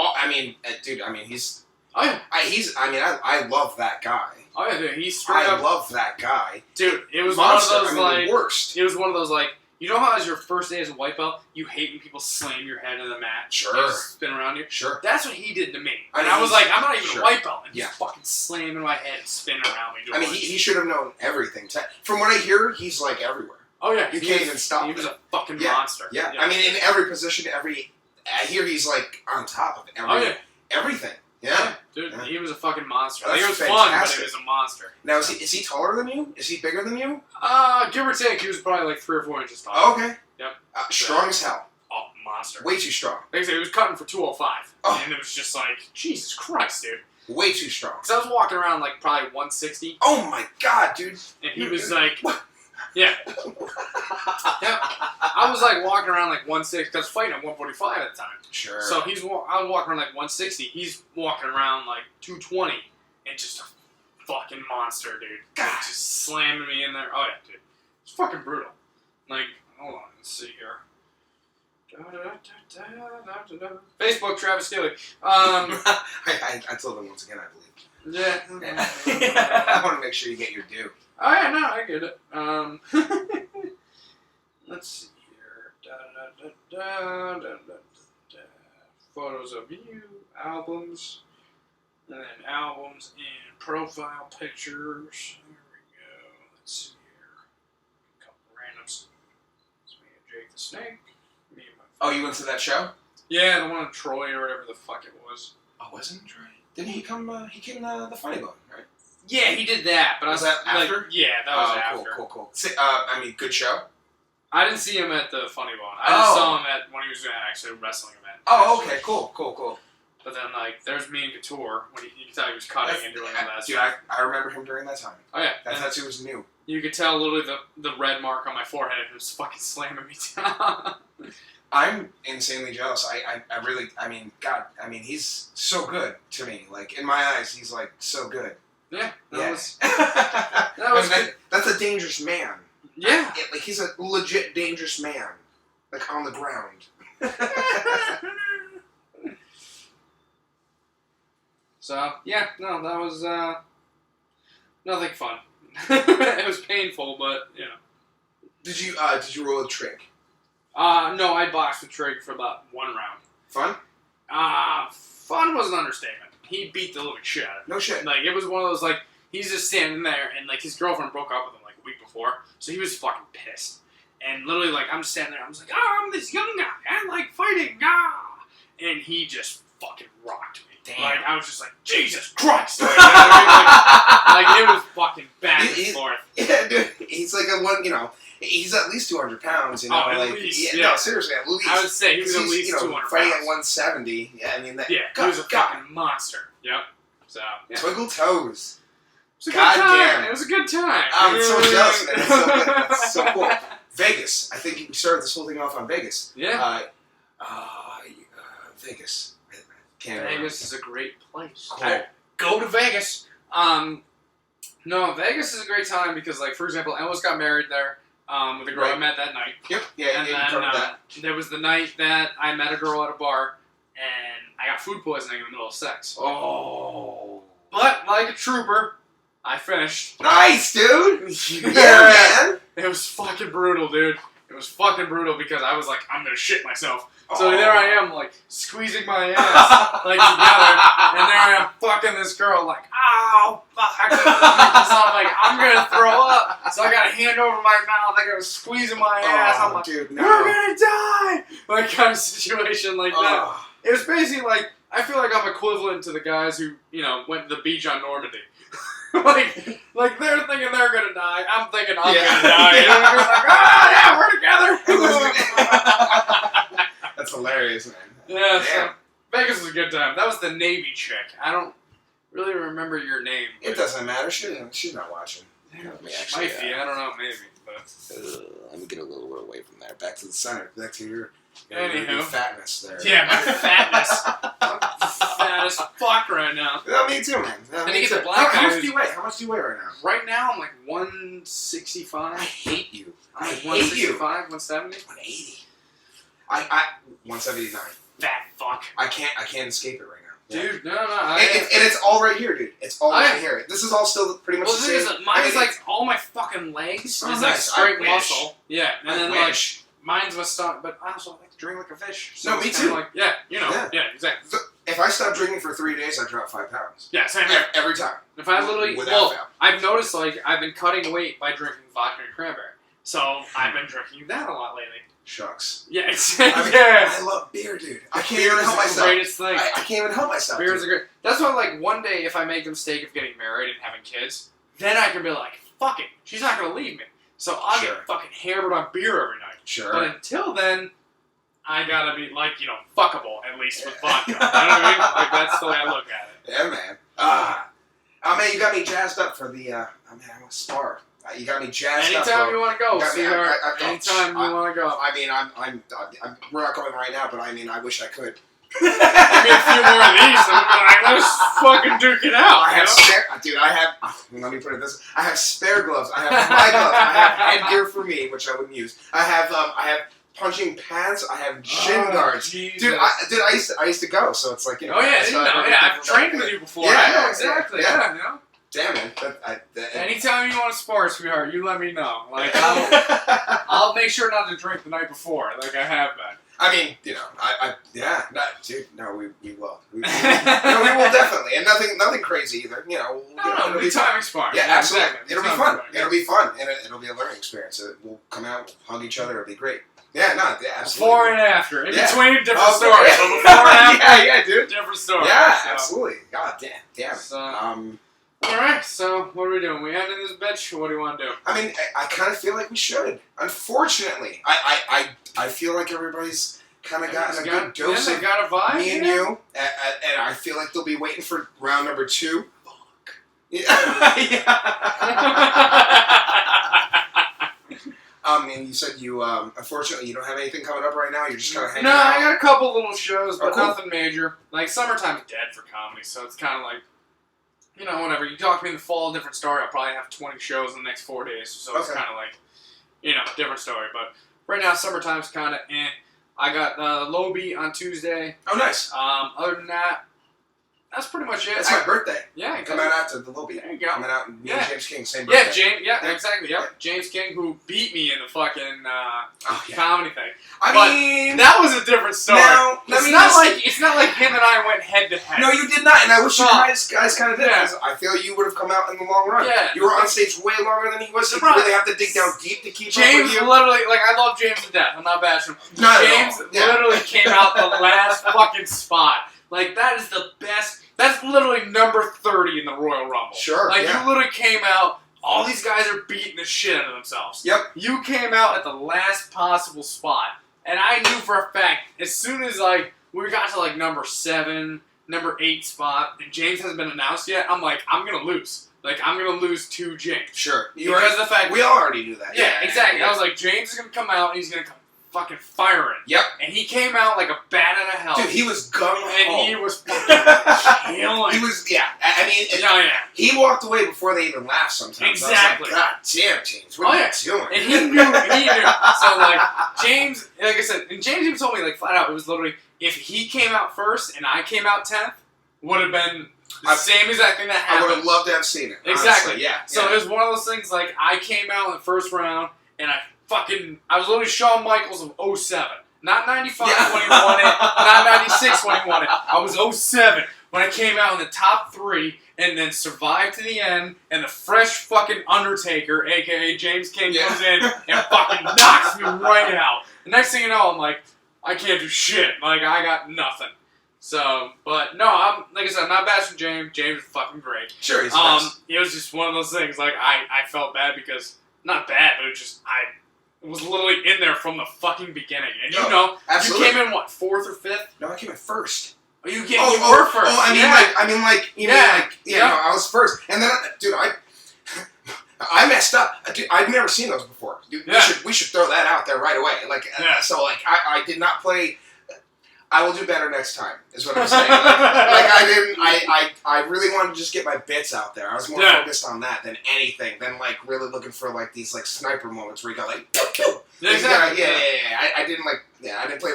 Oh, yeah. I love that guy. Oh, yeah, dude. He's straight up... I love that guy. Dude, it was Monster. one of those, like... the worst. It was one of those, like... You know how as your first day as a white belt, you hate when people slam your head in the mat? Sure. And spin around you? Sure. That's what he did to me. I And mean, I was like, I'm not even sure. a white belt. And Yeah. he's fucking slamming my head and spinning around me. I mean, he should have known everything. From what I hear, he's like everywhere. Oh, yeah. You can't even stop him. him. He was a fucking Yeah. monster. Yeah. I mean, in every position, I hear he's like on top of everything. Yeah. Dude, Yeah. he was a fucking monster. That's He was fun, but fantastic. he was a monster. Now, is he taller than you? Is he bigger than you? Give or take, he was probably like 3 or 4 inches tall. Oh, okay. Yep. Strong as hell. Oh, monster. Way too strong. Like I said, he was cutting for 205. Oh. And it was just like, Jesus Christ, dude. Way too strong. Because I was walking around like probably 160. Oh my god, dude. And he was like, yeah. I was like walking around like 160 because I was fighting at 145 at the time. Sure. So I was walking around like 160. He's walking around like 220 and just a fucking monster, dude. God. Like, just slamming me in there. Oh yeah, dude. It's fucking brutal. Like, hold on, let's see here. Facebook, Travis Steele. I told him once again, I believe. Yeah. I want to make sure you get your due. Oh yeah, no, I get it. Let's see here. Photos of you, albums, and then albums and profile pictures. There we go. Let's see here. A couple randoms. It's me and Jake the Snake. Me and my. Oh, you went to that show? Yeah, the one in Troy or whatever the fuck it was. Oh, wasn't it right? Didn't he come? He came the Funny Bone, right? Yeah, he did that, but Was I was that after? Like, yeah, that was after. Cool. Good show. I didn't see him at the Funny Bone. I just saw him at when he was actually a wrestling event. Oh, okay, cool. But then, like, there's me and Couture when you could tell he was cutting and doing all that Dude, stuff. I remember him during that time. Oh yeah, That tattoo was new. you could tell literally the red mark on my forehead. It was fucking slamming me down. I'm insanely jealous. He's so good to me. Like, in my eyes, he's like so good. Yeah, Yes. was That's a dangerous man. yeah. Like, he's a legit dangerous man. Like, on the ground. So yeah, no, that was nothing fun. It was painful, but you know. Did you roll a trick? No, I boxed with Trig for about 1 round. Fun? Fun was an understatement. He beat the living shit out of me. No shit. Like, it was one of those, like, he's just standing there, and, like, his girlfriend broke up with him, like, a week before, so he was fucking pissed. And literally, like, I'm just standing there, I'm just like, oh, I'm this young guy, I like fighting, and he just fucking rocked me. Damn. Like, I was just like, Jesus Christ! Like, you know what I mean? Like, it was fucking back and forth. Yeah, dude. He's like he's at least 200 pounds, you know? Oh, at like, least, No, seriously, at least. I would say he was at least 200 fighting pounds. at 170. Yeah, I mean, that. Yeah, he was a fucking monster. Yep. So, yeah. Twinkle toes. It was a God good time. damn. It was a good time. I'm so jealous, man. That's so good. That's so cool. Vegas. I think you started this whole thing off on Vegas. Yeah. Vegas. I can't remember. Vegas is a great place. Cool. Go to Vegas. No, Vegas is a great time because, like, for example, I almost got married there with a girl I met that night. Yep. Yeah, And you then covered that. there was the night that I met a girl at a bar and I got food poisoning in the middle of sex. Oh. But, like a trooper, I finished. Nice, dude. Yeah, Man. It was fucking brutal, dude. It was fucking brutal because I was like, I'm gonna shit myself. So there I am, like, squeezing my ass, like, together, and there I am fucking this girl, like, ow, fuck. So I'm like, I'm gonna throw up. So I got a hand over my mouth, like, I was squeezing my ass. I'm like, dude, no. we're gonna die! Like, kind of situation like that. Oh. It was basically like, I feel like I'm equivalent to the guys who, you know, went to the beach on Normandy. like they're thinking they're gonna die. I'm thinking I'm gonna die. You know what I mean? Like, ah, yeah, we're together. That's hilarious, man. Yeah, so Vegas was a good time. That was the Navy chick. I don't really remember your name. It doesn't matter. She's not watching. Let me Might be. I don't know. Maybe. But let me get a little away from there. Back to the center. Back to your Anywho. fatness there. Yeah, my fatness. I'm fat as fuck right now. Yeah, me too, man. I think it's a black guy. How much do you weigh? How much do you weigh right now? Right now, I'm like 165. I hate you. I'm like I hate you. 165, 170. 180. 179. Fat fuck. I can't escape it right now. Dude, no. And it's all right here, dude. It's all right here. This is all still pretty much Well, the the thing same. is, mine is like all my fucking legs is like nice. straight I wish. muscle. Yeah, and I then wish. like mine's my stomach, but I also like to drink like a fish. So No, it's me kinda too. Like, yeah, exactly. If I stop drinking for 3 days, I drop 5 pounds. Yeah, same here. Every time. If I literally, Without fail. I've noticed like I've been cutting weight by drinking vodka and cranberry. So I've been drinking that a lot lately. Shucks. Yeah, it's I love beer, dude. I can't Beer even is help the myself. greatest thing. I can't even help myself. Beers dude. are great. That's why, like, one day if I make the mistake of getting married and having kids, then I can be like, fuck it, she's not gonna leave me. So I'll Sure. get fucking hammered on beer every night. Sure. But until then, I gotta be like, fuckable at least with vodka. You know what I mean? Like that's the way I look at it. Yeah, man. Oh man, you got me jazzed up for the. I want to spar. You got me jazzed up. Anytime you want to go, got me- sweetheart. I- Anytime you want to go. I mean, we're not going right now, but I mean, I wish I could. Give me a few more of these, and I'm like, let's fucking duke it out. I have you know? spare. Dude, I have. Let me put it this. I have spare gloves. I have my gloves. I have headgear for me, which I wouldn't use. I have punching pads. I have shin guards. Jesus. Dude, I used to go, so it's like Oh yeah, it's I not know. very Yeah, I've different trained than with that. you before. Yeah, I know exactly. yeah. Yeah. Damn it. Anytime you want to spar, sweetheart, you let me know. Like I'll make sure not to drink the night before, like I have been. I mean, dude, no, we will. We will definitely, and nothing crazy either. No, it'll be time spar. Yeah, absolutely. Exactly. It'll be Time fun. sparring, It'll be fun, and it'll be a learning experience. We'll come out, we'll hug each other. It'll be great. Yeah, absolutely. Before and after. In Yeah. between, different Oh, stories. yeah. So before and after, yeah, dude. different stories. Yeah, So. absolutely. God damn it. So, alright, so what are we doing? We ending this bitch? What do you want to do? I mean, I kind of feel like we should. Unfortunately, I feel like everybody's kind of gotten a good dose they of got a vibe. me and you, and I feel like they'll be waiting for round number 2. Fuck. And you said you, unfortunately, you don't have anything coming up right now. You're just kind of hanging out. I got a couple little shows, but cool. nothing major. Like, summertime's dead for comedy, so it's kind of like, whenever you talk to me in the fall, different story. I'll probably have 20 shows in the next 4 days, so it's kind of like, different story. But right now, summertime's kind of eh. I got Low Beat on Tuesday. Oh, nice. Other than that, that's pretty much it. It's my birthday. Yeah, Come out after the Lobby. There you go. Coming out, me and James King, same birthday. Exactly. Yep. James King, who beat me in the fucking yeah. comedy thing. I But mean, that was a different story. Now, It's not like him and I went head to head. No, you did not, and I wish you No. guys kind of did. Yeah. Because I feel you would have come out in the long run. Yeah. You were on stage way longer than he was. You Right. really have to dig down deep to keep up James with you. literally, I love James to death. I'm not bashing him. Not at James all. Yeah. literally came out the last fucking spot. Like, that is the best. That's literally number 30 in the Royal Rumble. Sure, Like, yeah. you literally came out, all these guys are beating the shit out of themselves. Yep. You came out at the last possible spot. And I knew for a fact, as soon as, we got to, number 7, number 8 spot, and James hasn't been announced yet, I'm like, I'm going to lose. Like, I'm going to lose to James. Sure. Because of the fact... We all already knew that. Yeah, exactly. Yeah. I was like, James is going to come out, and he's going to come fucking firing. Yep. And he came out like a bat out of hell. Dude, he was gung-ho. And he was fucking killing. He was, yeah. I mean, yeah. he walked away before they even laughed sometimes. Exactly. I was like, God damn, James, what are you doing? And he knew. So, James, like I said, and James even told me, flat out, it was literally, if he came out first and I came out 10th, would have been the same exact thing that happened. I would have loved to have seen it. Exactly. Honestly, yeah. So it was one of those things, I came out in the first round, and I was literally Shawn Michaels of 07. Not 95 when he won it, not 96 when he won it. I was 07 when I came out in the top 3 and then survived to the end, and the fresh fucking Undertaker, a.k.a. James King, comes in and fucking knocks me right out. The next thing you know, I'm like, I can't do shit. I got nothing. So, but no, like I said, I'm not bashing James. James is fucking great. Sure, he's the best. It was just one of those things, I felt bad because, not bad, but it just, I was literally in there from the fuking beginning. And absolutely. You came in, 4th or 5th? No, I came in first. Oh, you were first. Oh, I mean, I was first. And then, dude, I messed up. Dude, I've never seen those before. Dude, Yeah. we should throw that out there right away. Like, so like I did not play. I will do better next time. Is what I'm saying. Like I didn't. I really wanted to just get my bits out there. I was more focused on that than anything. Than like really looking for like these like sniper moments where you go like, pew, pew. Exactly. Yeah. I didn't like. Yeah, I didn't play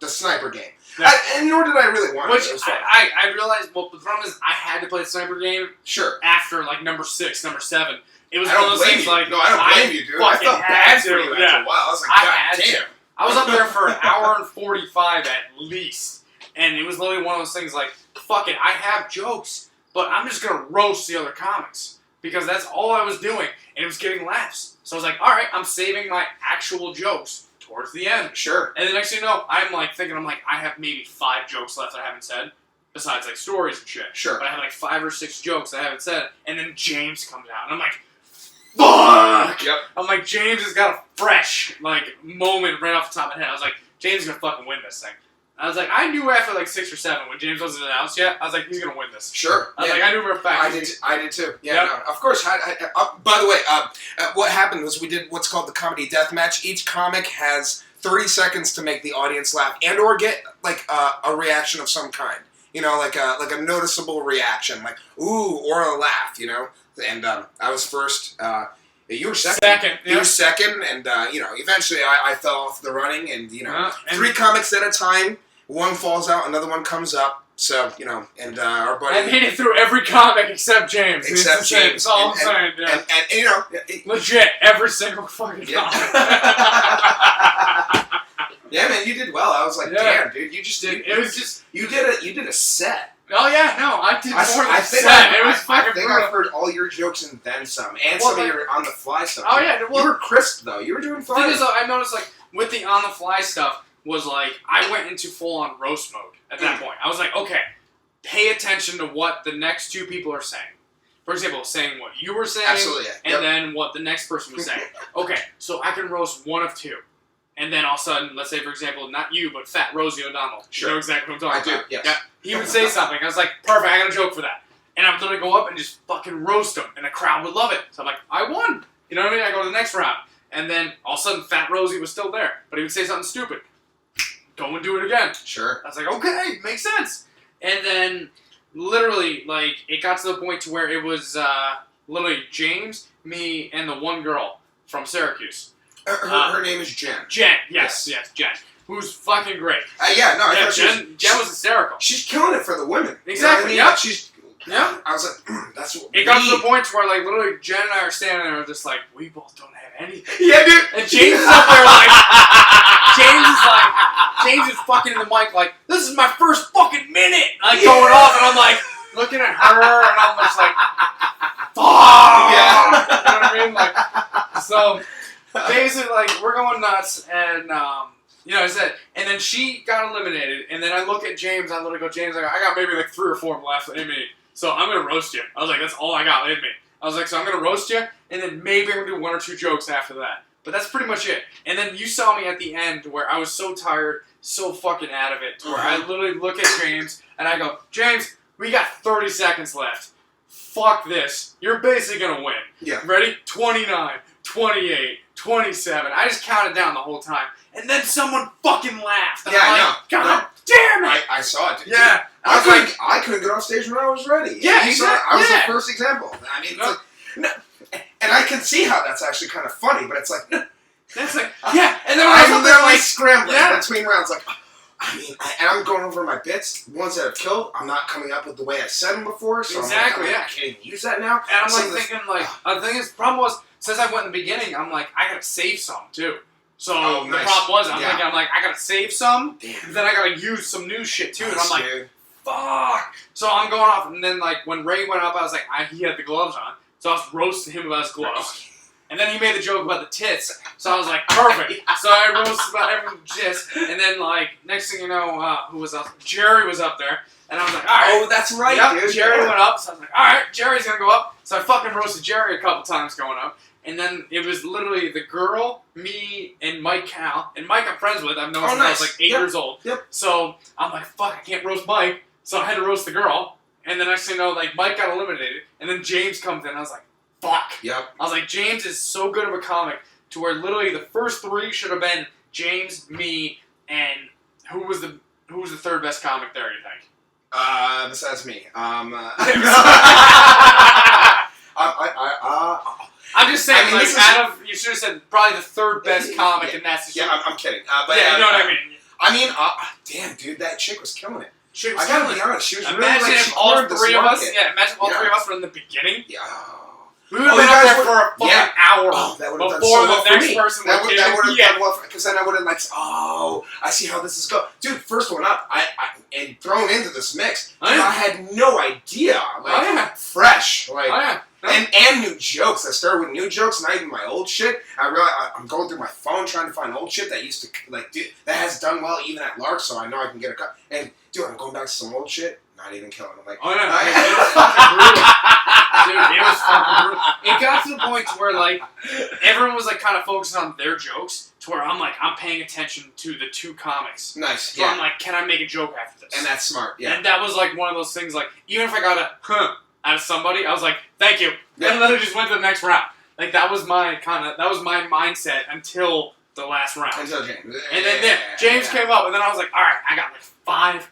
the sniper game. Yeah. And nor did I really want Which it. It was fun. I realized. Well, the problem is I had to play the sniper game Sure. after like number 6, number 7. It was I one don't of those blame things you. like No, I don't blame you, dude. I felt bad for you after a while. I was like, God damn. I was up there for an hour and 45 at least. And it was literally one of those things like, fuck it, I have jokes, but I'm just going to roast the other comics. Because that's all I was doing, and it was getting laughs. So I was like, alright, I'm saving my actual jokes towards the end. Sure. And the next thing you know, I'm like thinking, I have maybe 5 jokes left that I haven't said, besides like stories and shit. Sure. But I have like 5 or 6 jokes that I haven't said, and then James comes out, and I'm like, fuck! Yep. I'm like, James has got a fresh, like, moment right off the top of my head. I was like, James is gonna fucking win this thing. I was like, I knew after like 6 or 7 when James wasn't announced yet. I was like, he's gonna win this. Sure. I was like, I knew for a fact. I did too. Yeah. Yep. No, of course. By the way, what happened was we did what's called the comedy death match. Each comic has 30 seconds to make the audience laugh and or get like a reaction of some kind. You know, like a noticeable reaction, like ooh or a laugh. You know. And I was first. You were second. You were second, and eventually I fell off the running, and 3 comics at a time. One falls out, another one comes up. So and our buddy. I made it through every comic except James. Except James. That's all I'm saying. Yeah. And legit every single fucking comic. Yeah, man, you did well. I was like, damn, dude, you just did. It was just you did a set. Oh yeah, no, I did more than a set. I think I've heard all your jokes and then some, and some of your on the fly stuff. Oh yeah, well, you were crisp though. You were doing fine. The thing is, I noticed like with the on the fly stuff was like I went into full on roast mode at that point. I was like, okay, pay attention to what the next 2 people are saying. For example, saying what you were saying, absolutely, and then what the next person was saying. Okay, so I can roast one of 2. And then all of a sudden, let's say, for example, not you, but Fat Rosie O'Donnell. Sure. You know exactly what I'm talking about. I do, yes. Yeah. He would say something. I was like, perfect, I got a joke for that. And I would literally go up and just fucking roast him. And the crowd would love it. So I'm like, I won. You know what I mean? I go to the next round. And then all of a sudden, Fat Rosie was still there. But he would say something stupid. Go and do it again. Sure. I was like, okay, makes sense. And then, literally, like, it got to the point to where it was literally James, me, and the one girl from Syracuse. Her name is Jen. Jen, yes, Jen. Who's fucking great. I thought Jen was hysterical. She's killing it for the women. Exactly, You know what I mean? yeah. Like I was like, that's what it got to the point where, like, literally, Jen and I are standing there just like, we both don't have anything. Yeah, dude. And James is up there James is fucking in the mic like, this is my first fucking minute. Like, going off, and I'm like, looking at her, and I'm just like, fuck. Yeah. You know what I mean? Like, so, basically, like, we're going nuts, and, I said, and then she got eliminated, and then I look at James, I literally go, James, I got maybe like 3 or 4 left in me, so I'm going to roast you. I was like, that's all I got in me. I was like, so I'm going to roast you, and then maybe I'm going to do 1 or 2 jokes after that. But that's pretty much it. And then you saw me at the end where I was so tired, so fucking out of it, to where I literally look at James, and I go, James, we got 30 seconds left. Fuck this. You're basically going to win. Yeah. Ready? 29, 28, 27. I just counted down the whole time. And then someone fucking laughed. And I'm like, God damn it! I saw it. Yeah. I couldn't get off stage when I was ready. Yeah, exactly. I was the first example. I mean, it's like, and I can see how that's actually kind of funny, but it's like, that's like, yeah. And then I'm literally scrambling between rounds, like, and I'm going over my bits, ones that I've killed. I'm not coming up with the way I said them before, so exactly, I can't even use that now. And I'm like thinking, like, the thing is, the problem was, since I went in the beginning, I'm like, I gotta save some too. So the problem was, I'm thinking, I gotta save some, then I gotta use some new shit too, and I'm like, fuck. So I'm going off, and then like when Ray went up, I was like, he had the gloves on, so I was roasting him about his gloves. And then he made the joke about the tits, so I was like, perfect. So I roasted about every tits, and then like next thing you know, who was up? Jerry was up there, and I was like, all right. Oh, that's right, dude. Jerry went up, so I was like, all right, Jerry's gonna go up. So I fucking roasted Jerry a couple times going up. And then it was literally the girl, me, and Mike Cal. And Mike I'm friends with. I've known since I was like 8 years old. Yep. So I'm like, fuck, I can't roast Mike. So I had to roast the girl. And the next thing you know, like, Mike got eliminated. And then James comes in. I was like, fuck. Yep. I was like, James is so good of a comic to where literally the first three should have been James, me, and who was the third best comic there? You think? Besides me. I'm just saying, I mean, you should have said probably the third best comic, and that's the I'm kidding. But yeah, you know what I mean. I mean, damn, dude, that chick was killing it. She was I gotta be honest, she was imagine really like, if she all cornered this three of us, market. imagine all three of us were in the beginning. Yeah. We would have been up there for a fucking hour that would have done before so well the next for me. person That would have yeah. done well, because then I would have like, oh, I see how this is going. Dude, first one up, and thrown into this mix, I had no idea. Like, fresh. Like, and new jokes. I started with new jokes, not even my old shit. I realized I'm going through my phone trying to find old shit that used to, like, dude, that has done well even at Lark, so I know I can get a cut. And, dude, I'm going back to some old shit. Not even killing. I'm like, it was fucking brutal. Dude, it was fucking brutal. It got to the point to where, like, everyone was, like, kind of focused on their jokes, to where I'm paying attention to the two comics. Nice, so I'm like, can I make a joke after this? And that's smart, yeah. And that was, like, one of those things, like, even if I got a out of somebody, I was like, thank you. Yeah. And then I just went to the next round. Like, that was my mindset until the last round. Until James. And then James came up, and then I was like, alright, I got, like, 5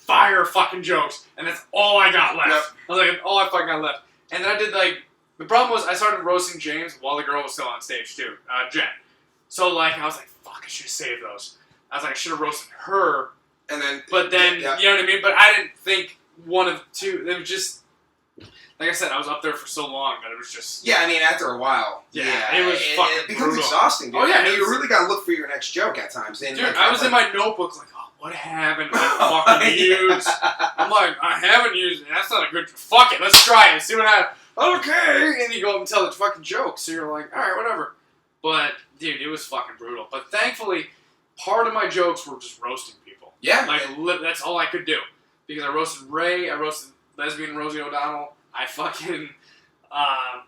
fire fucking jokes, and that's all I got left. Yep. I was like, all I fucking got left. And then I did, like, the problem was I started roasting James while the girl was still on stage, too, Jen. So, like, I was like, fuck, I should have saved those. I was like, I should have roasted her. And then, but then, you know what I mean? But I didn't think one of two, it was just, like I said, I was up there for so long that it was just... Yeah, I mean, after a while. Yeah, it was fucking it becomes brutal. Exhausting, dude. Oh, yeah. I mean, you really gotta look for your next joke at times. And dude, like, I was in my notebook like, oh, what haven't I fucking used? I'm like, I haven't used it. That's not a good... Fuck it, let's try it. See what happens. Okay. And you go up and tell the fucking joke. So you're like, alright, whatever. But, dude, it was fucking brutal. But thankfully, part of my jokes were just roasting people. Yeah. Like, that's all I could do. Because I roasted Ray, I roasted lesbian Rosie O'Donnell, I fucking...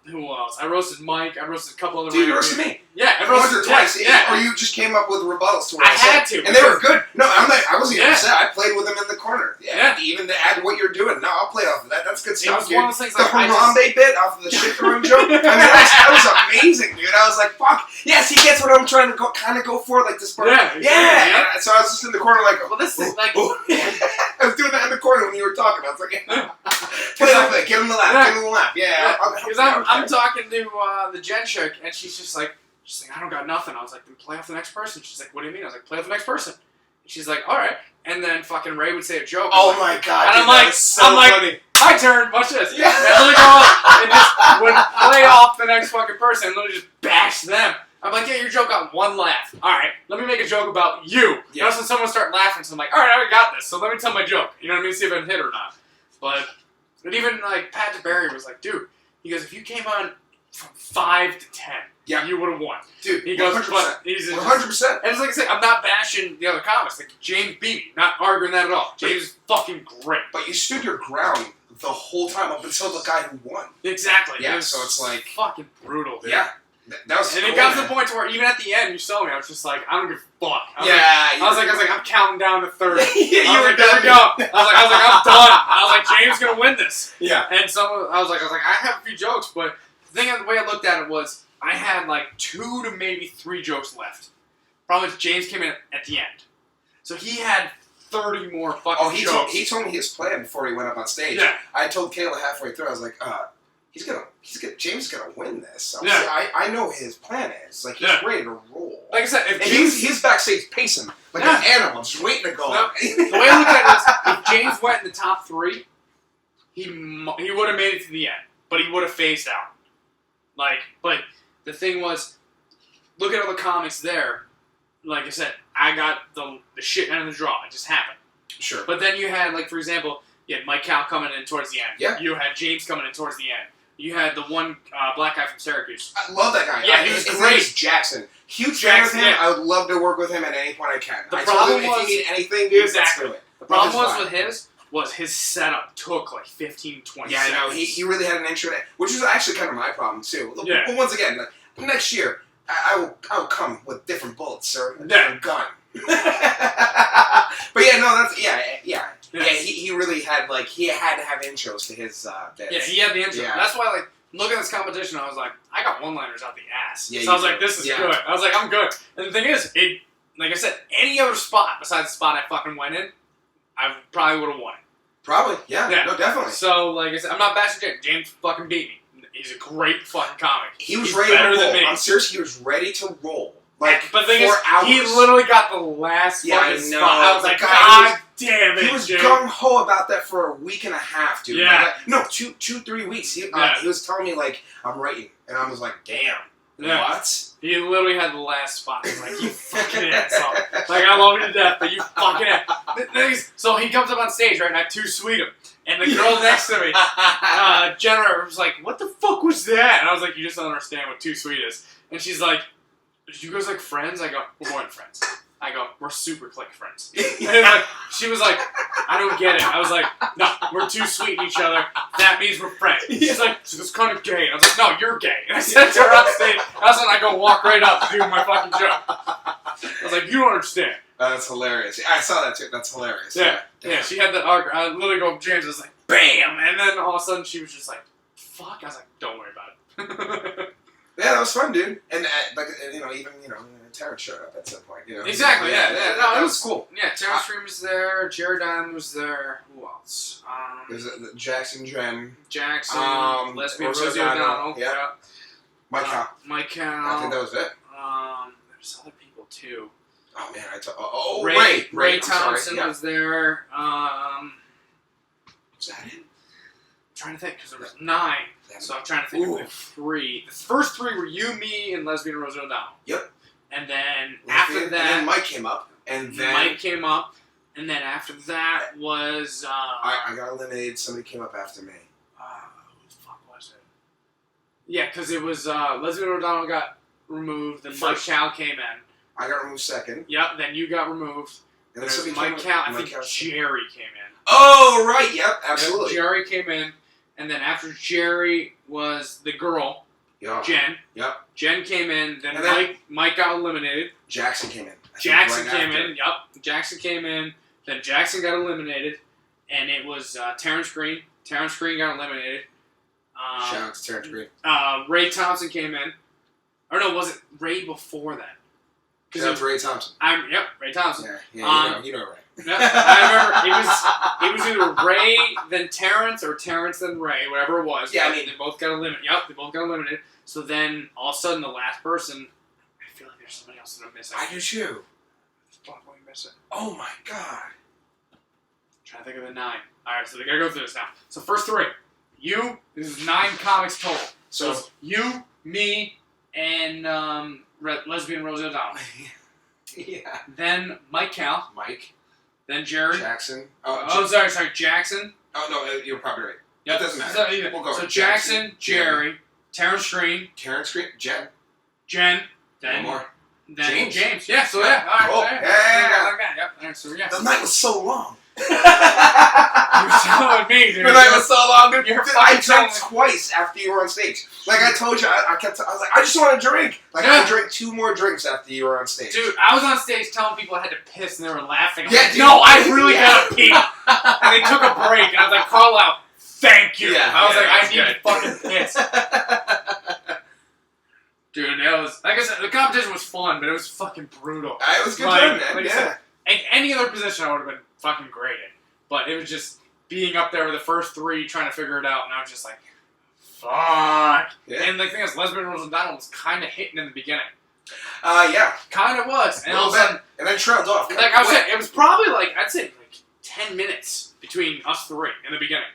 who else? I roasted Mike. I roasted a couple other. Dude, you roasted me. Yeah, I once roasted or twice. Yeah. Or you just came up with rebuttals to what I had to, and they were good. No, I wasn't even Yeah. upset. I played with them in the corner. Yeah. Even to add what you're doing. No, I'll play off of that. That's good stuff, It was dude. one of those things The like Harambe bit off of the shit throwing joke. I mean, that was amazing, dude. I was like, fuck. Yes, he gets what I'm trying to kind of go for, like this part. Yeah. Yeah. And so I was just in the corner, like, well, this is like. I was doing that in the corner when you were talking. I was like, play off it. Give him the laugh. Yeah. Give him the laugh. Yeah. Because I'm talking to the Jen chick, and she's like, I don't got nothing. I was like, then play off the next person. She's like, what do you mean? I was like, play off the next person. And she's like, all right. And then fucking Ray would say a joke. Oh my god! And dude, I'm like, funny. my turn. Watch this. Yeah. And literally go up and just would play off the next fucking person and literally just bash them. I'm like, yeah, your joke got one laugh. All right, let me make a joke about you. Yeah. And also, someone start laughing, so I'm like, all right, I already got this. So let me tell my joke. You know what I mean? See if I can hit or not. But even like Pat DeBerry was like, dude, he goes, if you came on from 5 to 10, you would have won. Dude, he goes, 100%. but he's 100%. And it's like I said, I'm not bashing the other comics. Like James beat me, not arguing that at all. James is fucking great. But you stood your ground the whole time up until the guy who won. Exactly. Yeah, so it's like fucking brutal, dude. Yeah. That was and cool, it got to man. the point to where even at the end, you saw me. I was just like, I don't give a fuck. I was like, I'm counting down to 30. You I was were like, there we go. I was like, I'm done. I was like, James is gonna win this. Yeah. And I was like, I have a few jokes, but the way I looked at it was, I had like 2 to maybe 3 jokes left. Problem is, James came in at the end, so he had 30 more fucking jokes. He told me his plan before he went up on stage. Yeah. I told Kayla halfway through. I was like, James is gonna win this. I know his plan is like he's ready to roll. Like I said, if he's backstage pacing like an animal, just waiting to go. No, the way I look at it is, if James went in the top 3, he would have made it to the end, but he would have phased out. But the thing was, look at all the comics there. Like I said, I got the shit end of the draw. It just happened. Sure. But then you had, like, for example, you had Mike Cal coming in towards the end. Yeah. You had James coming in towards the end. You had the one black guy from Syracuse. I love that guy. Yeah, he was his great. name is Jackson. Huge fan of him. Yeah. I would love to work with him at any point I can. The I problem told him was, if you need anything, dude, exactly. let's do it. The problem was his setup took like 15, 20 Yeah, I know. seconds. He really had an intro, which was actually kind of my problem too. Yeah. But once again, next year, I will come with different bullets, sir. A different gun. But yeah, no, that's he really had he had to have intros to his bits. Yeah, he had the intro. Yeah. That's why look at this competition. I was like, I got one-liners out the ass. Yeah, so I was like, this is good. I was like, I'm good. And the thing is, like I said, any other spot besides the spot I fucking went in, I probably would have won it. Probably, yeah. No, definitely. So, like I said, I'm not bashing James. James fucking beat me. He's a great fucking comic. He was ready to roll. I'm serious, he was ready to roll. Like, but the thing 4 is, hours. he literally got the last fucking spot. I was like, God damn it, He was James. gung-ho about that for a week and a half, dude. Yeah. Like, no, 3 weeks. He was telling me, like, I'm writing. And I was like, damn. Yeah. What? He literally had the last spot. He's like, you fucking asshole. Like, I love you to death, but you fucking asshole. So he comes up on stage, right, and I two-sweet him. And the girl next to me, Jennifer, was like, what the fuck was that? And I was like, you just don't understand what two-sweet is. And she's like, did you guys like friends? I go, we're more than friends. I go, we're super click friends. And like, she was like, I don't get it. I was like, no, we're too sweet each other. That means we're friends. She's like, so that's kind of gay. And I was like, no, you're gay. And I said to her on stage, that's when I go walk right up to do my fucking joke. I was like, you don't understand. That's hilarious. I saw that too. That's hilarious. Yeah, she had that argument. I literally go, James, I was like, bam! And then all of a sudden she was just like, fuck. I was like, don't worry about it. Yeah, that was fun, dude. And like, even Terrence showed up at some point. Exactly. Yeah. No, it was cool. Yeah, Terrence Green was there. Jared Diamond was there. Who else? There's Jackson, Jen, Lesbian Rosie O'Donnell. Yeah. Mike Cal. I think that was it. There's other people too. Oh man, Ray Thompson was there. Was that it? I'm trying to think because there was 9. So I'm trying to think of the 3. The first 3 were you, me, and Lesbian Rosie O'Donnell. Yep. And then after that, and then Mike came up, and then after that was I got eliminated. Somebody came up after me. Who the fuck was it? Yeah, because it was Lesbian O'Donnell got removed, then Mike Cal came in. I got removed second. Yep. Then you got removed. And then there's Mike Cal. I think Jerry came in. Oh right, yep, absolutely. Jerry came in, and then after Jerry was the girl. Yeah. Jen. Yep. Jen came in, then Mike got eliminated. Jackson came in. Jackson came in. Then Jackson got eliminated, and it was Terrence Green. Terrence Green got eliminated. Shout out to Terrence Green. Ray Thompson came in. Or no, was it Ray before that? Shout out to Ray Thompson. Ray Thompson. Yeah, you know Ray. Yep, I remember it was either Ray then Terrence or Terrence then Ray, whatever it was. Yeah, I mean they both got eliminated. Yep, they both got eliminated. So then all of a sudden the last person, I feel like there's somebody else that I'm missing. I do too. Fuck, what am I missing? Oh my god. I'm trying to think of the 9. Alright, so we gotta go through this now. So first 3. This is 9 comics total. So it's you, me, and Lesbian Rosie O'Donnell. Yeah. Then Mike Cal. Mike. Then Jared. Jackson. Sorry, Jackson. Oh no, you're probably right. Yep. It doesn't matter. We'll go. So Jackson, Jerry, Terrence Green, Jen. Then one more. Then James. Yeah. So yeah. All right. Cool. So, Yeah. All right. So yeah. The night was so long. You're telling me, dude. The night was so long, dude. I drank me. twice after you were on stage. Like I told you, I was like, I just want to drink. Like I drank 2 more drinks after you were on stage. Dude, I was on stage telling people I had to piss, and they were laughing. I'm like, dude. no, I really gotta pee. And they took a break, and I was like, Carlisle, thank you. Yeah, I was like, I good. need to fucking piss. Dude, that was, like I said, the competition was fun, but it was fucking brutal. It was a good time, man. Like I said, any other position I would have been fucking great in. But it was just being up there with the first 3, trying to figure it out, and I was just like, fuck. Yeah. And the thing is, Lesbian Rosie O'Donnell was kind of hitting in the beginning. Yeah. Kind of was. And all of a sudden, and then trailed off. Like I was saying, it was probably I'd say 10 minutes between us 3 in the beginning.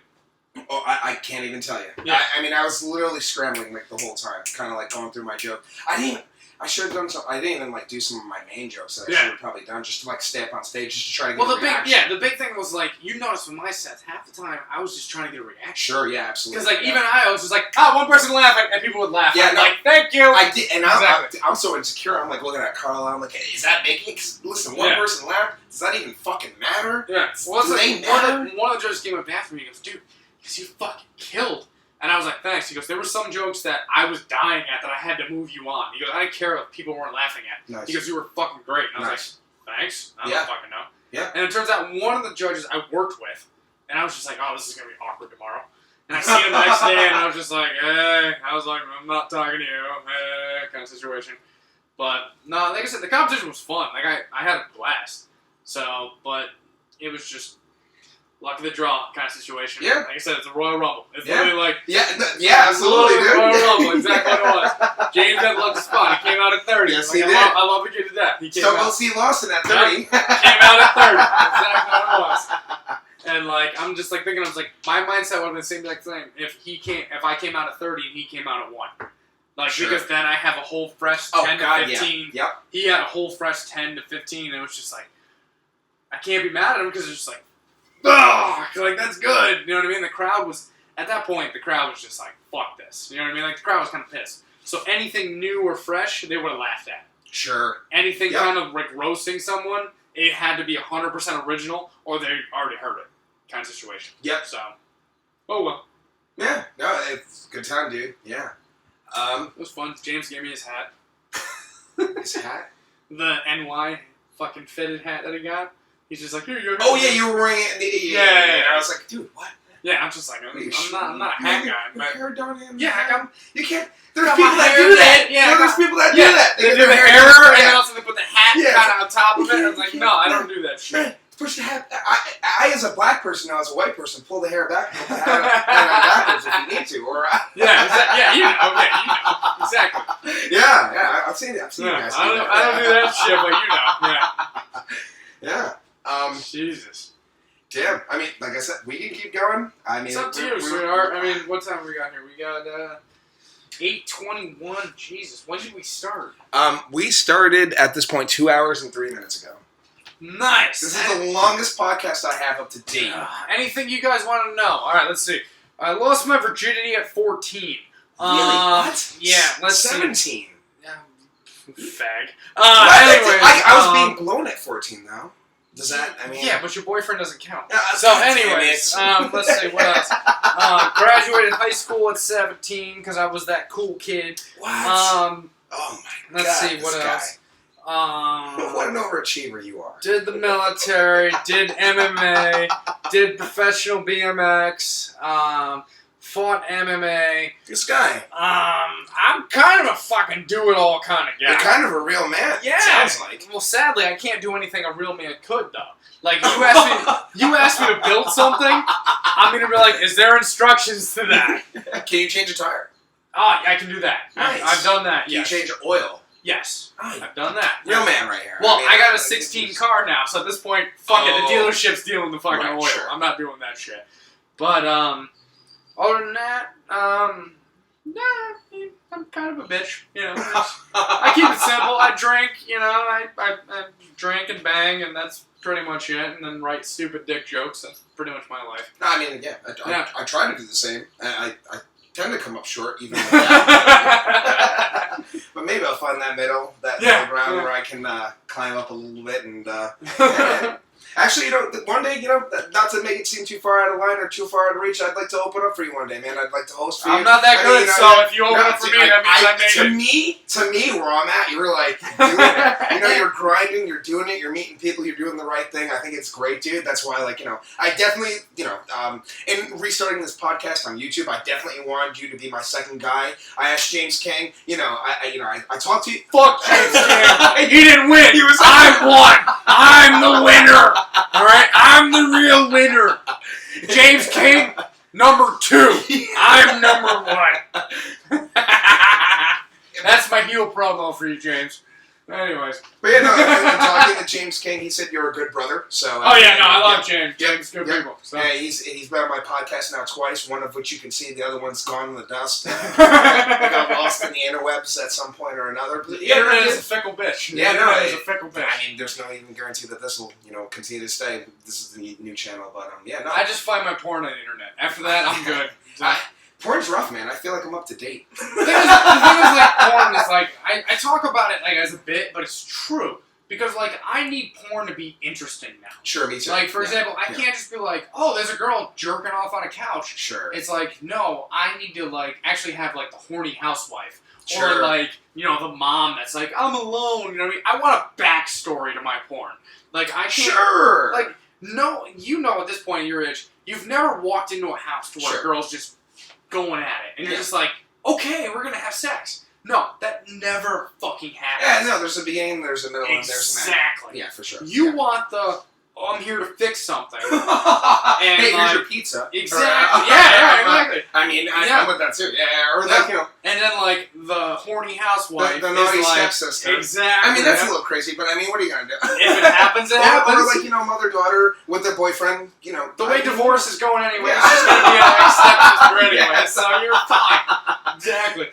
Oh, I can't even tell you. Yeah. I mean, I was literally scrambling the whole time, kind of going through my joke. I should have done some. I didn't even do some of my main jokes that I should have probably done just to stay up on stage just to try to get a reaction. The big thing was you notice with my sets, half the time I was just trying to get a reaction. Sure, yeah, absolutely. Because even I was just one person laughing and people would laugh. Yeah, I'm like, thank you. I did, and exactly. I'm so insecure. I'm looking at Carla. I'm like, hey, is that making? Listen, one person laughed. Does that even fucking matter? Yeah. Well, do they matter? One of the judges came up after me. He goes, dude, you fucking killed. And I was like, thanks. He goes, there were some jokes that I was dying at that I had to move you on. He goes, I didn't care if people weren't laughing at. Nice. He goes, you were fucking great. And I was like, thanks. I don't fucking know. Yeah. And it turns out one of the judges I worked with, and I was just like, oh, this is going to be awkward tomorrow. And I see him the next day, and I was just like, hey. I was like, I'm not talking to you. Hey, kind of situation. But, no, like I said, the competition was fun. Like, I had a blast. So, but it was just luck of the draw kind of situation. Yeah. Like I said, it's a Royal Rumble. It's literally like... Yeah, absolutely, dude. Royal Rumble, exactly what it was. James had luck to spot. He came out at 30. Yes, like, he did. I love the kid to death. He came So out. we'll see Lawson at 30. Came out at 30. Exactly what it was. And like, I'm just like thinking, I was like, my mindset would have been the same exact thing if I came out at 30 and he came out at 1. Like, Sure. because then I have a whole fresh 10 to 15. Yeah. Yep. He had a whole fresh 10 to 15, and it was just like, I can't be mad at him because it's just like, oh, like, that's good. You know what I mean? The crowd was, at that point, the crowd was just like, fuck this. You know what I mean? Like, the crowd was kind of pissed. So anything new or fresh, they would have laughed at. Sure. Anything kind of like roasting someone, it had to be 100% original, or they already heard it. Kind of situation. Yep. So, oh well. Yeah. No, it's a good time, dude. Yeah. It was fun. James gave me his hat. His hat? The NY fucking fitted hat that he got. He's just like, here you go. Oh, yeah, you were wearing it. Yeah. I was like, dude, what? Yeah, I'm just like, I'm not a hat guy. But hair done in. yeah, I got. You can't. There's got people my that hair do that. done. Yeah, No, there's people that do yeah, that. They do get the their hair, done. and then also they put the hat Yeah. kind of on top of it. I was like, no, I don't do that shit. Man, push the hat. I as a black person, now as a white person, pull the hair back, put the hat backwards if you need to, or Yeah, you know, exactly. Yeah, I've seen it. I've seen you guys. I don't do that shit, but you know, yeah. Yeah. Jesus. Damn. I mean, like I said, we can keep going. I mean, It's up to you, sweetheart. I mean, what time we got here? We got 8:21. Jesus, when did we start? We started at this point 2 hours and 3 minutes ago. Nice. This is the longest podcast I have up to date. Anything you guys want to know? All right, let's see. I lost my virginity at 14. Really? What? Yeah, let's 17. see. Fag. Anyways, Anyways, I was being blown at 14, though. Does that? I mean, yeah, but your boyfriend doesn't count. So, So, anyways, let's see what else. Graduated high school at 17 because I was that cool kid. What? Oh my god. Let's see what else. What an overachiever you are. Did the military, did MMA, did professional BMX, fought MMA. This guy. I'm kind of a fucking do-it-all kind of guy. You're kind of a real man. Yeah. Sounds like. Well, sadly, I can't do anything a real man could, though. Like, you asked me to build something, I'm gonna be like, is there instructions to that? Can you change a tire? Oh, I can do that. Nice. I've done that, Can yes. you change your oil? Yes. Oh, I've done that. real man right here. Well, I mean, I got a 16 car now, so at this point, fuck it, the dealership's dealing the fucking Right, oil. sure. I'm not doing that shit. But, other than that, nah, I'm kind of a bitch, you know. I keep it simple. I drink, you know, I drink and bang, and that's pretty much it. And then write stupid dick jokes. That's pretty much my life. No, I mean, yeah, I try to do the same. I tend to come up short, even with that. But maybe I'll find that middle ground where I can climb up a little bit and. Actually, you know, one day, you know, not to make it seem too far out of line or too far out of reach, I'd like to open up for you one day, man. I'd like to host for you. I'm not that good, so if you open up for me, that means I made it. To me, where I'm at, you're like doing it. You know, you're grinding, you're doing it, you're meeting people, you're doing the right thing. I think it's great, dude. That's why, like, you know, I definitely, you know, in restarting this podcast on YouTube, I definitely wanted you to be my second guy. I asked James King, you know, I talked to you. Fuck James King. He didn't win. I won. I'm the winner. All right, I'm the real winner. James King, number 2. I'm number 1. That's my heel promo for you, James. Anyways. But yeah, no, and talking to James King, he said you're a good brother. So. I love James. James, good people. So. Yeah, he's been on my podcast now twice. One of which you can see, the other one's gone in the dust. I got lost in the interwebs at some point or another. But the internet is a fickle bitch. Yeah, it's a fickle bitch. I mean, there's no even guarantee that this will, you know, continue to stay. This is the new channel, but yeah, no. I just find my porn on the internet. After that, I'm good. So. Porn's rough, man. I feel like I'm up to date. The thing is, like, porn is like, I talk about it like as a bit, but it's true. Because, like, I need porn to be interesting now. Sure, me too. Like, for example, I can't just be like, oh, there's a girl jerking off on a couch. Sure. It's like, no, I need to, like, actually have, like, the horny housewife. Sure. Or, like, you know, the mom that's like, I'm alone, you know what I mean? I want a backstory to my porn. Like, I can't... Sure! Like, no, you know at this point in your age, you've never walked into a house to where a girl's just going at it. And you're just like, okay, we're going to have sex. No, that never fucking happens. Yeah, no, there's a beginning, there's a middle, and there's an end. Exactly. Yeah, for sure. You want the, I'm here to fix something. And hey, here's like, your pizza. Exactly. Yeah, exactly. I mean, I'm with that too. Yeah, or like, you know. And then, like, the horny housewife The naughty is like, stepsister. Exactly. I mean, that's a little crazy, but I mean, what are you going to do? If it happens, it happens. Or like, you know, mother-daughter with their boyfriend, you know. The way divorce is going anyway, it's just going to be an ex-stepsister anyway, so you're fine. Exactly.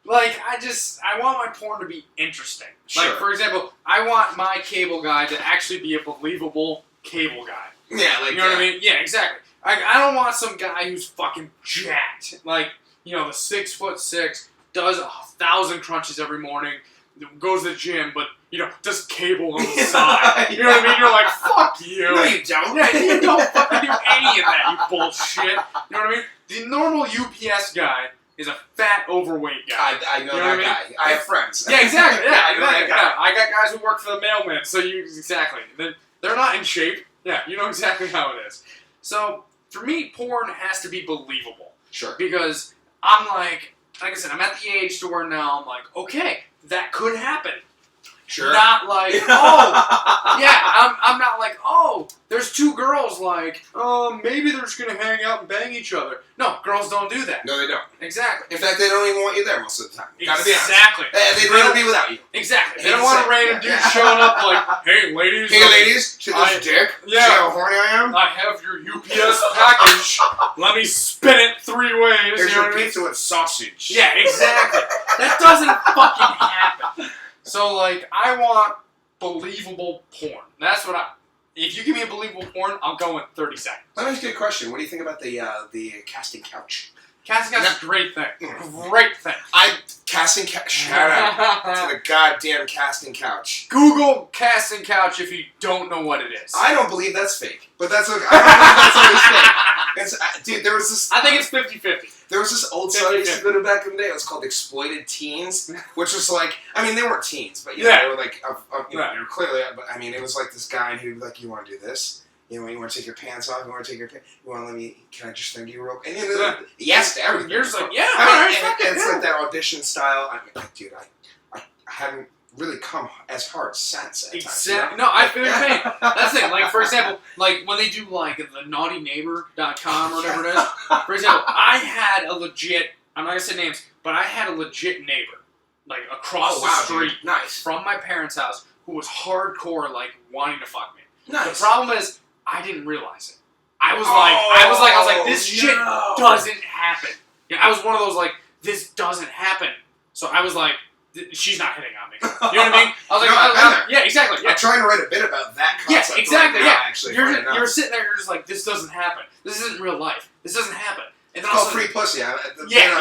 Like, I want my porn to be interesting. Sure. Like, for example, I want my cable guy to actually be a believable cable guy. Yeah, like, you know what I mean? Yeah, exactly. Like, I don't want some guy who's fucking jacked. Like, you know, the 6'6", does 1,000 crunches every morning, goes to the gym, but, you know, does cable on the side. You know what I mean? You're like, fuck you. No, you don't. Yeah, you don't fucking do any of that, you bullshit. You know what I mean? The normal UPS guy is a fat, overweight guy. I know, you that guy. I have friends. Yeah, exactly. Yeah, I know that guy. Yeah. I got guys who work for the mailman, so exactly. They're not in shape. Yeah, you know exactly how it is. So, for me, porn has to be believable. Sure. Because I'm like I said, I'm at the age to where now I'm like, okay, that could happen. Sure. Not like, oh, yeah, I'm not like, oh, there's two girls, like, maybe they're just going to hang out and bang each other. No, girls don't do that. No, they don't. Exactly. In fact, they don't even want you there most of the time. Gotta be honest. Exactly. They'd rather be without you. Exactly. They don't want a random dude showing up like, hey, ladies. Hey, ladies. See this dick? Yeah. See how horny I am? I have your UPS package. Let me spin it 3 ways. Here's you know your what I mean? pizza with sausage. Yeah, exactly. That doesn't fucking happen. So, like, I want believable porn. That's what if you give me a believable porn, I'll go in 30 seconds. Let me ask you a question. What do you think about the casting couch? Casting couch is a great thing. Great thing. Casting couch. Shout out to the goddamn casting couch. Google casting couch if you don't know what it is. I don't believe that's fake, but that's okay. I don't believe that's always fake. Dude, there was this. I think it's 50-50. There was this old site I used to go to back in the day. It was called Exploited Teens, which was like, I mean, they weren't teens, but you know, they were like, you know, they were clearly. But I mean, it was like this guy who like, you want to do this. You know, you want to take your pants off. You want to take your pants. You want to let me? Can I just thing you real? And you know, yes to everything. You're just like, yeah. I mean, and it's like that audition style. I mean, dude, I hadn't really come as hard since. Exactly. No, I feel your pain. That's it. Like, for example, like when they do like the naughtyneighbor.com or whatever it is. For example, I had a legit. I'm not gonna say names, but I had a legit neighbor, like across the street, nice, from my parents' house, who was hardcore, like wanting to fuck me. Nice. The problem is, I didn't realize it. I was like, this shit doesn't happen. You know, I was one of those like, this doesn't happen. So I was like, she's not hitting on me. You know what I mean? I was like, yeah, exactly. Yeah. I'm trying to write a bit about that concept. Yeah, exactly. Right now, yeah, actually, you're sitting there, you're just like, this doesn't happen. This isn't real life. This doesn't happen. And it's called Free Pussy. Yeah,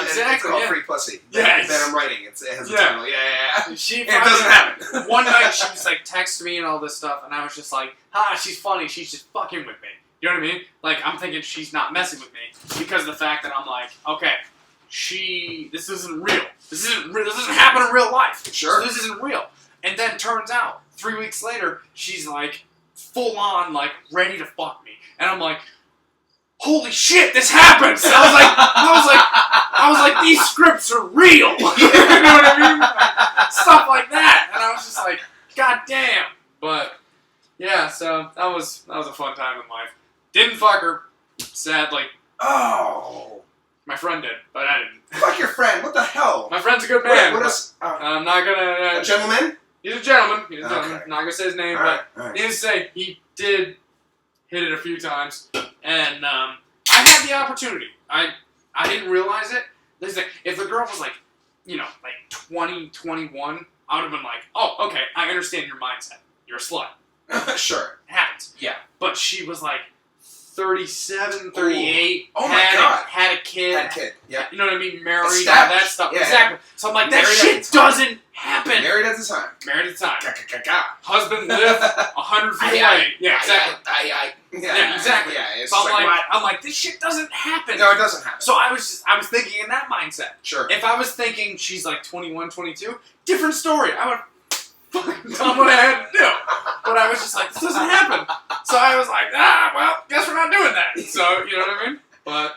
exactly. It's called Free Pussy. That I'm writing. It has a title. Yeah. It doesn't happen. One night she was like texting me and all this stuff, and I was just like, she's funny. She's just fucking with me. You know what I mean? Like, I'm thinking she's not messing with me because of the fact that I'm like, okay, this isn't real. This doesn't happen in real life. Sure. So this isn't real. And then turns out, 3 weeks later, she's like, full on, like, ready to fuck me. And I'm like, holy shit, this happens! And I was like, these scripts are real! You know what I mean? Stuff like that. And I was just like, god damn. But, yeah, so that was a fun time in life. Didn't fuck her, sadly. Oh. My friend did, but I didn't. Fuck your friend, what the hell? My friend's a good man. I'm not gonna... a gentleman? He's a gentleman. Okay. I'm not gonna say his name, right. Needless to say, he did hit it a few times, and I had the opportunity. I didn't realize it. If the girl was like, you know, like 20, 21, I would have been like, oh, okay, I understand your mindset. You're a slut. Sure. It happens. Yeah. But she was like 37, 38. Ooh. Oh my God. Had a kid. Had a kid. Yeah. You know what I mean? Married, all Established. that stuff. Yeah, exactly. So I'm like, that Married shit doesn't happen. Married at the time. Married at the time. Ga. Husband lived 100 feet away. Yeah, exactly. Yeah, exactly. Yeah, it's so like, I'm like, this shit doesn't happen. No, it doesn't happen. So I was thinking in that mindset. Sure. If I was thinking she's like 21, 22, different story. I would fucking done what I had to do. But I was just like, this doesn't happen. So I was like, well, guess we're not doing that. So, you know what I mean? But,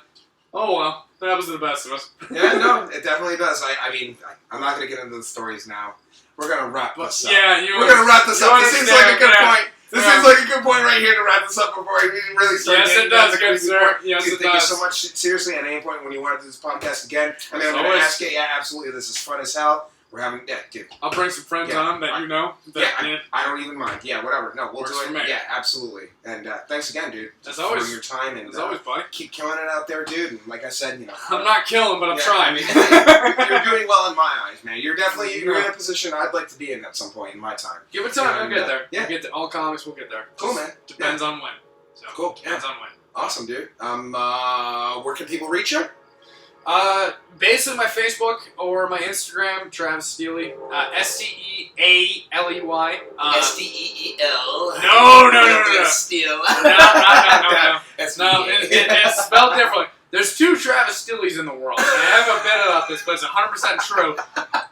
oh well, that was the best of us. Yeah, no, it definitely does. I mean, I'm not going to get into the stories now. We're going to wrap this up. Yeah, we're going to wrap this up. This seems like a good point. This seems like a good point right here to wrap this up before we really start. Yes, it does, good sir. Yes, Dude, it thank does. you so much. Seriously, at any point when you want to do this podcast again, I mean, I'm going to ask you. Yeah, absolutely. This is fun as hell. We're having, dude. I'll bring some friends on that you know. I don't even mind. Yeah, whatever. No, we'll do it. For me. Yeah, absolutely. And thanks again, dude. As always. For your time. And, as always, buddy. Keep killing it out there, dude. And like I said, I'm not killing, but I'm trying. I mean, you're doing well in my eyes, man. You're definitely you're in a position I'd like to be in at some point in my time. Give it time. We'll get there. Yeah. We'll get there. All comics, we'll get there. Cool, man. Depends on when. So, cool. Depends on when. Awesome, dude. Where can people reach you? Basically my Facebook or my Instagram, Travis Steely, Stealey. Steel. No. Steel. No. It's spelled differently. There's 2 Travis Steelys in the world. And I have a bit about this, but it's 100% true.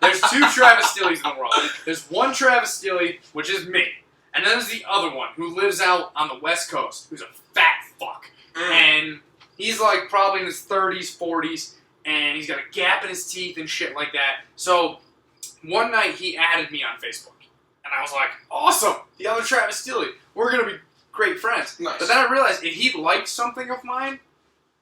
There's 2 Travis Steelys in the world. There's one Travis Steely, which is me. And then there's the other one, who lives out on the West Coast, who's a fat fuck. And he's like probably in his 30s, 40s, and he's got a gap in his teeth and shit like that. So one night he added me on Facebook. And I was like, awesome, the other Travis Steely. We're going to be great friends. Nice. But then I realized if he liked something of mine,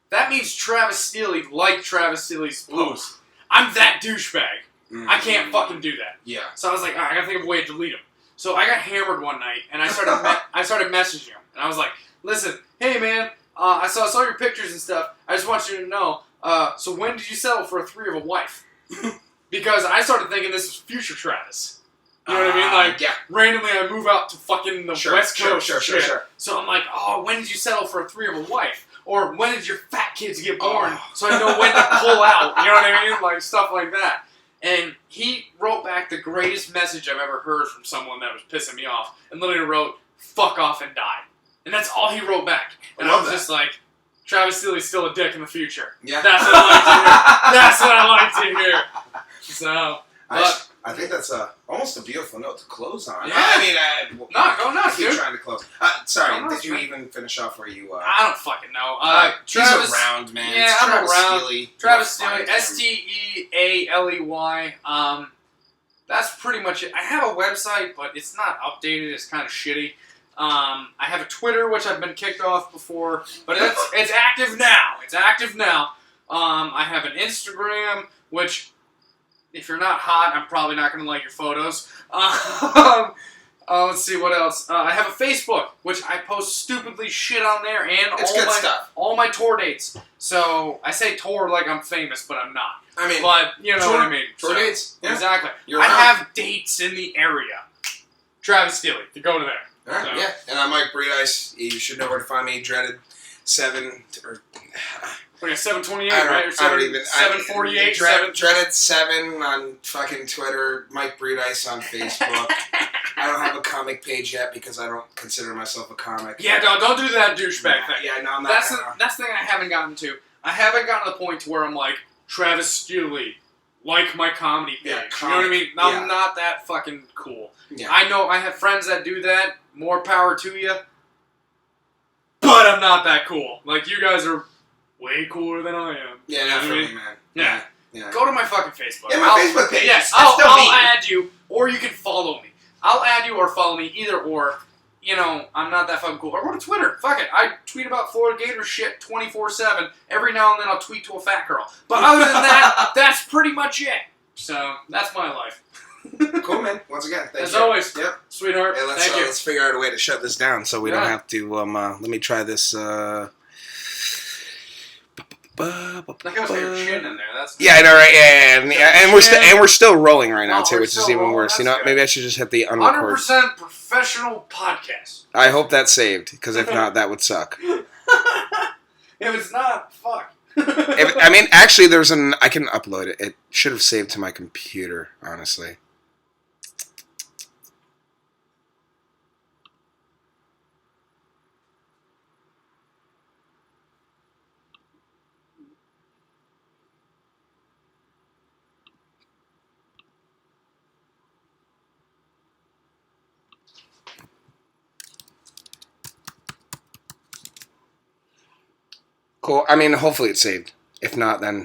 that means Travis Steely liked Travis Steely's post. I'm that douchebag. I can't fucking do that. Yeah. So I was like, all right, I got to think of a way to delete him. So I got hammered one night, and I started messaging him. And I was like, listen, hey man, I saw your pictures and stuff. I just want you to know, so when did you settle for a 3 of a wife? Because I started thinking this was future Travis. You know what I mean? Like, randomly I move out to fucking the West Coast. Sure. So I'm like, oh, when did you settle for a 3 of a wife? Or when did your fat kids get born? So I know when to pull out. You know what I mean? Like, stuff like that. And he wrote back the greatest message I've ever heard from someone that was pissing me off. And literally wrote, fuck off and die. And that's all he wrote back. And I was just like, Travis Steely's still a dick in the future. Yeah. That's what I like to hear. So, I think that's almost a beautiful note to close on. Yeah. I mean, go nuts, keep dude. trying to close. Sorry, Go nuts, did you man. even finish off where you... I don't fucking know. Travis, he's around, man. Yeah, it's I'm around. Steely. Travis Steely, Stealey. That's pretty much it. I have a website, but it's not updated. It's kind of shitty. I have a Twitter, which I've been kicked off before, but it's active now. I have an Instagram, which, if you're not hot, I'm probably not going to like your photos. Let's see, what else? I have a Facebook, which I post stupidly shit on there, and all my tour dates. So, I say tour like I'm famous, but I'm not. I mean, but you know what I mean. Tour dates? Yeah. Exactly. I have dates in the area. Travis Steely, to go to there. All right, yeah. And I'm Mike Bredice. You should know where to find me. Dreaded 7 or... We got 728, right? Or 748. Dreaded 7 on fucking Twitter. Mike Bredice on Facebook. I don't have a comic page yet because I don't consider myself a comic. Yeah, don't do that douchebag thing. Yeah, no, I'm not. That's the thing I haven't gotten to. I haven't gotten to the point to where I'm like, Travis Steely, like my comedy page. You know what I mean? I'm not that fucking cool. Yeah. I know I have friends that do that. More power to you. But I'm not that cool. Like, you guys are way cooler than I am. Yeah, definitely, man. Yeah. Go to my fucking Facebook. Yeah, my Facebook page. Yes, I'll add you, or you can follow me. I'll add you or follow me, either or. You know, I'm not that fucking cool. Or go to Twitter. Fuck it. I tweet about Florida Gator shit 24/7. Every now and then I'll tweet to a fat girl. But other than that, that's pretty much it. So, that's my life. Cool, man. Once again, thank you. As always. Yep. Sweetheart. Hey, Thank you. Let's figure out a way to shut this down so we don't have to, let me try this, Like I was your chin in there. That's I know, right? Yeah. And we're still rolling right now too, which is even worse. You know, maybe I should just hit the unrecord. 100% professional podcast. I hope that's saved, because if not, that would suck. If it's not, fuck. Actually, I can upload it. It should have saved to my computer, honestly. Cool. I mean, hopefully it's saved. If not, then